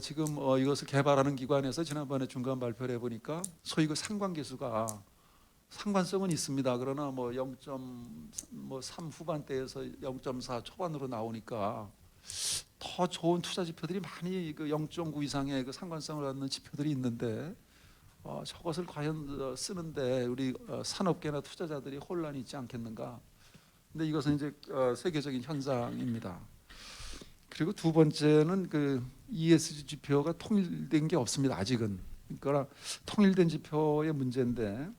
지금 이것을 개발하는 기관에서 지난번에 중간 발표를 해보니까 소위 그 상관계수가 상관성은 있습니다. 그러나 뭐 0.3 후반대에서 0.4 초반으로 나오니까 더 좋은 투자 지표들이 많이 0.9 이상의 상관성을 갖는 지표들이 있는데, 저것을 과연 쓰는데 우리 산업계나 투자자들이 혼란이 있지 않겠는가. 근데 이것은 이제 세계적인 현상입니다. 그리고 두 번째는 ESG 지표가 통일된 게 없습니다. 아직은. 그러니까 통일된 지표의 문제인데,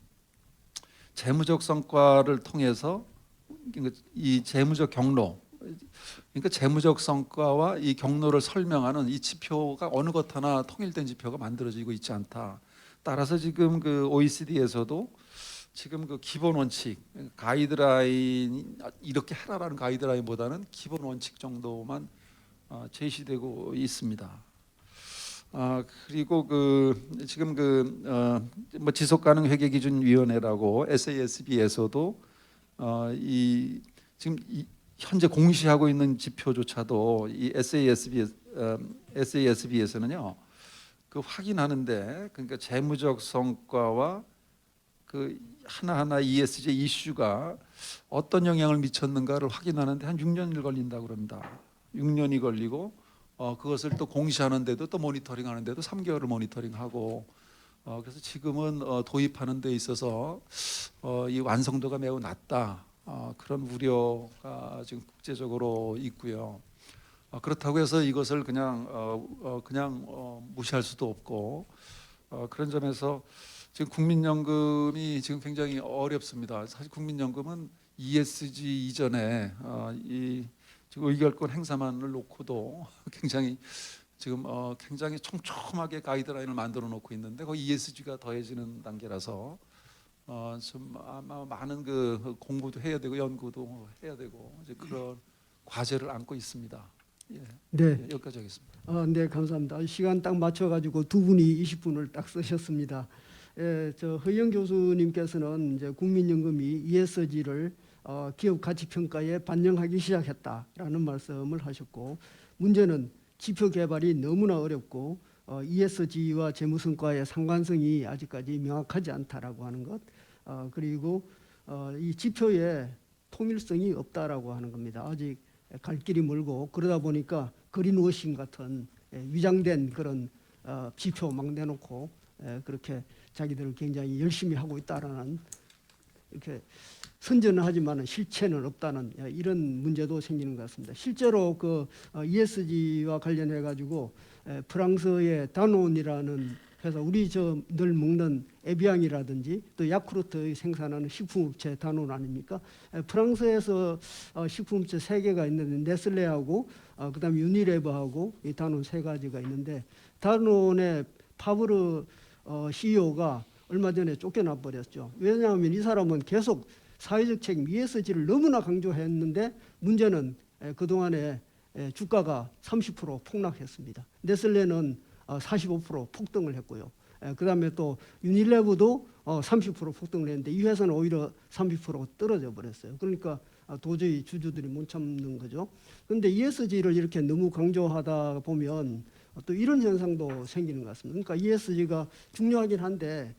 재무적 성과를 통해서 이 재무적 경로, 그러니까 재무적 성과와 이 경로를 설명하는 이 지표가 어느 것 하나 통일된 지표가 만들어지고 있지 않다. 따라서 지금 OECD에서도 지금 기본 원칙, 가이드라인, 이렇게 해라라는 가이드라인보다는 기본 원칙 정도만 제시되고 있습니다. 그리고 지금 뭐 지속가능회계기준위원회라고 SASB에서도 지금 현재 공시하고 있는 지표조차도 이 SASB에서는요 확인하는데, 그러니까 재무적 성과와 하나하나 ESG 이슈가 어떤 영향을 미쳤는가를 확인하는데 한 6년이 걸린다고 그럽니다. 6년이 걸리고 그것을 또 공시하는데도 또 모니터링하는데도 3개월을 모니터링하고, 그래서 지금은 도입하는 데 있어서 이 완성도가 매우 낮다, 그런 우려가 지금 국제적으로 있고요. 그렇다고 해서 이것을 그냥 무시할 수도 없고, 그런 점에서 지금 국민연금이 지금 굉장히 어렵습니다. 사실 국민연금은 ESG 이전에 지금 의결권 행사만을 놓고도 굉장히 지금 굉장히 촘촘하게 가이드라인을 만들어 놓고 있는데, 거기 ESG가 더해지는 단계라서 좀 아마 많은 공부도 해야 되고 연구도 해야 되고 이제 그런 과제를 안고 있습니다. 예. 네. 여기까지 하겠습니다. 네, 감사합니다. 시간 딱 맞춰가지고 두 분이 20분을 딱 쓰셨습니다. 저 허영 교수님께서는 이제 국민연금이 ESG를 기업 가치 평가에 반영하기 시작했다라는 말씀을 하셨고, 문제는 지표 개발이 너무나 어렵고 ESG와 재무성과의 상관성이 아직까지 명확하지 않다라고 하는 것, 그리고 이 지표에 통일성이 없다라고 하는 겁니다. 아직 갈 길이 멀고, 그러다 보니까 그린워싱 같은 위장된 그런 지표 막 내놓고 그렇게 자기들을 굉장히 열심히 하고 있다라는, 이렇게 선전은 하지만 실체는 없다는 이런 문제도 생기는 것 같습니다. 실제로 ESG와 관련해 가지고 프랑스의 다논이라는 회사, 우리 늘 먹는 에비앙이라든지 또 야쿠르트 생산하는 식품업체 다논 아닙니까? 프랑스에서 식품업체 3개가 있는데 네슬레하고 그다음에 유니레버하고 이 다논 3가지가 있는데, 다논의 파브르 CEO가 얼마 전에 쫓겨나 버렸죠. 왜냐하면 이 사람은 계속 사회적 책임 ESG를 너무나 강조했는데, 문제는 그동안에 주가가 30% 폭락했습니다. 네슬레는 45% 폭등을 했고요. 그다음에 또 유니레버도 30% 폭등을 했는데, 이 회사는 오히려 30% 떨어져 버렸어요. 그러니까 도저히 주주들이 못 참는 거죠. 그런데 ESG를 이렇게 너무 강조하다 보면 또 이런 현상도 생기는 것 같습니다. 그러니까 ESG가 중요하긴 한데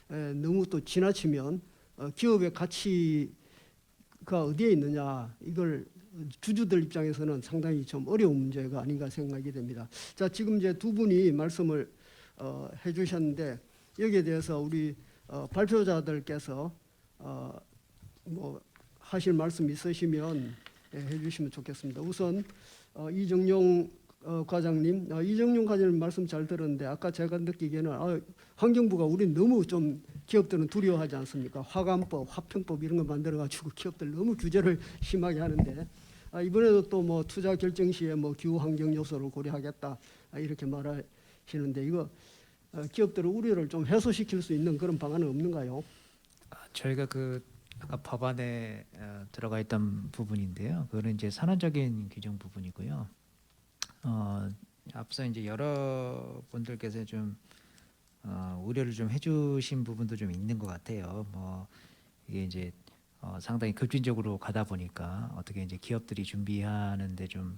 너무 또 지나치면 기업의 가치가 어디에 있느냐, 이걸 주주들 입장에서는 상당히 좀 어려운 문제가 아닌가 생각이 됩니다. 자, 지금 이제 두 분이 말씀을 해주셨는데, 여기에 대해서 우리 발표자들께서 뭐 하실 말씀 있으시면 해주시면 좋겠습니다. 우선 이정용 과장님, 이정용 과장님 말씀 잘 들었는데, 아까 제가 느끼기에는 환경부가 우리 너무 좀 기업들은 두려워하지 않습니까? 화관법, 화평법 이런 거 만들어가지고 기업들 너무 규제를 심하게 하는데, 이번에도 또 뭐 투자 결정 시에 뭐 기후 환경 요소를 고려하겠다 이렇게 말하시는데, 이거 기업들의 우려를 좀 해소시킬 수 있는 그런 방안은 없는가요? 저희가 아까 법안에 들어가 있던 부분인데요. 그거는 이제 선언적인 규정 부분이고요. 앞서 이제 여러분들께서 좀 우려를 좀 해주신 부분도 좀 있는 것 같아요. 뭐 이게 이제 상당히 급진적으로 가다 보니까 어떻게 이제 기업들이 준비하는데 좀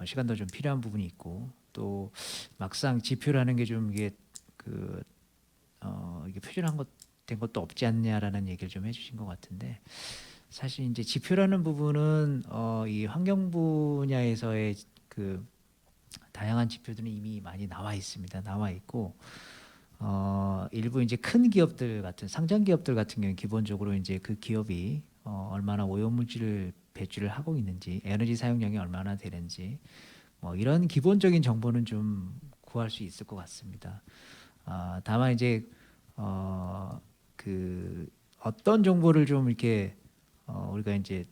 시간도 좀 필요한 부분이 있고, 또 막상 지표라는 게 좀 이게 이게 표준한 된 것도 없지 않냐라는 얘기를 좀 해주신 것 같은데, 사실 이제 지표라는 부분은 이 환경 분야에서의 다양한 지표들은 이미 많이 나와 있습니다. 나와 있고, 일부 이제 큰 기업들 같은 상장 기업들 같은 경우는 기본적으로 이제 그 기업이 얼마나 오염물질을 배출을 하고 있는지, 에너지 사용량이 얼마나 되는지, 뭐 이런 기본적인 정보는 좀 구할 수 있을 것 같습니다. 다만 이제 어떤 정보를 좀 이렇게 우리가 이제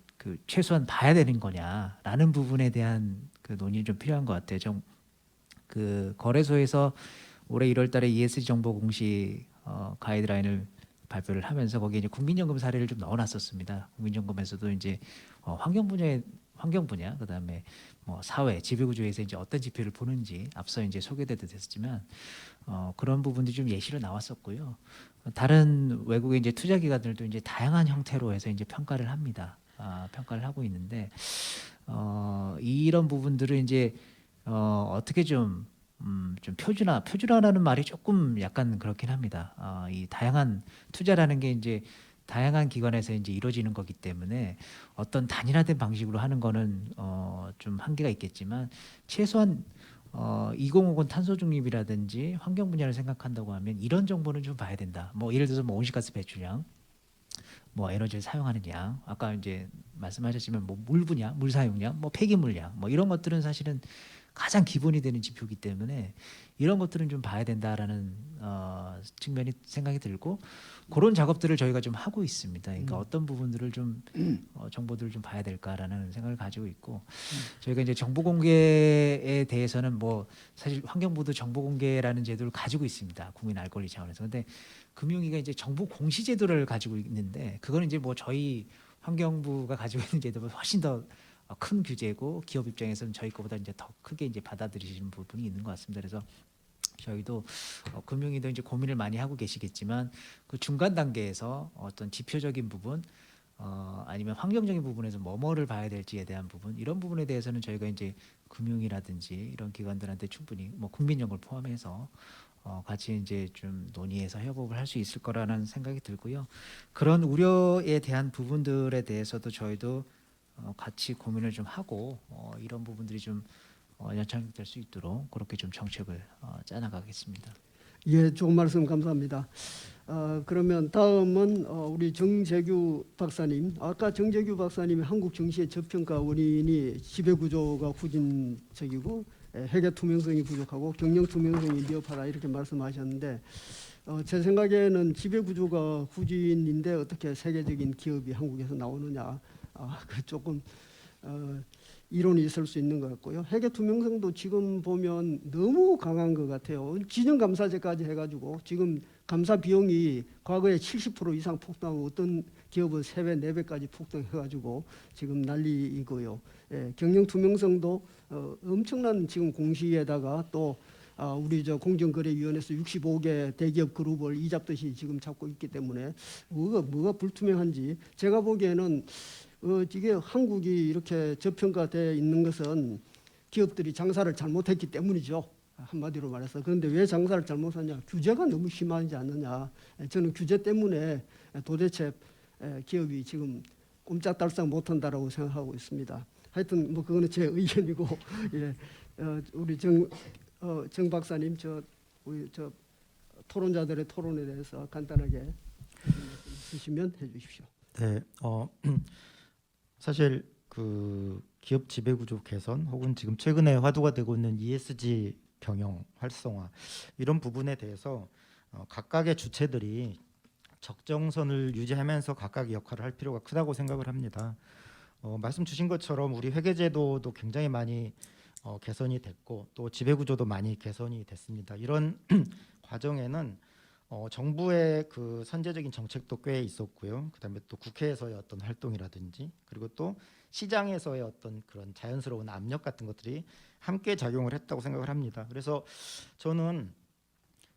최소한 봐야 되는 거냐라는 부분에 대한 논의는 좀 필요한 것 같아요. 좀 거래소에서 올해 1월달에 ESG 정보 공시 가이드라인을 발표를 하면서 거기에 이제 국민연금 사례를 좀 넣어놨었습니다. 국민연금에서도 이제 환경 분야에 환경 분야, 그다음에 뭐 사회, 지배구조에서 이제 어떤 지표를 보는지 앞서 이제 소개도 됐지만 그런 부분들이 좀 예시로 나왔었고요. 다른 외국의 이제 투자 기관들도 이제 다양한 형태로 해서 이제 평가를 합니다. 평가를 하고 있는데 이런 부분들을 이제 어떻게 좀 표준화라는 말이 조금 약간 그렇긴 합니다. 이 다양한 투자라는 게 이제 다양한 기관에서 이제 이루어지는 거기 때문에 어떤 단일화된 방식으로 하는 거는 좀 한계가 있겠지만 최소한 2050 탄소 중립이라든지 환경 분야를 생각한다고 하면 이런 정보는 좀 봐야 된다. 뭐 예를 들어서 뭐 온실가스 배출량, 뭐 에너지를 사용하는 양, 아까 이제 말씀하셨지만 뭐 물 분야, 물 사용량, 뭐 폐기물량, 뭐 이런 것들은 사실은 가장 기본이 되는 지표이기 때문에 이런 것들은 좀 봐야 된다라는 측면이 생각이 들고 그런 작업들을 저희가 좀 하고 있습니다. 그러니까 어떤 부분들을 좀 정보들을 좀 봐야 될까라는 생각을 가지고 있고 저희가 이제 정보 공개에 대해서는 뭐 사실 환경부도 정보 공개라는 제도를 가지고 있습니다. 국민 알 권리 차원에서. 근데 금융위가 이제 정보 공시 제도를 가지고 있는데 그거는 이제 뭐 저희 환경부가 가지고 있는 제도보다 훨씬 더 큰 규제고 기업 입장에서는 저희 거보다 이제 더 크게 이제 받아들이시는 부분이 있는 것 같습니다. 그래서 저희도 금융위도 이제 고민을 많이 하고 계시겠지만 그 중간 단계에서 어떤 지표적인 부분 아니면 환경적인 부분에서 뭐를 봐야 될지에 대한 부분 이런 부분에 대해서는 저희가 이제 금융이라든지 이런 기관들한테 충분히 뭐 국민연구를 포함해서 같이 이제 좀 논의해서 협업을 할 수 있을 거라는 생각이 들고요. 그런 우려에 대한 부분들에 대해서도 저희도 같이 고민을 좀 하고 이런 부분들이 좀 연착될 수 있도록 그렇게 좀 정책을 짜나가겠습니다. 예, 좋은 말씀 감사합니다. 그러면 다음은 우리 정재규 박사님. 아까 정재규 박사님이 한국 정시의 저평가 원인이 지배구조가 후진적이고 회계 투명성이 부족하고 경영 투명성이 미흡하다 이렇게 말씀하셨는데 제 생각에는 지배구조가 후진인데 어떻게 세계적인 기업이 한국에서 나오느냐 그 조금 이론이 있을 수 있는 것 같고요. 회계 투명성도 지금 보면 너무 강한 것 같아요. 진영감사제까지 해가지고 지금 감사 비용이 과거에 70% 이상 폭등하고 어떤 기업은 3배, 4배까지 폭등해가지고 지금 난리이고요. 예, 경영 투명성도 엄청난 지금 공시에다가 또 우리 저 공정거래위원회에서 65개 대기업 그룹을 이잡듯이 지금 잡고 있기 때문에 뭐가 불투명한지 제가 보기에는 이게 한국이 이렇게 저평가되어 있는 것은 기업들이 장사를 잘못했기 때문이죠. 한마디로 말해서. 그런데 왜 장사를 잘못하냐? 규제가 너무 심하지 않느냐. 저는 규제 때문에 도대체 기업이 지금 꼼짝달싹 못한다라고 생각하고 있습니다. 하여튼 뭐 그거는 제 의견이고 예, 우리 정 박사님 우리 토론자들의 토론에 대해서 간단하게 주시면 해주십시오. 네, 사실 그 기업 지배구조 개선 혹은 지금 최근에 화두가 되고 있는 ESG 경영 활성화 이런 부분에 대해서 각각의 주체들이 적정선을 유지하면서 각각의 역할을 할 필요가 크다고 생각을 합니다. 말씀 주신 것처럼 우리 회계제도도 굉장히 많이 개선이 됐고 또 지배구조도 많이 개선이 됐습니다. 이런 과정에는 정부의 그 선제적인 정책도 꽤 있었고요. 그다음에 또 국회에서의 어떤 활동이라든지 그리고 또 시장에서의 어떤 그런 자연스러운 압력 같은 것들이 함께 작용을 했다고 생각을 합니다. 그래서 저는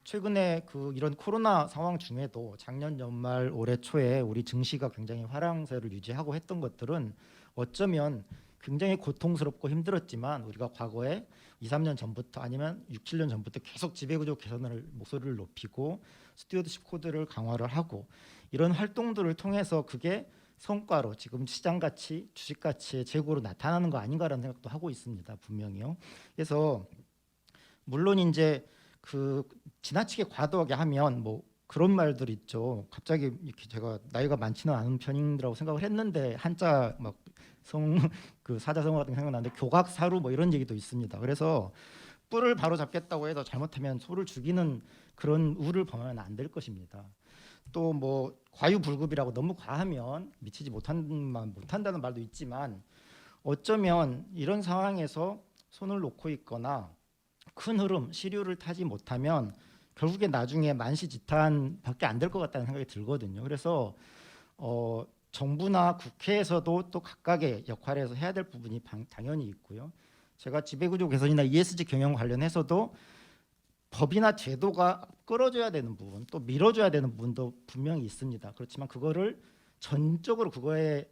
최근에 이런 코로나 상황 중에도 작년 연말 올해 초에 우리 증시가 굉장히 화랑세를 유지하고 했던 것들은 어쩌면 굉장히 고통스럽고 힘들었지만 우리가 과거에 2, 3년 전부터 아니면 6, 7년 전부터 계속 지배구조 개선을 목소리를 높이고 스튜어드십 코드를 강화를 하고 이런 활동들을 통해서 그게 성과로 지금 시장 가치, 주식 가치의 재고로 나타나는 거 아닌가라는 생각도 하고 있습니다. 분명히요. 그래서 물론 이제 지나치게 과도하게 하면 뭐 그런 말들 있죠. 갑자기 이렇게 제가 나이가 많지는 않은 편이라고 생각을 했는데 한자 막 사자성어 같은 게 생각나는데 교각사루 뭐 이런 얘기도 있습니다. 그래서 뿔을 바로 잡겠다고 해서 잘못하면 소를 죽이는 그런 우를 범하면 안 될 것입니다. 또 뭐 과유불급이라고 너무 과하면 미치지 못한다는 말도 있지만 어쩌면 이런 상황에서 손을 놓고 있거나 큰 흐름, 시류를 타지 못하면 결국에 나중에 만시지탄밖에 안 될 것 같다는 생각이 들거든요. 그래서 정부나 국회에서도 또 각각의 역할에서 해야 될 부분이 당연히 있고요. 제가 지배구조 개선이나 ESG 경영 관련해서도 법이나 제도가 끌어줘야 되는 부분, 또 밀어줘야 되는 부분도 분명히 있습니다. 그렇지만 그거를 전적으로 그거에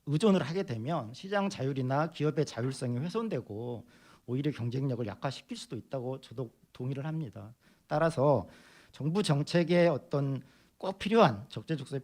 의존을 하게 되면 시장 자율이나 기업의 자율성이 훼손되고 오히려 경쟁력을 약화시킬 수도 있다고 저도 동의를 합니다. 따라서 정부 정책의 어떤 꼭 필요한 적재적소에